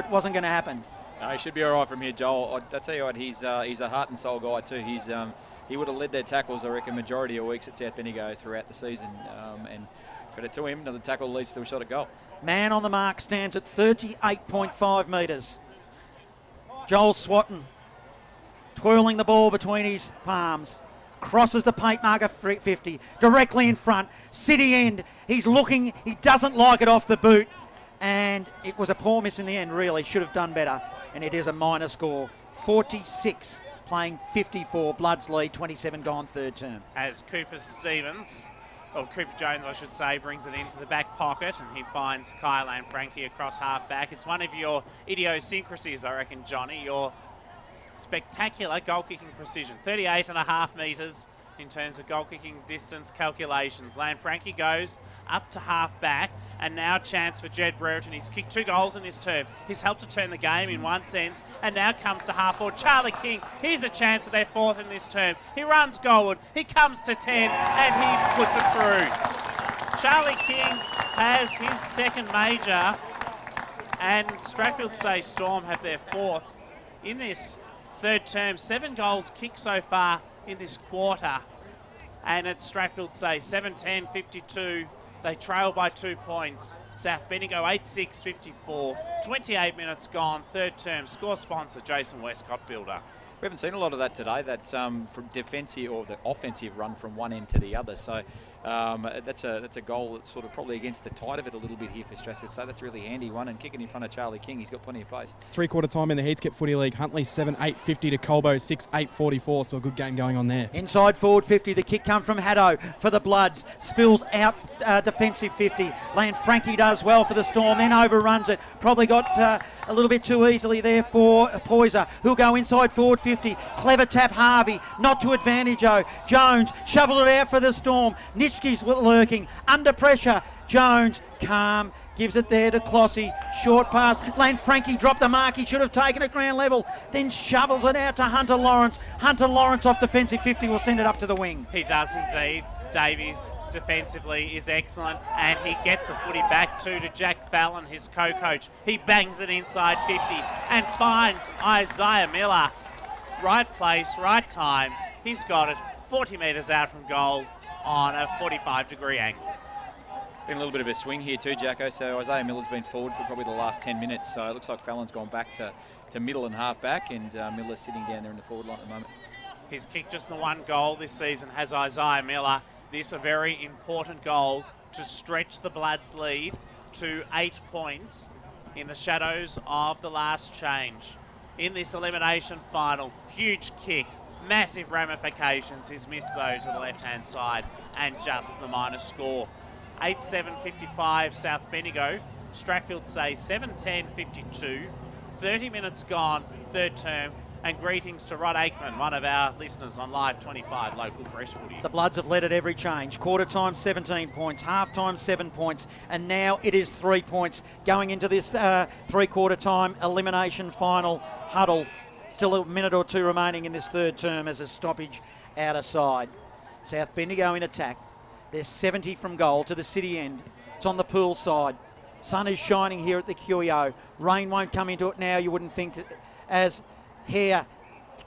wasn't going to happen. No, he should be all right from here, Joel. I tell you what, he's a heart and soul guy too. He would have led their tackles, I reckon, majority of weeks at South Bendigo throughout the season. And credit to him, another tackle leads to a shot at goal. Man on the mark stands at 38.5 metres. Joel Swatton twirling the ball between his palms. Crosses the paint marker 50, directly in front. City end. He's looking. He doesn't like it off the boot. And it was a poor miss in the end, really. Should have done better. And it is a minor score. 46 playing 54. Bloods lead, 27 gone third term. As Cooper Jones, I should say, brings it into the back pocket, and he finds Kyle and Frankie across half back. It's one of your idiosyncrasies, I reckon, Johnny. Your spectacular goal-kicking precision. 38.5 metres in terms of goal-kicking distance calculations. Frankie goes up to half-back, and now chance for Jed Brereton. He's kicked 2 goals in this term. He's helped to turn the game in one sense, and now comes to half-forward. Charlie King, here's a chance at their 4th in this term. He runs goalward. He comes to 10, and he puts it through. Charlie King has his 2nd major, and Strathfieldsaye Storm have their 4th in this third term. 7 goals kicked so far in this quarter. And it's Strathfieldsaye 7-10-52. They trail by 2 points. South Bendigo 8-6-54. 28 minutes gone. Third term. Score sponsor Jason Westcott Builder. We haven't seen a lot of that today. That's from defensive or the offensive run from one end to the other. So that's a goal that's sort of probably against the tide of it a little bit here for Strathfield. So that's a really handy one, and kicking in front of Charlie King. He's got plenty of pace. Three-quarter time in the Heathcote Footy League. Huntley 7-8-50 to Colbo 6-8-44. So a good game going on there. Inside forward 50. The kick comes from Haddo for the Bloods. Spills out defensive 50. Frankie does well for the Storm, then overruns it. Probably got a little bit too easily there for Poyser, who'll go inside forward 50. Clever tap Harvey, not to advantage Jones, shoveled it out for the Storm. Nitschke's lurking, under pressure. Jones, calm, gives it there to Clossy. Short pass. Frankie dropped the mark. He should have taken it ground level. Then shovels it out to Hunter Lawrence. Hunter Lawrence off defensive 50 will send it up to the wing. He does indeed. Davies defensively is excellent, and he gets the footy back to Jack Fallon, his co-coach. He bangs it inside 50 and finds Isaiah Miller. Right place, right time. He's got it 40 metres out from goal on a 45-degree angle. Been a little bit of a swing here too, Jacko. So Isaiah Miller's been forward for probably the last 10 minutes. So it looks like Fallon's gone back to middle and half back, and Miller's sitting down there in the forward line at the moment. He's kicked just the 1 goal this season, has Isaiah Miller. This a very important goal to stretch the Bloods' lead to 8 points in the shadows of the last change. In this elimination final, huge kick, massive ramifications. He's missed though to the left-hand side, and just the minor score. 8-7-55 South Bendigo. Strathfieldsaye 7-10-52. 30 minutes gone, third term. And greetings to Rod Aikman, one of our listeners on Live 25 Local Fresh Footy. The Bloods have led at every change. Quarter time, 17 points. Half time, 7 points. And now it is 3 points going into this three-quarter time elimination final huddle. Still a minute or two remaining in this third term as a stoppage out of side. South Bendigo in attack. There's 70 from goal to the city end. It's on the pool side. Sun is shining here at the QEO. Rain won't come into it now, you wouldn't think, as Hare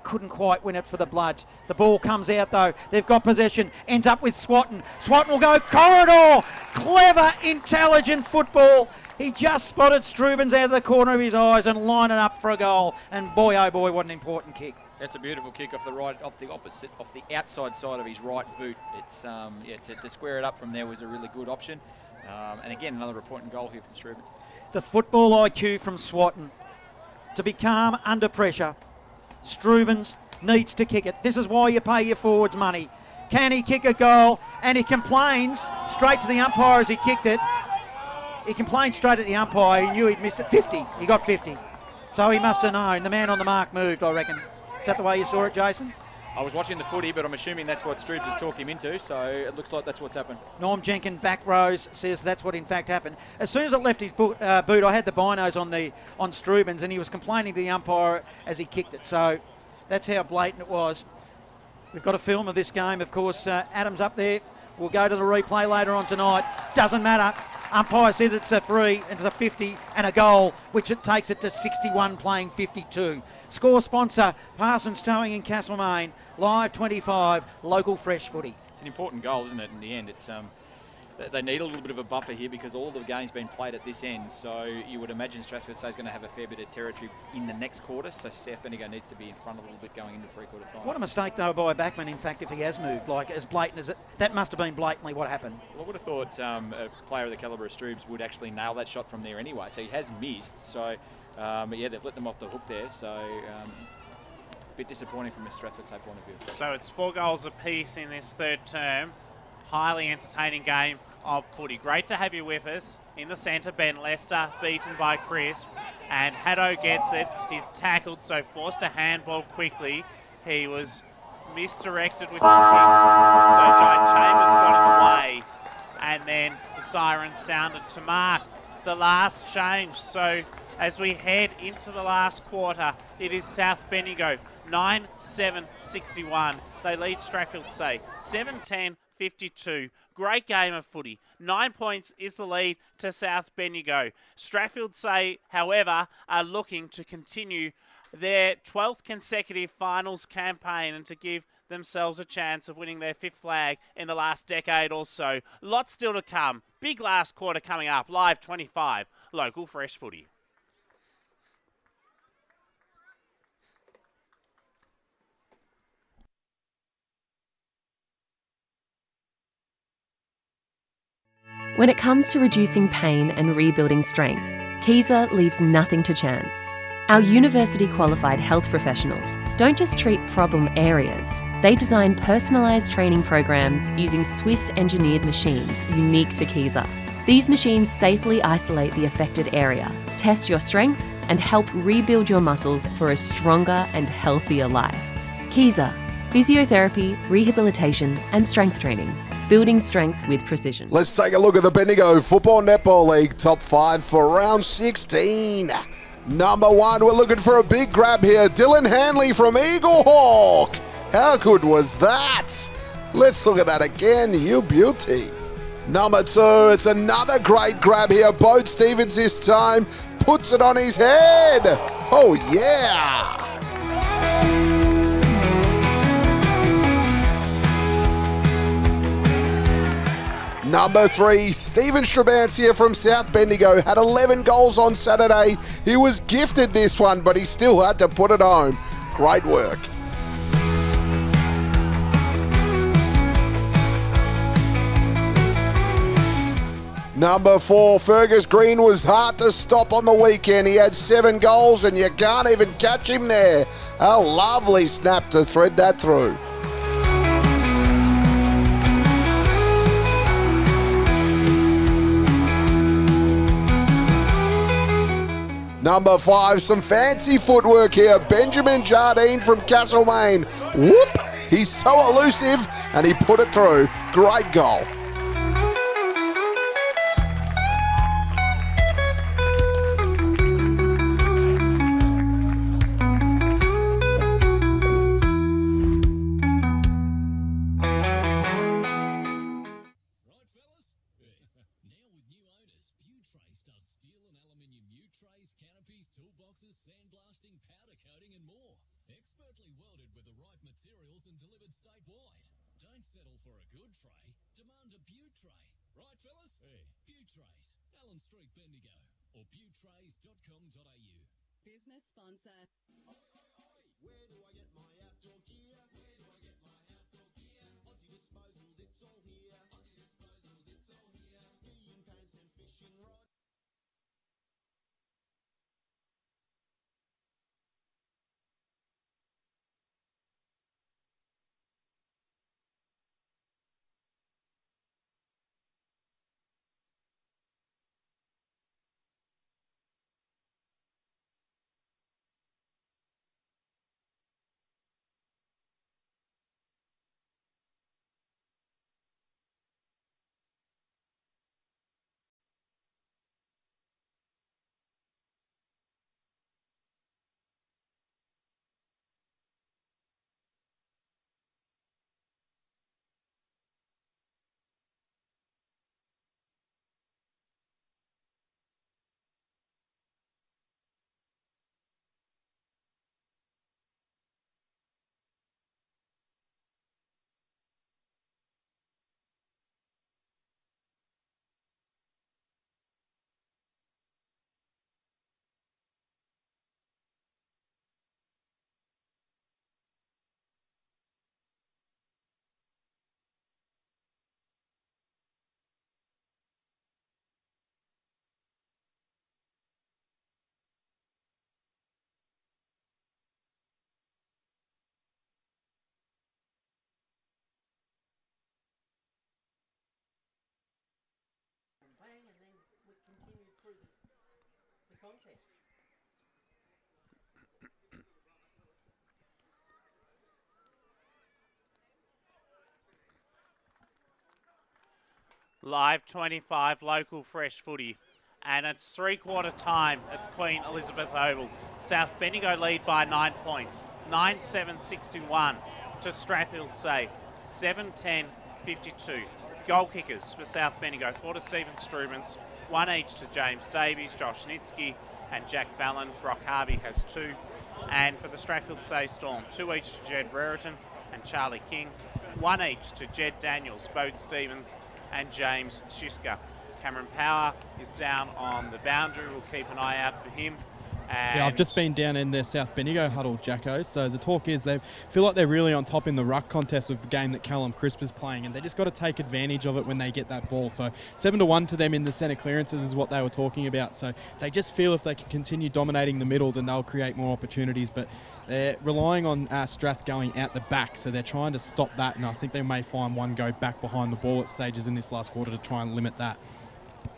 couldn't quite win it for the Bloods. The ball comes out though. They've got possession. Ends up with Swatton. Swatton will go corridor. Clever, intelligent football. He just spotted Strubens out of the corner of his eyes and line it up for a goal. And boy, oh boy, what an important kick. That's a beautiful kick off the right, off the opposite, off the outside side of his right boot. It's to square it up from there was a really good option. And again, another important goal here from Strubens. The football IQ from Swatton to be calm under pressure. Strubens needs to kick it. This is why you pay your forwards money. Can he kick a goal? And he complains straight to the umpire as he kicked it. He complained straight at the umpire. He knew he'd missed it. 50. He got 50. So he must have known. The man on the mark moved, I reckon. Is that the way you saw it, Jason? I was watching the footy, but I'm assuming that's what Strubes has talked him into, so it looks like that's what's happened. Norm Jenkins, back rows, says that's what in fact happened. As soon as it left his boot, I had the binos on Strubens, and he was complaining to the umpire as he kicked it. So that's how blatant it was. We've got a film of this game, of course. Adam's up there. We'll go to the replay later on tonight. Doesn't matter. Umpire says it's a free, it's a 50 and a goal, which it takes it to 61 playing 52. Score sponsor, Parsons Towing in Castlemaine. Live 25, local fresh footy. It's an important goal, isn't it, in the end? It's they need a little bit of a buffer here because all the game's been played at this end, so you would imagine Strathfieldsaye is going to have a fair bit of territory in the next quarter, so South Bendigo needs to be in front a little bit going into three-quarter time. What a mistake, though, by Backman, in fact, if he has moved. Like, as blatant as it, that must have been blatantly what happened. Well, I would have thought a player of the calibre of Strubes would actually nail that shot from there anyway, so he has missed, so, but yeah, they've let them off the hook there, so a bit disappointing from a Strathfieldsaye point of view. So it's 4 goals apiece in this third term. Highly entertaining game of footy. Great to have you with us. In the centre, Ben Lester beaten by Crisp, and Haddo gets it. He's tackled, so forced a handball quickly. He was misdirected with the kick, so Giant Chambers got in the way, and then the siren sounded to mark the last change. So as we head into the last quarter, it is South Bendigo 9-7-61. They lead Strathfieldsaye 7-10-52. Great game of footy. 9 points is the lead to South Bendigo. Strathfieldsaye, however, are looking to continue their 12th consecutive finals campaign and to give themselves a chance of winning their 5th flag in the last decade or so. Lots still to come. Big last quarter coming up. Live 25. Local fresh footy. When it comes to reducing pain and rebuilding strength, Keyser leaves nothing to chance. Our university-qualified health professionals don't just treat problem areas, they design personalised training programs using Swiss-engineered machines unique to Keyser. These machines safely isolate the affected area, test your strength, and help rebuild your muscles for a stronger and healthier life. Keyser, physiotherapy, rehabilitation, and strength training. Building strength with precision. Let's take a look at the Bendigo Football Netball League top 5 for round 16. Number 1, we're looking for a big grab here. Dylan Hanley from Eagle Hawk. How good was that? Let's look at that again, you beauty. Number 2, it's another great grab here. Bode Stevens this time puts it on his head. Oh yeah. Number 3, Stephen Strabance here from South Bendigo. Had 11 goals on Saturday. He was gifted this one, but he still had to put it home. Great work. Number 4, Fergus Green was hard to stop on the weekend. He had 7 goals and you can't even catch him there. A lovely snap to thread that through. Number 5, some fancy footwork here. Benjamin Jardine from Castlemaine. Whoop! He's so elusive and he put it through. Great goal. Expertly welded with the right materials and delivered statewide. Don't settle for a good tray. Demand a Butte tray. Right, fellas? Hey. Butte Trays, Allen Street, Bendigo, or buttetrays.com.au. Business sponsor. Where do I get my outdoor gear? Where do I get my outdoor gear? Aussie Disposals, it's all here. Aussie Disposals, it's all here. Skiing pants and fishing rods. Bang, and then we continued through the contest. Live 25 local fresh footy. And it's three-quarter time at the Queen Elizabeth Oval. South Bendigo lead by 9 points. 9-7-61 to Strathfieldsaye. 7-10-52. Goal kickers for South Bendigo. 4 to Stephen Strubens. 1 each to James Davies, Josh Nitsky and Jack Fallon. Brock Harvey has 2. And for the Strathfieldsaye Storm, 2 each to Jed Brereton and Charlie King. 1 each to Jed Daniels, Bode Stevens and James Shiska. Cameron Power is down on the boundary. We'll keep an eye out for him. And yeah, I've just been down in their South Bendigo huddle, Jacko. So the talk is they feel like they're really on top in the ruck contest with the game that Callum Crisp is playing, and they just got to take advantage of it when they get that ball. So 7-1 to them in the centre clearances is what they were talking about. So they just feel if they can continue dominating the middle, then they'll create more opportunities. But they're relying on Strath going out the back, so they're trying to stop that, and I think they may find one go back behind the ball at stages in this last quarter to try and limit that.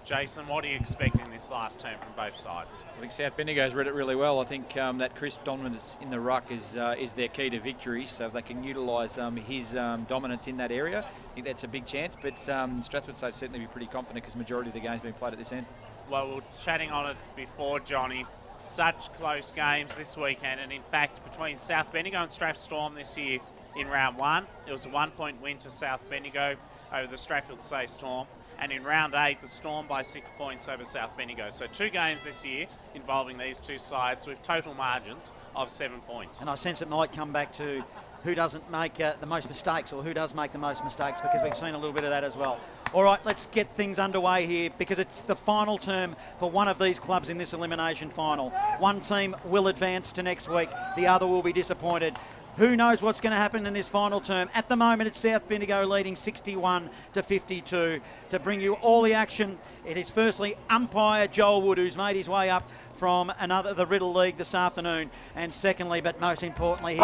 Jason, what do you expect in this last term from both sides? I think South Bendigo's read it really well. I think that crisp dominance in the ruck is their key to victory, so if they can utilise his dominance in that area, I think that's a big chance. But Strathfieldsaye certainly be pretty confident because the majority of the game's been played at this end. Well, we were chatting on it before, Johnny. Such close games this weekend, and in fact, between South Bendigo and Strath Storm this year in round 1, it was a 1-point win to South Bendigo over the Strathfieldsaye Storm. And in round 8, the Storm by 6 points over South Bendigo. So 2 games this year involving these two sides with total margins of 7 points. And I sense it might come back to who doesn't make the most mistakes, or who does make the most mistakes, because we've seen a little bit of that as well. All right, let's get things underway here, because it's the final term for one of these clubs in this elimination final. One team will advance to next week, the other will be disappointed. Who knows what's going to happen in this final term? At the moment, it's South Bendigo leading 61-52. To bring you all the action, it is firstly umpire Joel Wood, who's made his way up from the Riddle League this afternoon. And secondly, but most importantly,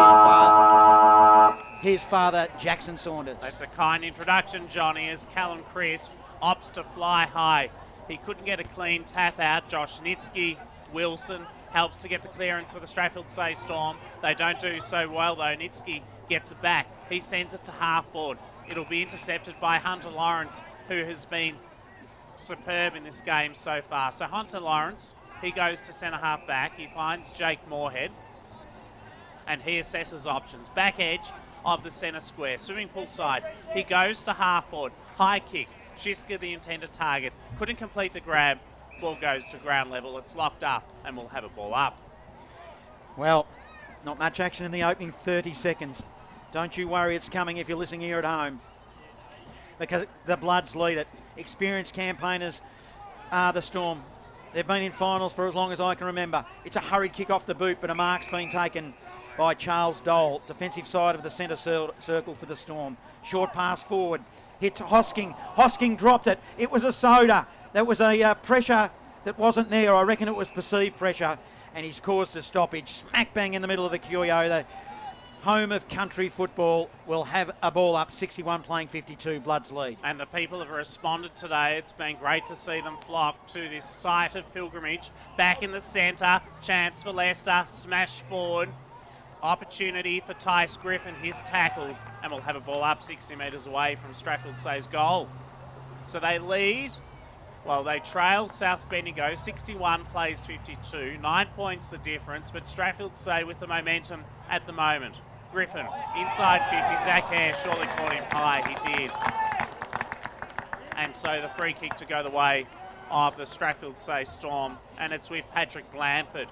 his father, Jackson Saunders. That's a kind introduction, Johnny, as Callum Crisp opts to fly high. He couldn't get a clean tap out. Josh Nitsky, Wilson helps to get the clearance for the Strathfieldsaye Storm. They don't do so well, though. Nitsky gets it back. He sends it to half forward. It'll be intercepted by Hunter Lawrence, who has been superb in this game so far. So Hunter Lawrence, he goes to centre half back. He finds Jake Moorhead, and he assesses options. Back edge of the centre square, swimming pool side. He goes to half forward. High kick. Shiska, the intended target, couldn't complete the grab. Ball goes to ground level. It's locked up, and we'll have a ball up. Well, Not much action in the opening 30 seconds. Don't you worry, it's coming if you're listening here at home. Because the Bloods lead it. Experienced campaigners are the Storm. They've been in finals for as long as I can remember. It's a hurried kick off the boot, but a mark's been taken by Charles Dole. Defensive side of the centre circle for the Storm. Short pass forward. Hits Hosking. Hosking dropped it. It was a soda. That was a pressure that wasn't there. I reckon it was perceived pressure. And he's caused a stoppage. Smack bang in the middle of the Cuyo. The home of country football will have a ball up. 61 playing 52. Bloods lead. And the people have responded today. It's been great to see them flock to this site of pilgrimage. Back in the centre. Chance for Leicester. Smash forward. Opportunity for Tice Griffin. His tackle. And we'll have a ball up 60 metres away from Strathfieldsaye's goal. So they lead. Well, they trail South Bendigo. 61 plays 52. 9 points the difference. But Strathfieldsaye with the momentum at the moment. Griffin, inside 50. Zach Hare surely caught him high. He did. And so the free kick to go the way of the Strathfieldsaye Storm. And it's with Patrick Blandford,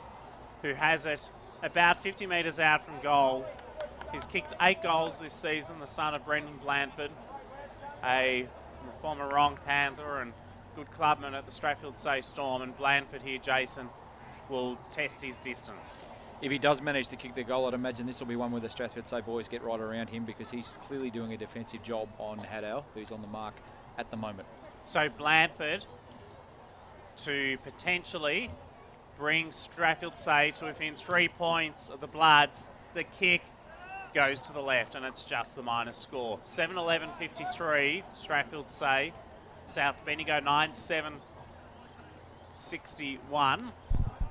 who has it about 50 metres out from goal. He's kicked 8 goals this season, the son of Brendan Blandford, a former Wrong Panther and good clubman at the Strathfieldsaye Storm. And Blandford here, Jason, will test his distance. If he does manage to kick the goal, I'd imagine this will be one where the Strathfieldsaye boys get right around him, because he's clearly doing a defensive job on Haddow, who's on the mark at the moment. So Blandford to potentially bring Strathfieldsaye to within 3 points of the Bloods. The kick goes to the left, and it's just the minus score. 7-11-53, Strathfieldsaye. South Bendigo 9-7-61.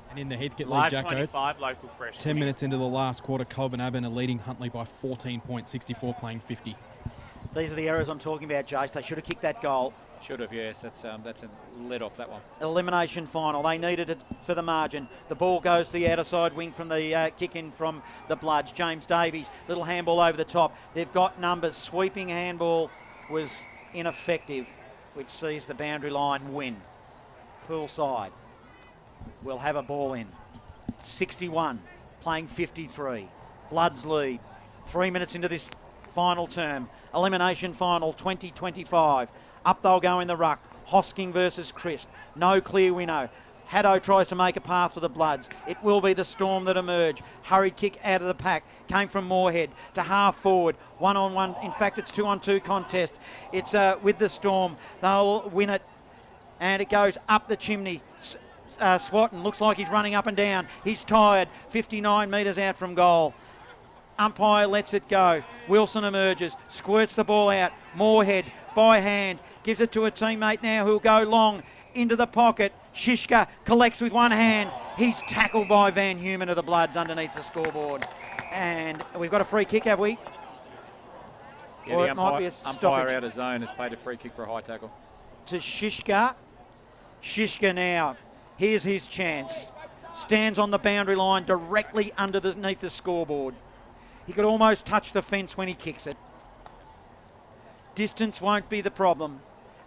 And in the Heathcote Live League, Jacko, 25, local fresh. 10 minutes into the last quarter, Colburn Abbott are leading Huntley by 14 points, 64 playing 50. These are the errors I'm talking about, Jace. They should have kicked that goal. Should have, yes. That's a let off that one. Elimination final. They needed it for the margin. The ball goes to the outer side wing from the kick in from the Bloods. James Davies, little handball over the top. They've got numbers. Sweeping handball was ineffective, which sees the boundary line win. Poolside will have a ball in. 61, playing 53. Bloods lead. 3 minutes into this final term. Elimination final 2025. Up they'll go in the ruck. Hosking versus Crisp. No clear winnow. Haddow tries to make a path for the Bloods. It will be the Storm that emerge. Hurried kick out of the pack. Came from Moorhead to half forward. 1-on-1. In fact, it's 2-on-2 contest. It's with the Storm. They'll win it. And it goes up the chimney. Swatton looks like he's running up and down. He's tired. 59 metres out from goal. Umpire lets it go. Wilson emerges. Squirts the ball out. Moorhead by hand. Gives it to a teammate now who'll go long into the pocket. Shishka collects with one hand. He's tackled by Van Human of the Bloods underneath the scoreboard. And we've got a free kick, have we? Yeah, or the it might be a umpire stoppage. out of zone has paid a free kick for a high tackle. To Shishka. Shishka now. Here's his chance. Stands on the boundary line directly underneath the scoreboard. He could almost touch the fence when he kicks it. Distance won't be the problem.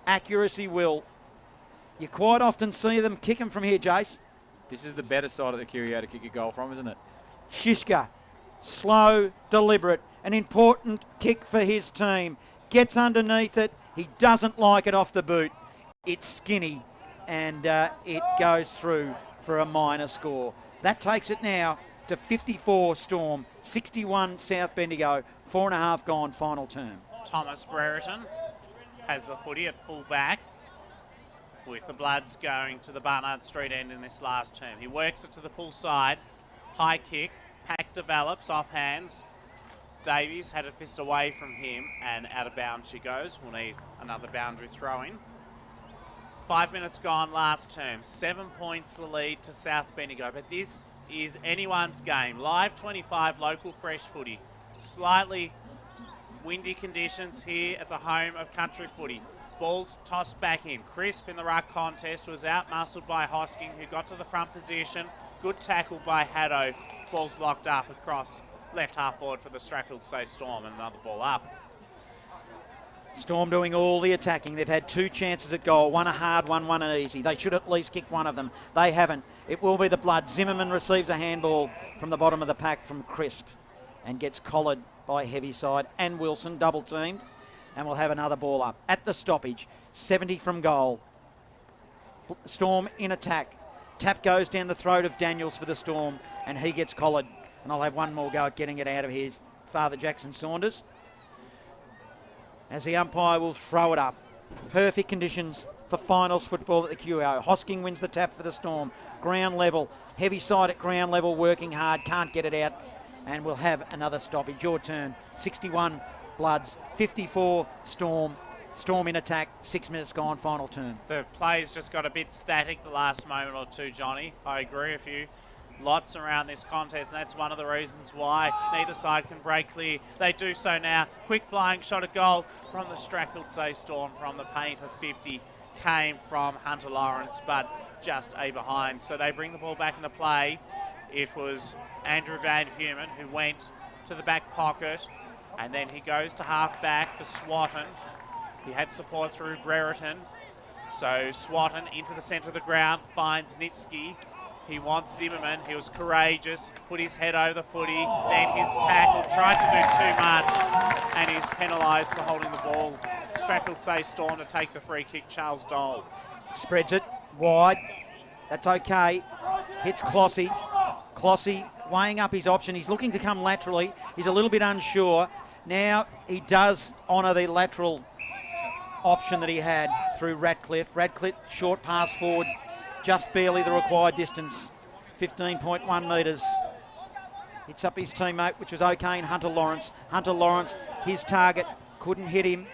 Accuracy will. You quite often see them kick him from here, Jace. This is the better side of the Curio to kick a goal from, isn't it? Shishka, slow, deliberate, an important kick for his team. Gets underneath it. He doesn't like it off the boot. It's skinny, and it goes through for a minor score. That takes it now to 54 Storm, 61 South Bendigo, 4.5 gone final term. Thomas Brereton has the footy at full back, with the Bloods going to the Barnard Street end in this last term. He works it to the full side. High kick. Pack develops off hands. Davies had a fist away from him, and out of bounds she goes. We'll need another boundary throw-in. 5 minutes gone last term. 7 points the lead to South Bendigo, but this is anyone's game. Live 25 local fresh footy. Slightly windy conditions here at the home of country footy. Ball's tossed back in. Crisp in the ruck contest was out-muscled by Hosking, who got to the front position. Good tackle by Haddow. Ball's locked up across left half forward for the Strathfieldsaye Storm, and another ball up. Storm doing all the attacking. They've had 2 chances at goal, one a hard one, one an easy. They should at least kick one of them. They haven't. It will be the Blood. Zimmerman receives a handball from the bottom of the pack from Crisp and gets collared by Heavyside and Wilson, double teamed, and we'll have another ball up. At the stoppage, 70 from goal. Storm in attack. Tap goes down the throat of Daniels for the Storm, and he gets collared. And I'll have one more go at getting it out of here. Father Jackson Saunders. As the umpire will throw it up. Perfect conditions for finals football at the QO. Hosking wins the tap for the Storm. Ground level. Heavyside at ground level, working hard. Can't get it out. And we'll have another stoppage. Your turn. 61 Bloods. 54 Storm. Storm in attack. 6 minutes gone. Final turn. The play's just got a bit static the last moment or two, Johnny. I agree with you. Lots around this contest, and that's one of the reasons why neither side can break clear. They do so now. Quick flying shot at goal from the Strathfieldsaye Storm from the paint of 50. Came from Hunter Lawrence, but just a behind. So they bring the ball back into play. It was Andrew Van Humen who went to the back pocket, and then he goes to half back for Swatton. He had support through Brereton. So Swatton into the centre of the ground, finds Nitsky. He wants Zimmerman. He was courageous, put his head over the footy, then his tackle, tried to do too much, and he's penalised for holding the ball. Strathfieldsaye Storm to take the free kick, Charles Dole. Spreads it wide. That's okay. Hits Clossy. Clossy weighing up his option. He's looking to come laterally. He's a little bit unsure. Now he does honour the lateral option that he had through Ratcliffe. Ratcliffe, short pass forward. Just barely the required distance, 15.1 metres. Hits up his teammate, which was okay, in Hunter Lawrence. Hunter Lawrence, his target, couldn't hit him.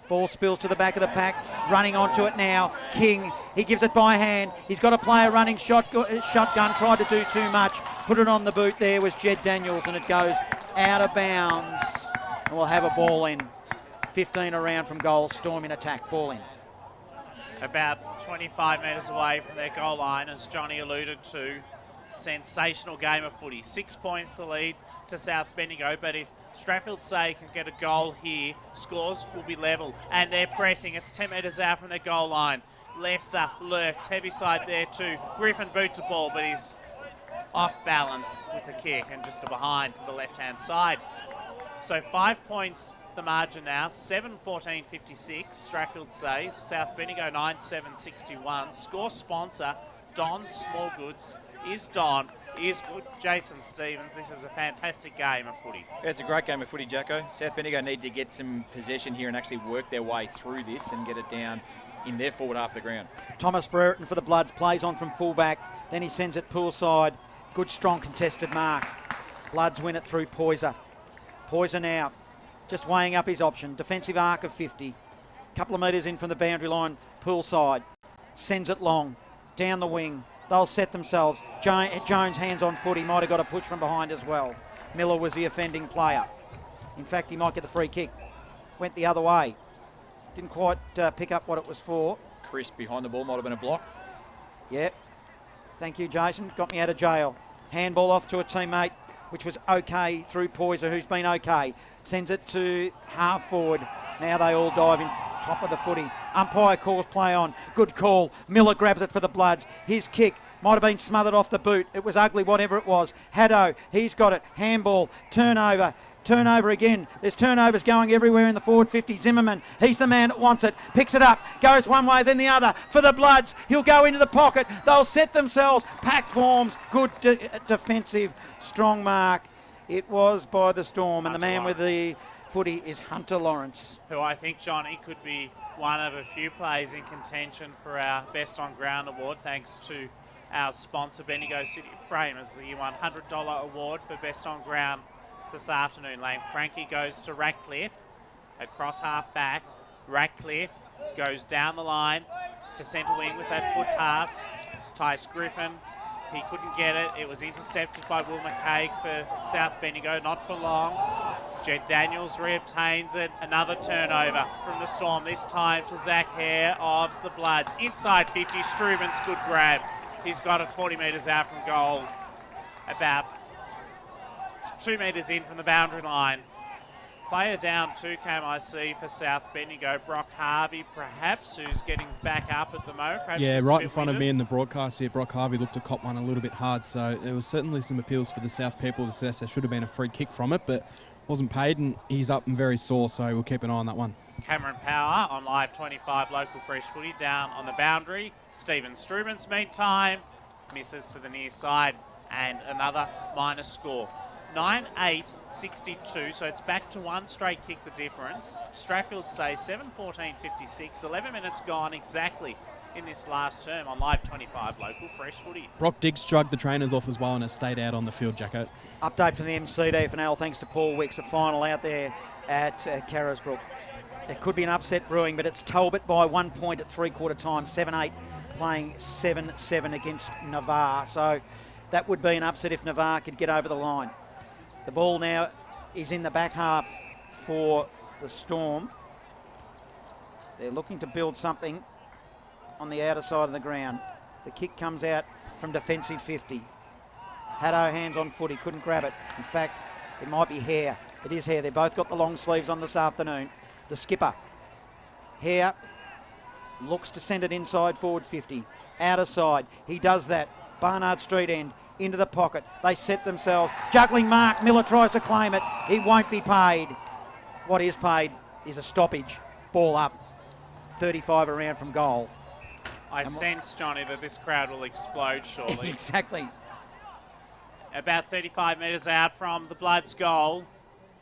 Ball spills to the back of the pack, running onto it now. King, he gives it by hand. He's got a player running shotgun, tried to do too much. Put it on the boot there was Jed Daniels, and it goes out of bounds. And we'll have a ball in. 15 around from goal, Storm in attack, ball in. About 25 metres away from their goal line, as Johnny alluded to. Sensational game of footy. 6 points the lead to South Bendigo, but if Strathfieldsaye can get a goal here, scores will be level, and they're pressing. It's 10 metres out from their goal line. Leicester lurks, Heavyside there too. Griffin boots the ball, but he's off balance with the kick and just a behind to the left-hand side. So 5 points the margin now, 7-14-56, Strathfieldsaye, South Bendigo 9-7-61. Score sponsor, Don Smallgoods. Is Don, is good Jason Stevens. This is a fantastic game of footy. Yeah, it's a great game of footy, Jacko. South Bendigo need to get some possession here and actually work their way through this and get it down in their forward half of the ground. Thomas Brereton for the Bloods plays on from fullback, then he sends it poolside. Good strong contested mark. Bloods win it through Poyser. Poyser now just weighing up his option. Defensive arc of 50. Couple of metres in from the boundary line. Poolside. Sends it long. Down the wing. They'll set themselves. Jones hands on foot. He might have got a push from behind as well. Miller was the offending player. In fact, he might get the free kick. Went the other way. Didn't quite pick up what it was for. Crisp behind the ball. Might have been a block. Yeah. Thank you, Jason. Got me out of jail. Handball off to a teammate, which was okay through Poyser, who's been okay. Sends it to half forward. Now they all dive in top of the footy. Umpire calls play on. Good call. Miller grabs it for the Bloods. His kick might have been smothered off the boot. It was ugly, whatever it was. Haddo, he's got it. Handball. Turnover. Turnover again. There's turnovers going everywhere in the forward 50. Zimmerman, he's the man that wants it. Picks it up. Goes one way, then the other. For the Bloods, he'll go into the pocket. They'll set themselves. Pack forms. Good defensive, strong mark. It was by the Storm. And the man with the footy is Hunter Lawrence. Who I think, Johnny, could be one of a few players in contention for our Best on Ground award, thanks to our sponsor, Bendigo City Frame, as the $100 award for Best on Ground this afternoon. Lane Frankie goes to Ratcliffe, across half back. Ratcliffe goes down the line to centre wing with that foot pass. Tice Griffin, he couldn't get it. It was intercepted by Will McCaig for South Bendigo, not for long. Jed Daniels reobtains it. Another turnover from the Storm, this time to Zach Hare of the Bloods. Inside 50, Struben's good grab. He's got it 40 metres out from goal. About 2 metres in from the boundary line. Player down 2 came I see for South Bendigo. Brock Harvey, perhaps, who's getting back up at the moment. Perhaps Yeah, just a right bit in front of winded. me in the broadcast here, Brock Harvey looked to cop one a little bit hard, so there was certainly some appeals for the South people to suggest there should have been a free kick from it, but wasn't paid, and he's up and very sore, so we'll keep an eye on that one. Cameron Power on Live 25 local fresh footy down on the boundary. Stephen Strubens, meantime, misses to the near side, and another minor score. 9-8-62, so it's back to one straight kick the difference. Strathfieldsaye 7-14-56, 11 minutes gone exactly in this last term on Live 25 local fresh footy. Brock Diggs shrugged the trainers off as well and has stayed out on the field, Jacko. Update from the MCDFNL, thanks to Paul Wicks, a final out there at Carisbrook. It could be an upset brewing, but it's Talbot by 1 point at three-quarter time, 7-8, playing 7-7 against Navarre. So that would be an upset if Navarre could get over the line. The ball now is in the back half for the Storm. They're looking to build something on the outer side of the ground. The kick comes out from defensive 50. Haddo hands on foot, he couldn't grab it. In fact, it might be Hare. It is Hare. They've both got the long sleeves on this afternoon. The skipper, Hare, looks to send it inside forward 50. Outer side, he does that. Barnard Street end, into the pocket. They set themselves. Juggling mark. Miller tries to claim it. He won't be paid. What is paid is a stoppage. Ball up. 35 around from goal. I sense, Johnny, that this crowd will explode shortly. Exactly. About 35 metres out from the Bloods' goal.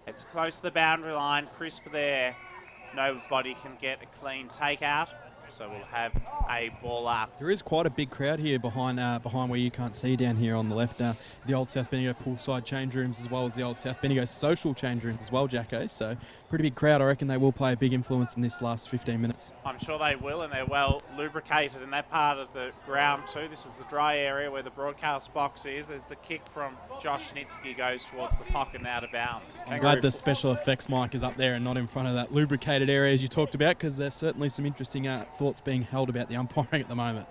It's close to the boundary line. Crisp there. Nobody can get a clean takeout. So we'll have a ball up. There is quite a big crowd here behind where you can't see down here on the left. The old South Bendigo poolside change rooms, as well as the old South Bendigo social change rooms as well, Jacko. So pretty big crowd. I reckon they will play a big influence in this last 15 minutes. I'm sure they will, and they're well lubricated in that part of the ground too. This is the dry area where the broadcast box is. As the kick from Josh Nitsky goes towards the pocket and out of bounds. I'm glad the special effects mic is up there and not in front of that lubricated area as you talked about, because there's certainly some interesting thoughts being held about the umpiring at the moment.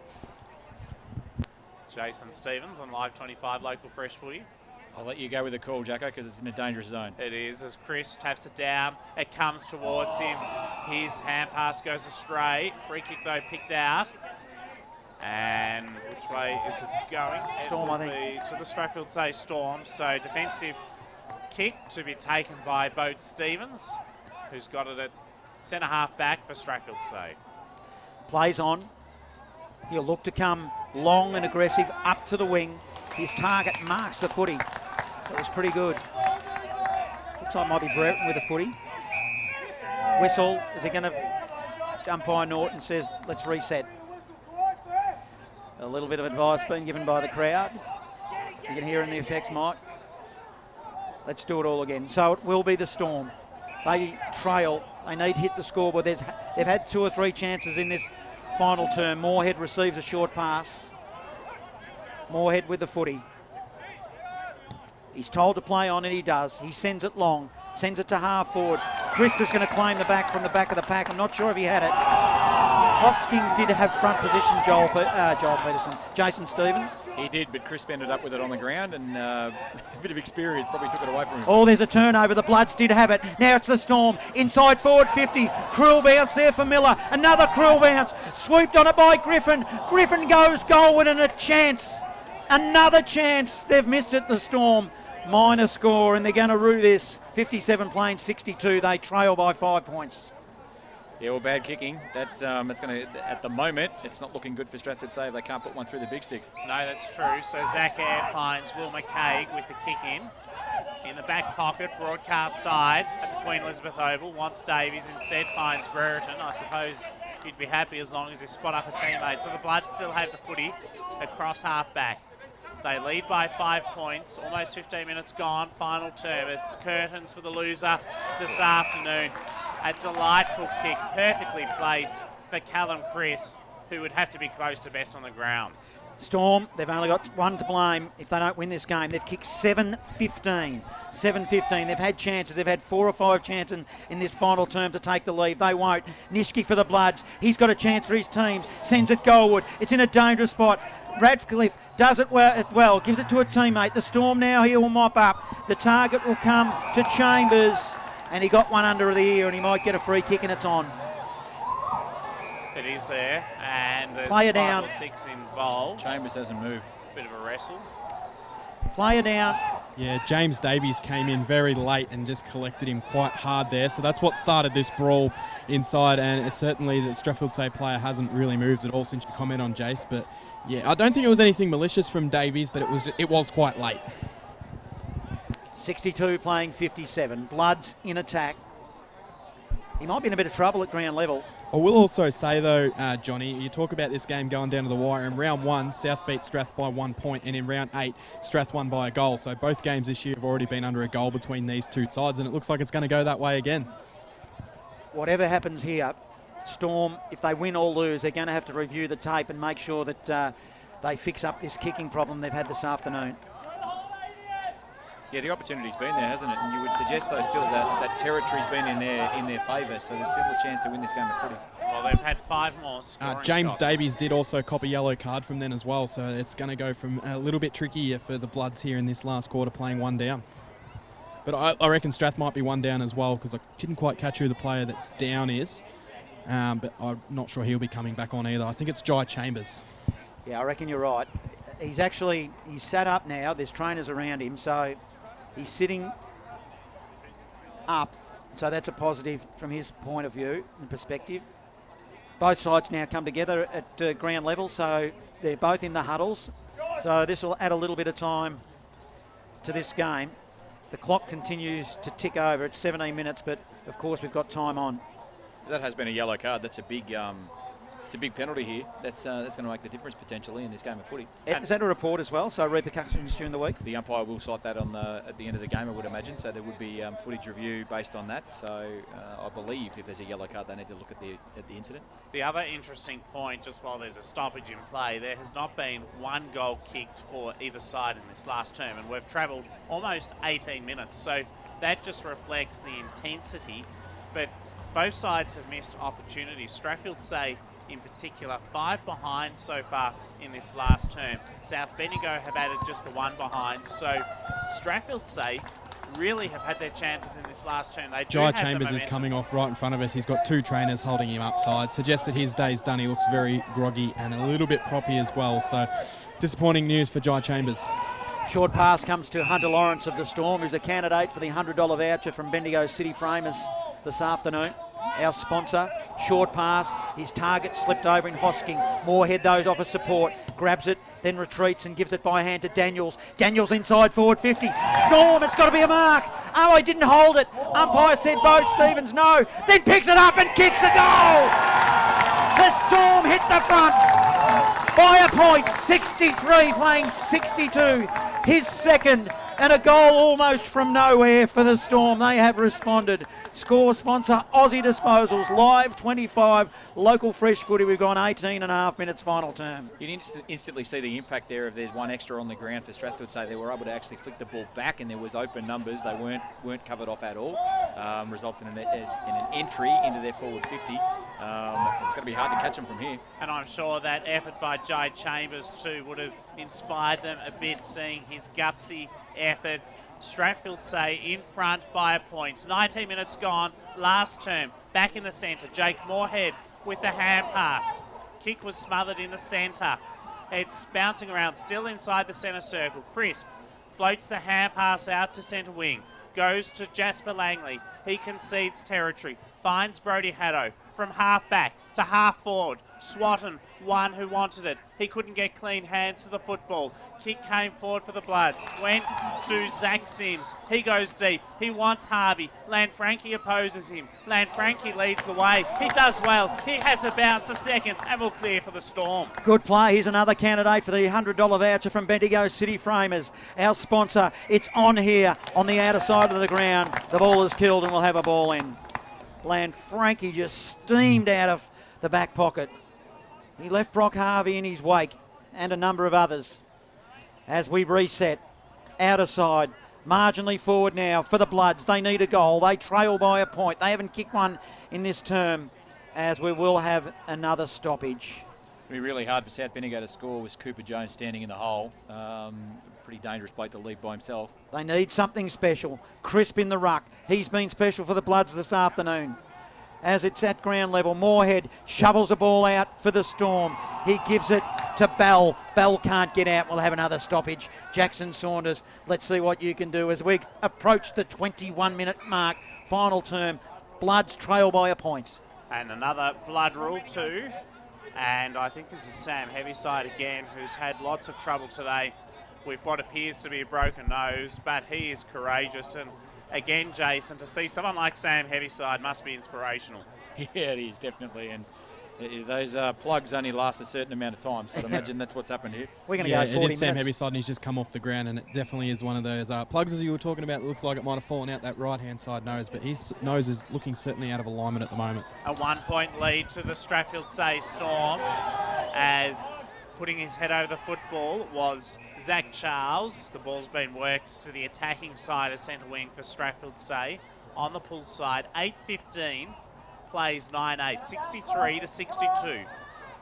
Jason Stevens on Live 25 local fresh footy. I'll let you go with the call, Jacko, because it's in a dangerous zone. It is, as Chris taps it down. It comes towards him. His hand pass goes astray. Free kick, though, picked out. And which way is it going? Storm, I think. To the Strathfieldsaye Storm. So defensive kick to be taken by Bode Stevens, who's got it at centre half back for Strathfieldsaye. Plays on. He'll look to come long and aggressive up to the wing. His target marks the footy. That was pretty good. Looks like it might be Brereton with a footy. Whistle. Is he going to... Umpire Norton says, let's reset. A little bit of advice being given by the crowd. You can hear in the effects, Mike. Let's do it all again. So it will be the Storm. They trail. They need to hit the scoreboard. They've had 2 or 3 chances in this final term. Moorhead receives a short pass. Moorhead with the footy. He's told to play on and he does. He sends it long. Sends it to half forward. Crisp is going to claim the back from the back of the pack. I'm not sure if he had it. Hosking did have front position, Joel Peterson. Jason Stevens. He did, but Crisp ended up with it on the ground, and a bit of experience probably took it away from him. Oh, there's a turnover. The Bloods did have it. Now it's the Storm. Inside forward 50. Cruel bounce there for Miller. Another cruel bounce. Swooped on it by Griffin. Griffin goes goalward and a chance. Another chance. They've missed it, the Storm. Minor score, and they're going to rue this. 57 playing 62. They trail by 5 points. Yeah, well, bad kicking. That's going to, at the moment, it's not looking good for Strathfieldsaye if they can't put one through the big sticks. No, that's true. So Zach Eyre finds Will McCaig with the kick in the back pocket, broadcast side at the Queen Elizabeth Oval. Wants Davies, instead finds Brereton. I suppose you'd be happy as long as you spot up a teammate. So the Bloods still have the footy across half back. They lead by 5 points, almost 15 minutes gone, final term. It's curtains for the loser this afternoon. A delightful kick, perfectly placed for Callum Chris, who would have to be close to best on the ground. Storm, they've only got one to blame if they don't win this game. They've kicked 7-15. 7-15. They've had chances. They've had 4 or 5 chances in this final term to take the lead. They won't. Nishki for the Bloods. He's got a chance for his team. Sends it goalward. It's in a dangerous spot. Radcliffe does it well. Gives it to a teammate. The Storm now here will mop up. The target will come to Chambers. and he got one under the ear, and he might get a free kick, and it's on. It is there, and there's Player 5 down. or 6 involved. Chambers hasn't moved. Bit of a wrestle. Player down. Yeah, James Davies came in very late and just collected him quite hard there. So that's what started this brawl inside, and it's certainly the Strathfieldsaye player hasn't really moved at all since you comment on Jace. But yeah, I don't think it was anything malicious from Davies, but it was quite late. 62 playing 57. Bloods in attack. He might be in a bit of trouble at ground level. I will also say, though, Johnny, you talk about this game going down to the wire. In round 1, South beat Strath by 1 point, and in round 8, Strath won by a goal. So both games this year have already been under a goal between these two sides, and it looks like it's going to go that way again. Whatever happens here, Storm, if they win or lose, they're going to have to review the tape and make sure that they fix up this kicking problem they've had this afternoon. Yeah, the opportunity's been there, hasn't it? And you would suggest, though, still that territory's been in their favour, so there's still a chance to win this game of footy. Well, they've had 5 more scoring James shots. Davies did also cop a yellow card from then as well, so it's going to go from a little bit trickier for the Bloods here in this last quarter, playing 1 down. But I reckon Strath might be 1 down as well, because I didn't quite catch who the player that's down is, but I'm not sure he'll be coming back on either. I think it's Jai Chambers. Yeah, I reckon you're right. He's sat up now. There's trainers around him, so he's sitting up. So that's a positive from his point of view and perspective. Both sides now come together at ground level, so they're both in the huddles. So this will add a little bit of time to this game. The clock continues to tick over. It's 17 minutes, but of course we've got time on. That has been a yellow card. That's a big penalty here. That's going to make the difference potentially in this game of footy. Is that a report as well? So repercussions during the week? The umpire will cite that at the end of the game, I would imagine. So there would be footage review based on that. So I believe if there's a yellow card, they need to look at the incident. The other interesting point, just while there's a stoppage in play, there has not been 1 goal kicked for either side in this last term, and we've travelled almost 18 minutes. So that just reflects the intensity. But both sides have missed opportunities. Strathfieldsaye in particular, 5 behind so far in this last term. South Bendigo have added just the 1 behind. So Strathfieldsaye really have had their chances in this last term. They do Jai have Chambers the is momentum. coming off right in front of us. He's got 2 trainers holding him upside. Suggests that his day's done. He looks very groggy and a little bit proppy as well. So disappointing news for Jai Chambers. Short pass comes to Hunter Lawrence of the Storm, who's a candidate for the $100 voucher from Bendigo City Framers this afternoon. Our sponsor, short pass, his target slipped over in Hosking. Moorhead those off a support, grabs it, then retreats and gives it by hand to Daniels. Daniels inside forward 50. Storm, it's got to be a mark. Oh, he didn't hold it. Umpire said Bo Stevens no, then picks it up and kicks a goal. The Storm hit the front by a point, 63 playing 62. His second, and a goal almost from nowhere for the Storm. They have responded. Score sponsor, Aussie Disposals, Live 25, local fresh footy. We've gone 18 and a half minutes final term. You can instantly see the impact there if there's 1 extra on the ground for Strathfieldsaye. They were able to actually flick the ball back, and there was open numbers. They weren't covered off at all. Results in an entry into their forward 50. It's going to be hard to catch them from here. And I'm sure that effort by Jai Chambers too would have inspired them a bit, seeing his gutsy effort. Strathfieldsaye in front by a point. 19 minutes gone, last term. Back in the centre, Jake Moorhead with the hand pass. Kick was smothered in the centre. It's bouncing around, still inside the centre circle. Crisp floats the hand pass out to centre wing. Goes to Jasper Langley. He concedes territory. Finds Brody Haddo from half back to half forward. Swatton, one who wanted it. He couldn't get clean hands to the football. Kick came forward for the Bloods. Went to Zach Sims. He goes deep. He wants Harvey. Lanfranchi opposes him. Lanfranchi leads the way. He does well. He has a bounce, a second, and will clear for the Storm. Good play. Here's another candidate for the $100 voucher from Bendigo City Framers. Our sponsor. It's on here on the outer side of the ground. The ball is killed and we'll have a ball in. Lanfranchi just steamed out of the back pocket. He left Brock Harvey in his wake and a number of others. As we reset, outer side, marginally forward now for the Bloods. They need a goal. They trail by a point. They haven't kicked one in this term, as we will have another stoppage. It'll be really hard for South Bendigo to score with Cooper Jones standing in the hole. Pretty dangerous bloke to leave by himself. They need something special. Crisp in the ruck. He's been special for the Bloods this afternoon. As it's at ground level, Moorhead shovels the ball out for the Storm. He gives it to Bell. Bell can't get out. We'll have another stoppage. Jackson Saunders, let's see what you can do as we approach the 21-minute mark. Final term, Bloods trail by a point. And another blood rule too. And I think this is Sam Heavyside again, who's had lots of trouble today with what appears to be a broken nose, but he is courageous. And again, Jason, to see someone like Sam Heavyside must be inspirational. Yeah, it is, definitely. And those plugs only last a certain amount of time, so I'd imagine that's what's happened here. We're going to go 40 minutes. It is Sam Heavyside, and he's just come off the ground, and it definitely is one of those plugs, as you were talking about. It looks like it might have fallen out that right-hand side nose, but his nose is looking certainly out of alignment at the moment. A 1-point lead to the Strathfieldsaye Storm, as putting his head over the football was Zach Charles. The ball's been worked to the attacking side of centre wing for Strathfieldsaye. On the pull side, 8:15. Plays 9-8, 63-62.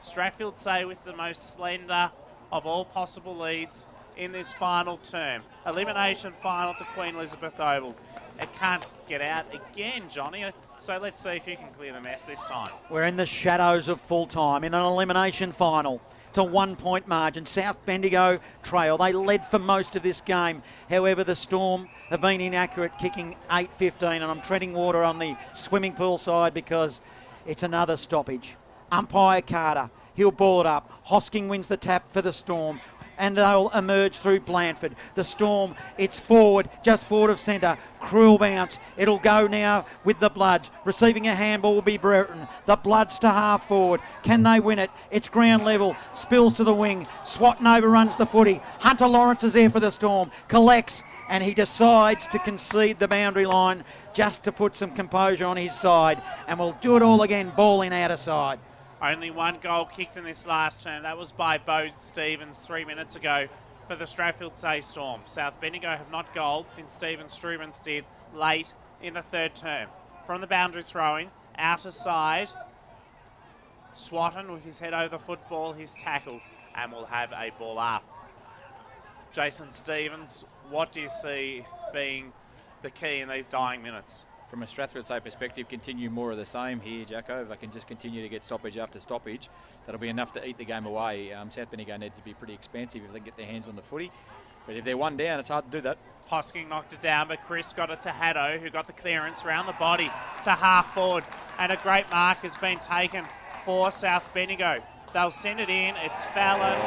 Strathfieldsaye with the most slender of all possible leads in this final term. Elimination final to Queen Elizabeth Oval. It can't get out again, Johnny, so let's see if you can clear the mess this time. We're in the shadows of full time in an elimination final. It's a 1-point margin. South Bendigo trail. They led for most of this game. However, the Storm have been inaccurate, kicking 8:15, and I'm treading water on the swimming pool side because it's another stoppage. Umpire Carter, he'll ball it up. Hosking wins the tap for the Storm, and they'll emerge through Blandford. The Storm, it's forward, just forward of centre. Cruel bounce. It'll go now with the Bloods. Receiving a handball will be Brereton. The Bloods to half forward. Can they win it? It's ground level. Spills to the wing. Swatton overruns the footy. Hunter Lawrence is there for the Storm. Collects, and he decides to concede the boundary line just to put some composure on his side. And we'll do it all again, ball in outer side. Only one goal kicked in this last term. That was by Bo Stevens 3 minutes ago for the Strathfieldsaye Storm. South Bendigo have not goaled since Stephen Strubens did late in the third term. From the boundary throwing, outer side, Swatton with his head over the football, he's tackled and will have a ball up. Jason Stevens, what do you see being the key in these dying minutes? From a Strathfieldsaye perspective, continue more of the same here, Jacko. If I can just continue to get stoppage after stoppage, that'll be enough to eat the game away. South Bendigo need to be pretty expansive if they can get their hands on the footy. But if they're one down, it's hard to do that. Hosking knocked it down, but Chris got it to Haddo, who got the clearance round the body to half forward. And a great mark has been taken for South Bendigo. They'll send it in. It's Fallon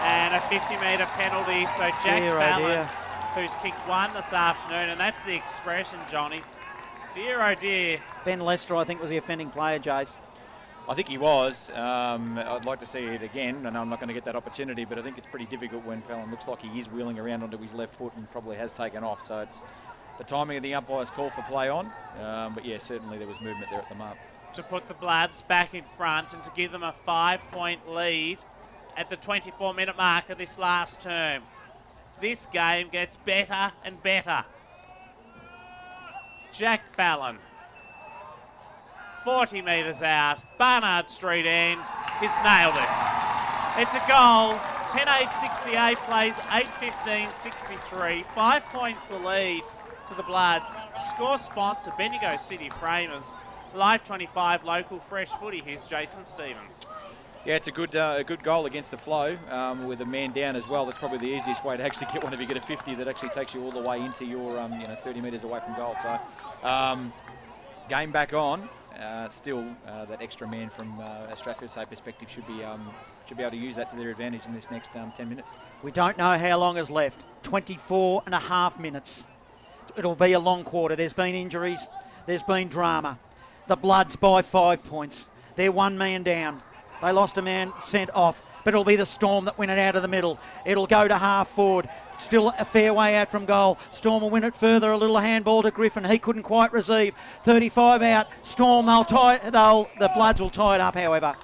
and a 50-metre penalty. So Jack Fallon, who's kicked one this afternoon, and that's the expression, Johnny. Dear, oh dear. Ben Lester, I think, was the offending player, Jace. I think he was. I'd like to see it again, and I'm not going to get that opportunity, but I think it's pretty difficult when Fallon looks like he is wheeling around onto his left foot and probably has taken off. So it's the timing of the umpire's call for play on. But yeah, certainly there was movement there at the mark. To put the Bloods back in front and to give them a 5-point lead at the 24-minute mark of this last term. This game gets better and better. Jack Fallon, 40 metres out, Barnard Street end, he's nailed it. It's a goal, 10-8-68 plays 8-15-63, 5 points the lead to the Bloods. Score sponsor, Bendigo City Framers, Live 25 local fresh footy. Here's Jason Stevens. Yeah, it's a good goal against the flow with a man down as well. That's probably the easiest way to actually get one if you get a 50 that actually takes you all the way into your 30 metres away from goal. So game back on. Still, that extra man from a Strathfieldsaye perspective should be able to use that to their advantage in this next 10 minutes. We don't know how long is left. 24 and a half minutes. It'll be a long quarter. There's been injuries. There's been drama. The Bloods by 5 points. They're one man down. They lost a man sent off, but it'll be the Storm that win it out of the middle. It'll go to half forward. Still a fair way out from goal. Storm will win it further. A little handball to Griffin. He couldn't quite receive. 35 out. Storm, the Bloods will tie it up, however.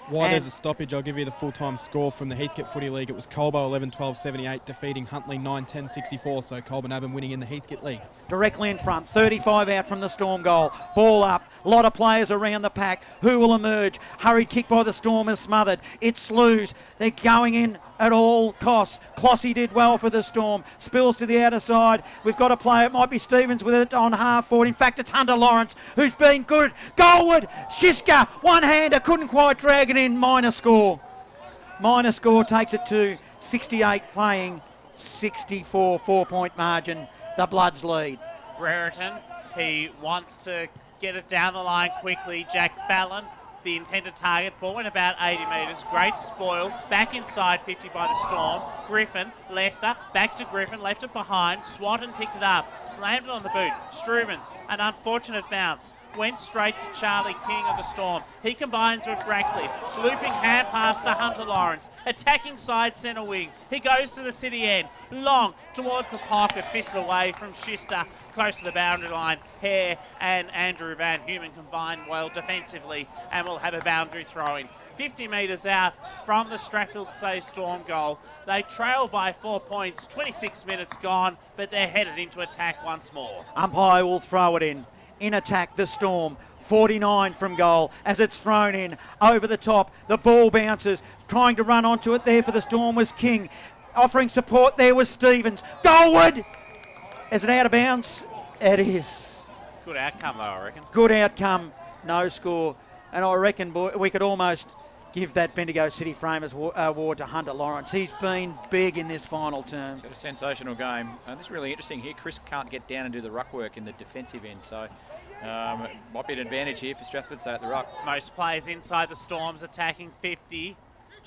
Why And- there's a stoppage, I'll give you the full-time score from the Heathcote Footy League. It was Colbo 11-12-78, defeating Huntley 9-10-64, so Colburn Abbon winning in the Heathcote League. Directly in front, 35 out from the Storm goal. Ball up, a lot of players around the pack. Who will emerge? Hurried kick by the Storm is smothered. It's Slews. They're going in at all costs. Clossy did well for the Storm. Spills to the outer side. We've got a player. It might be Stevens with it on half forward. In fact, it's Hunter Lawrence who's been good. Goalward, Shiska, one-hander, couldn't quite drag it in. Minor score. Minor score takes it to 68 playing 64, 4-point margin. The Bloods lead. Brereton, he wants to get it down the line quickly. Jack Fallon, the intended target, ball in about 80 metres. Great spoil. Back inside 50 by the Storm. Griffin, Lester, back to Griffin, left it behind. Swatton picked it up, slammed it on the boot. Strubens, an unfortunate bounce. Went straight to Charlie King of the Storm. He combines with Ratcliffe. Looping hand pass to Hunter Lawrence. Attacking side centre wing. He goes to the city end. Long towards the pocket. Fisted away from Schister. Close to the boundary line. Hare and Andrew Van Humen combined well defensively and will have a boundary throw-in. 50 metres out from the Strathfieldsaye Storm goal. They trail by 4 points. 26 minutes gone, but they're headed into attack once more. Umpire will throw it in. In attack, the Storm. 49 from goal as it's thrown in over the top. The ball bounces. Trying to run onto it there for the Storm was King. Offering support there was Stevens. Goalward! Is it out of bounds? It is. Good outcome though, I reckon. Good outcome. No score. And I reckon we could almost give that Bendigo City Framers award to Hunter Lawrence. He's been big in this final term. It's got a sensational game. This is really interesting here. Chris can't get down and do the ruck work in the defensive end, so it might be an advantage here for Strathfieldsaye at the ruck. Most players inside the Storms attacking 50.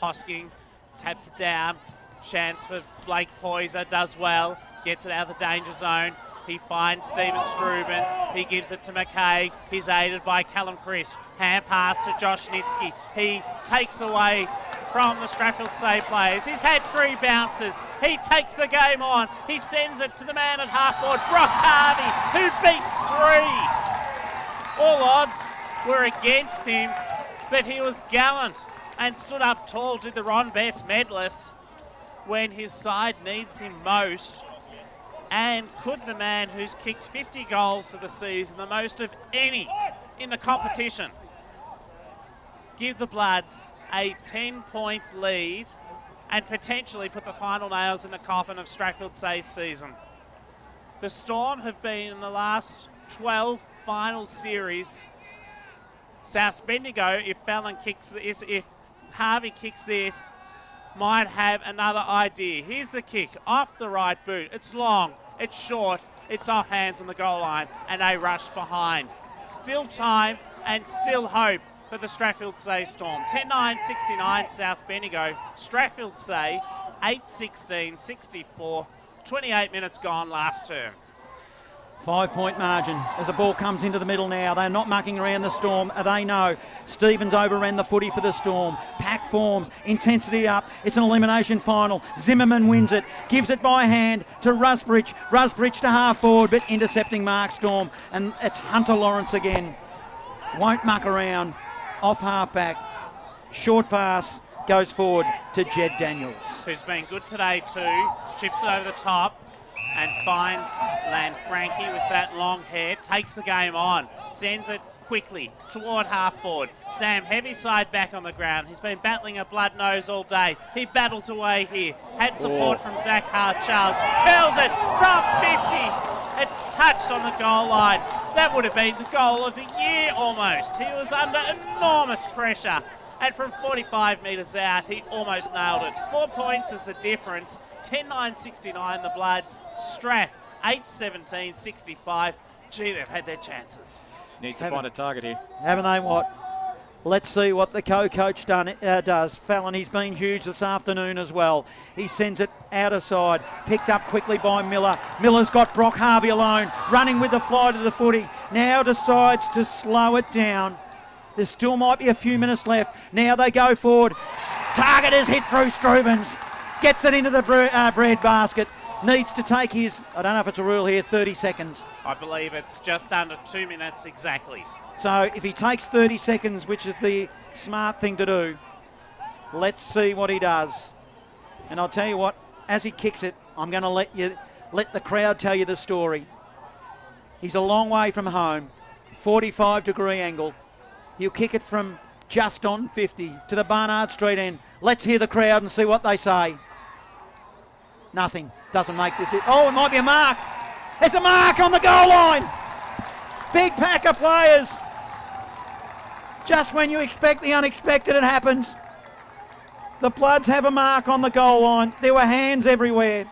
Hosking taps it down. Chance for Blake Poyser, does well. Gets it out of the danger zone. He finds Stephen Strubens. He gives it to McKay. He's aided by Callum Crisp. Hand pass to Josh Nitsky. He takes away from the Strathfieldsaye players. He's had 3 bounces. He takes the game on. He sends it to the man at half forward, Brock Harvey, who beats 3. All odds were against him, but he was gallant and stood up tall, did the Ron Best medalist when his side needs him most. And could the man who's kicked 50 goals for the season, the most of any in the competition, give the Bloods a 10-point lead and potentially put the final nails in the coffin of Strathfieldsaye's season? The Storm have been in the last 12 final series. South Bendigo, if Fallon kicks this, if Harvey kicks this, might have another idea. Here's the kick off the right boot. It's long, it's short, it's off hands on the goal line, and they rush behind. Still time and still hope for the Strathfieldsaye Storm. 10-9-69 South Bendigo. Strathfieldsaye 8-16-64. 28 minutes gone last term. 5-point margin as the ball comes into the middle now. They're not mucking around the Storm. They know. Stevens overran the footy for the Storm. Pack forms. Intensity up. It's an elimination final. Zimmerman wins it. Gives it by hand to Rusbridge. Rusbridge to half forward, but intercepting Mark Storm. And it's Hunter Lawrence again. Won't muck around. Off half back. Short pass. Goes forward to Jed Daniels. Who's been good today too. Chips it over the top and finds Lanfranchi with that long hair. Takes the game on. Sends it quickly toward half forward. Sam Heaviside back on the ground. He's been battling a blood nose all day. He battles away here. Had support from Zach Hart-Charles. Curls it from 50. It's touched on the goal line. That would have been the goal of the year almost. He was under enormous pressure. And from 45 metres out, he almost nailed it. 4 points is the difference. 10-9-69 the Bloods. Strath 8-17-65. Gee, they've had their chances. Needs to find a target here. Haven't they what? Let's see what the co-coach does. Fallon, he's been huge this afternoon as well. He sends it out of side. Picked up quickly by Miller. Miller's got Brock Harvey alone. Running with the fly to the footy. Now decides to slow it down. There still might be a few minutes left. Now they go forward. Target is hit through Strubens. Gets it into the bread basket. Needs to take his, I don't know if it's a rule here, 30 seconds. I believe it's just under 2 minutes exactly. So if he takes 30 seconds, which is the smart thing to do, Let's see what he does. And I'll tell you what, as he kicks it, I'm going to let the crowd tell you the story. He's a long way from home, 45-degree angle. He'll kick it from just on 50 to the Barnard Street end. Let's hear the crowd and see what they say. Nothing. Doesn't make the... Oh, it might be a mark. It's a mark on the goal line. Big pack of players. Just when you expect the unexpected, it happens. The Bloods have a mark on the goal line. There were hands everywhere.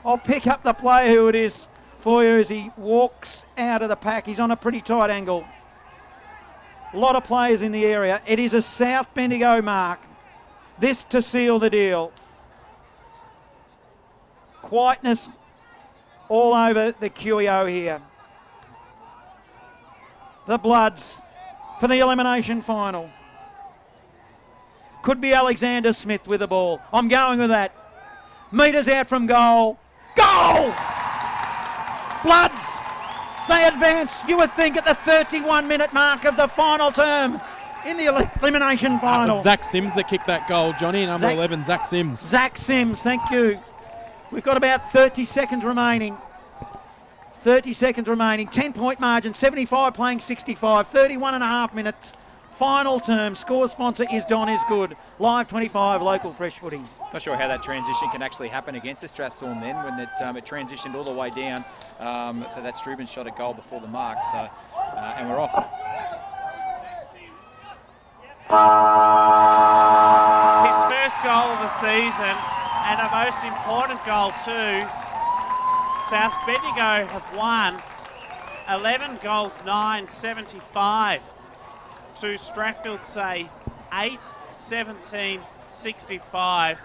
I'll pick up the player who it is for you as he walks out of the pack. He's on a pretty tight angle. A lot of players in the area. It is a South Bendigo mark. This to seal the deal. Quietness all over the QEO here. The Bloods for the elimination final. Could be Alexander Smith with the ball. I'm going with that. Metres out from goal. Goal! Bloods, they advance, you would think, at the 31-minute mark of the final term in the elimination final. It was Zach Sims that kicked that goal, Johnny, number 11, Zach Sims. Zach Sims, thank you. We've got about 30 seconds remaining. 30 seconds remaining. 10-point margin, 75 playing 65, 31 and a half minutes. Final term. Score sponsor is Don Is Good. Live 25, local fresh footy. Not sure how that transition can actually happen against the Strathstorm then when it transitioned all the way down for that Struben shot at goal before the mark. So, and we're off. His first goal of the season and a most important goal too. South Bendigo have won 11 goals 9-75 to Strathfieldsaye 8-17-65.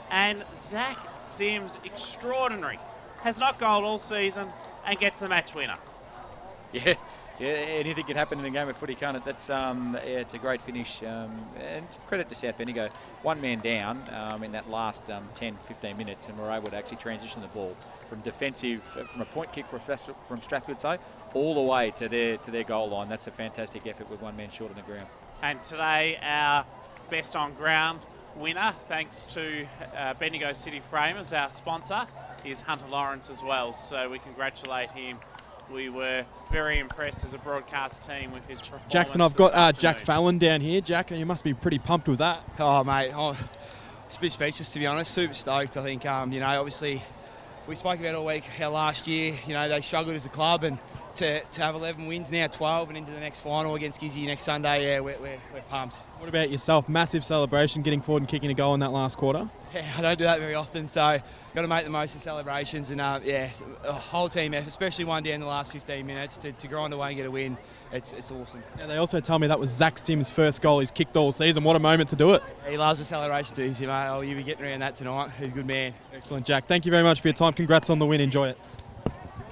And Zach Sims, extraordinary, has not goaled all season and gets the match winner. Yeah, anything can happen in a game of footy, can't it? That's it's a great finish, and credit to South Bendigo. One man down in that last 10-15 minutes, and we're able to actually transition the ball from defensive, from a point kick from Strathfieldsaye all the way to their goal line. That's a fantastic effort with one man short on the ground. And today our best on ground winner, thanks to Bendigo City Framers, our sponsor, is Hunter Lawrence as well. So we congratulate him. We were very impressed as a broadcast team with his performance. Jackson, I've got Jack Fallon down here. Jack, you must be pretty pumped with that. Oh, mate, it's a bit speechless, to be honest. Super stoked. I think, obviously, we spoke about all week how last year, they struggled as a club, and to have 11 wins, now 12, and into the next final against Gizzy next Sunday, yeah, we're pumped. What about yourself? Massive celebration, getting forward and kicking a goal in that last quarter. Yeah, I don't do that very often, so got to make the most of celebrations, and a whole team effort, especially one down the last 15 minutes to grind away and get a win. It's awesome. Yeah, they also tell me that was Zach Sims' first goal he's kicked all season. What a moment to do it. He loves the celebration too, mate. Oh, you'll be getting around that tonight. He's a good man. Excellent, Jack. Thank you very much for your time. Congrats on the win. Enjoy it.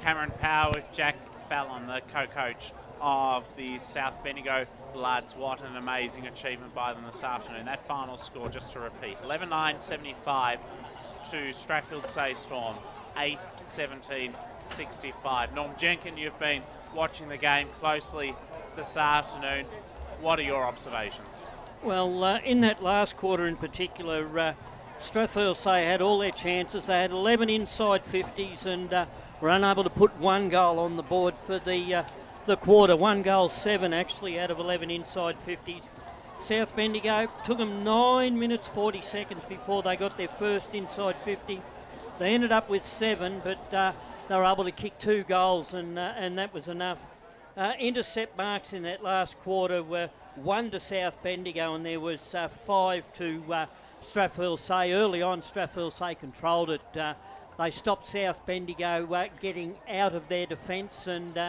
Cameron Power with Jack Fallon, the co-coach of the South Bendigo Bloods. What an amazing achievement by them this afternoon. That final score, just to repeat, 11-9-75 to Strathfieldsaye Storm, 8-17-65. Norm Jenkin, you've been watching the game closely this afternoon. What are your observations? Well, in that last quarter in particular, Strathfieldsaye had all their chances. They had 11 inside 50s and were unable to put one goal on the board for the quarter. 1 goal 7 actually out of 11 inside 50s. South Bendigo took them 9 minutes 40 seconds before they got their first inside 50. They ended up with 7, but they were able to kick 2 goals, and that was enough. Intercept marks in that last quarter were 1 to South Bendigo, and there was 5 to Strathfieldsaye. Early on, Strathfieldsaye controlled it. They stopped South Bendigo getting out of their defence and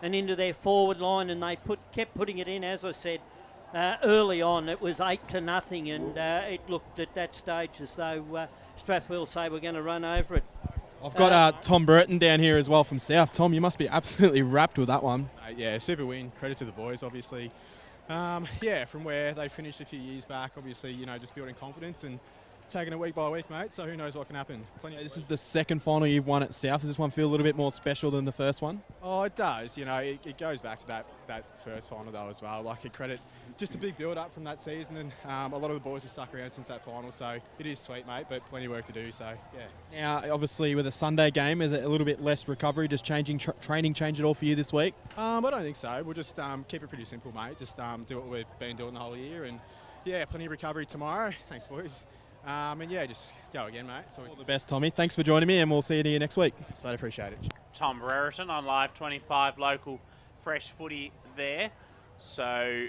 into their forward line, and they kept putting it in. As I said early on, it was 8-0, and it looked at that stage as though Strathfieldsaye were going to run over it. I've got Tom Burton down here as well from South. Tom, you must be absolutely wrapped with that one. Yeah, super win. Credit to the boys, obviously. From where they finished a few years back, obviously, just building confidence and taking it week by week, mate, so who knows what can happen. This is the second final you've won at South. Does this one feel a little bit more special than the first one? Oh, it does. You know, it goes back to that first final, though, as well. Like, a credit, just a big build-up from that season, and a lot of the boys have stuck around since that final, so it is sweet, mate, but plenty of work to do, so, yeah. Now, obviously, with a Sunday game, is it a little bit less recovery? Does training change at all for you this week? I don't think so. We'll just keep it pretty simple, mate. Just do what we've been doing the whole year, and, yeah, plenty of recovery tomorrow. Thanks, boys. And yeah, just go again, mate. All the best, Tommy. Thanks for joining me, and we'll see you next week. Thanks, mate. Appreciate it. Tom Brereton on Live 25 local fresh footy there. So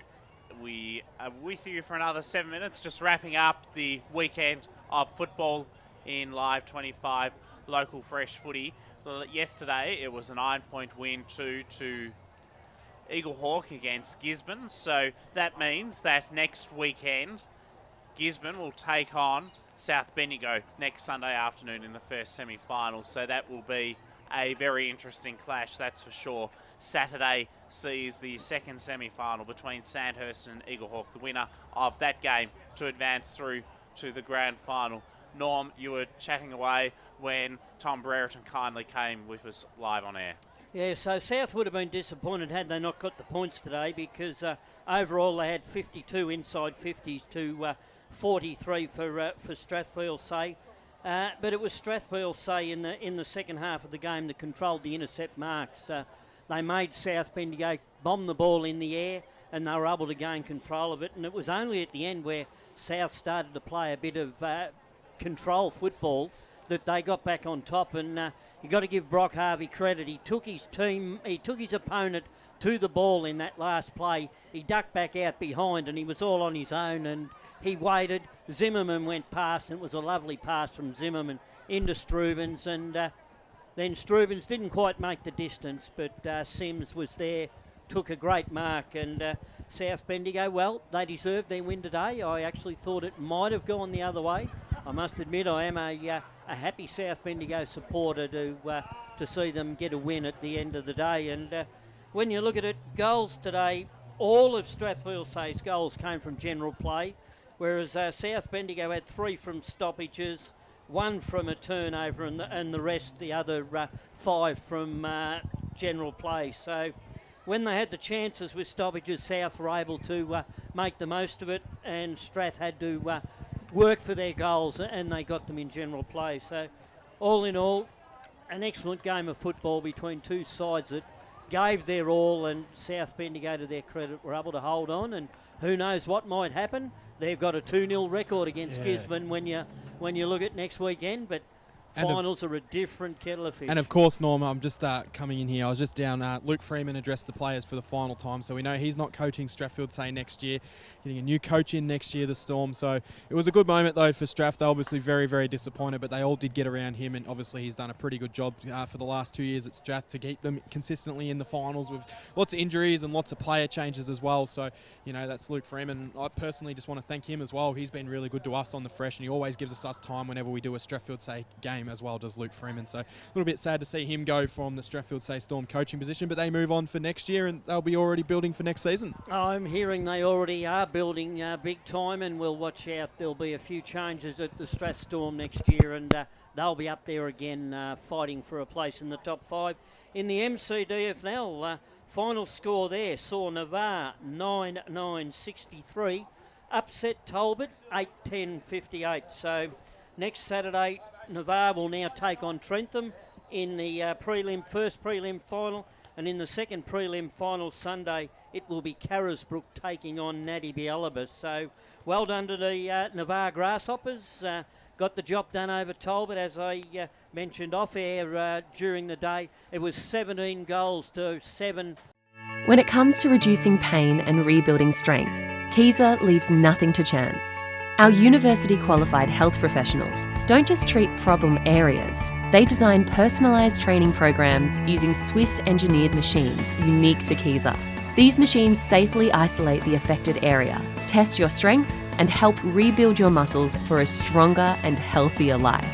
we are with you for another 7 minutes, just wrapping up the weekend of football in Live 25 local fresh footy. Yesterday it was a 9-point win to Eagle Hawk against Gisborne. So that means that next weekend Gisborne will take on South Bendigo next Sunday afternoon in the first semi-final. So that will be a very interesting clash, that's for sure. Saturday sees the second semi-final between Sandhurst and Eagle Hawk, the winner of that game to advance through to the grand final. Norm, you were chatting away when Tom Brereton kindly came with us live on air. Yeah, so South would have been disappointed had they not got the points today, because overall they had 52 inside 50s to 43 for Strathfieldsaye. But it was Strathfieldsaye in the second half of the game that controlled the intercept marks. They made South Bendigo bomb the ball in the air, and they were able to gain control of it. And it was only at the end where South started to play a bit of control football that they got back on top. And you got to give Brock Harvey credit. He took his opponent to the ball in that last play. He ducked back out behind, and he was all on his own, and he waited. Zimmerman went past, and it was a lovely pass from Zimmerman into Strubens, and then Strubens didn't quite make the distance, but Sims was there, took a great mark, and South Bendigo, well, they deserved their win today. I actually thought it might have gone the other way. I must admit I am a happy South Bendigo supporter to see them get a win at the end of the day. And when you look at it, goals today, all of Strathfieldsaye's goals came from general play, whereas South Bendigo had 3 from stoppages, 1 from a turnover, and the rest, the other 5 from general play. So when they had the chances with stoppages, South were able to make the most of it, and Strath had to work for their goals, and they got them in general play. So all in all, an excellent game of football between two sides that gave their all, and South Bendigo, to their credit, were able to hold on, and who knows what might happen. They've got a 2-0 record against Gisborne when you look at next weekend, but finals are a different kettle of fish. And of course, Norm, I'm just coming in here. I was just down. Luke Freeman addressed the players for the final time, so we know he's not coaching Strathfieldsaye next year. Getting a new coach in next year, the Storm. So it was a good moment though for Strath. They're obviously very, very disappointed, but they all did get around him, and obviously he's done a pretty good job for the last 2 years at Strath to keep them consistently in the finals with lots of injuries and lots of player changes as well. So you know, that's Luke Freeman. I personally just want to thank him as well. He's been really good to us on the fresh, and he always gives us time whenever we do a Strathfieldsaye game, as well does Luke Freeman. So a little bit sad to see him go from the Strathfieldsaye Storm coaching position, but they move on for next year, and they'll be already building for next season. I'm hearing they already are building big time, and we'll watch out. There'll be a few changes at the Strath Storm next year, and they'll be up there again fighting for a place in the top 5 in the MCDFL. Final score there saw Navarre 9-9-63 upset Talbot 8-10-58. So next Saturday, Navarre will now take on Trentham in the first prelim final, and in the second prelim final Sunday, it will be Carisbrook taking on Natty Bialaba. So well done to the Navarre Grasshoppers. Got the job done over Talbot, as I mentioned off air during the day. It was 17 goals to 7. When it comes to reducing pain and rebuilding strength, Keyser leaves nothing to chance. Our university-qualified health professionals don't just treat problem areas, they design personalised training programs using Swiss-engineered machines unique to Keyser. These machines safely isolate the affected area, test your strength, and help rebuild your muscles for a stronger and healthier life.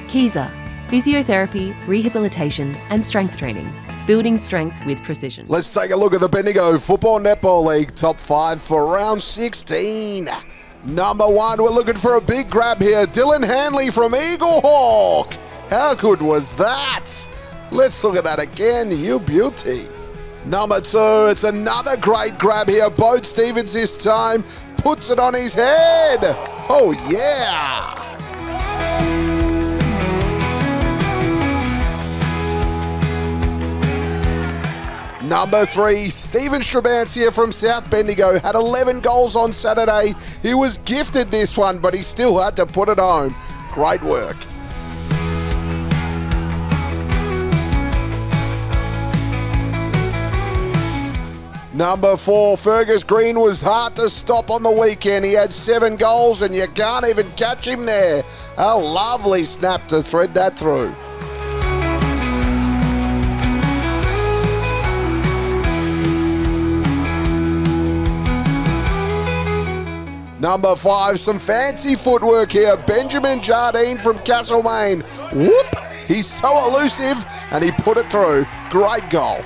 Keyser, physiotherapy, rehabilitation, and strength training. Building strength with precision. Let's take a look at the Bendigo Football Netball League top 5 for round 16. Number 1, we're looking for a big grab here. Dylan Hanley from Eagle Hawk. How good was that? Let's look at that again, you beauty. Number 2, it's another great grab here. Bode Stevens this time puts it on his head. Oh yeah. Number 3, Stephen Strabance here from South Bendigo. Had 11 goals on Saturday. He was gifted this one, but he still had to put it home. Great work. Number 4, Fergus Green was hard to stop on the weekend. He had 7 goals and you can't even catch him there. A lovely snap to thread that through. Number 5, some fancy footwork here. Benjamin Jardine from Castlemaine. Whoop! He's so elusive and he put it through. Great goal.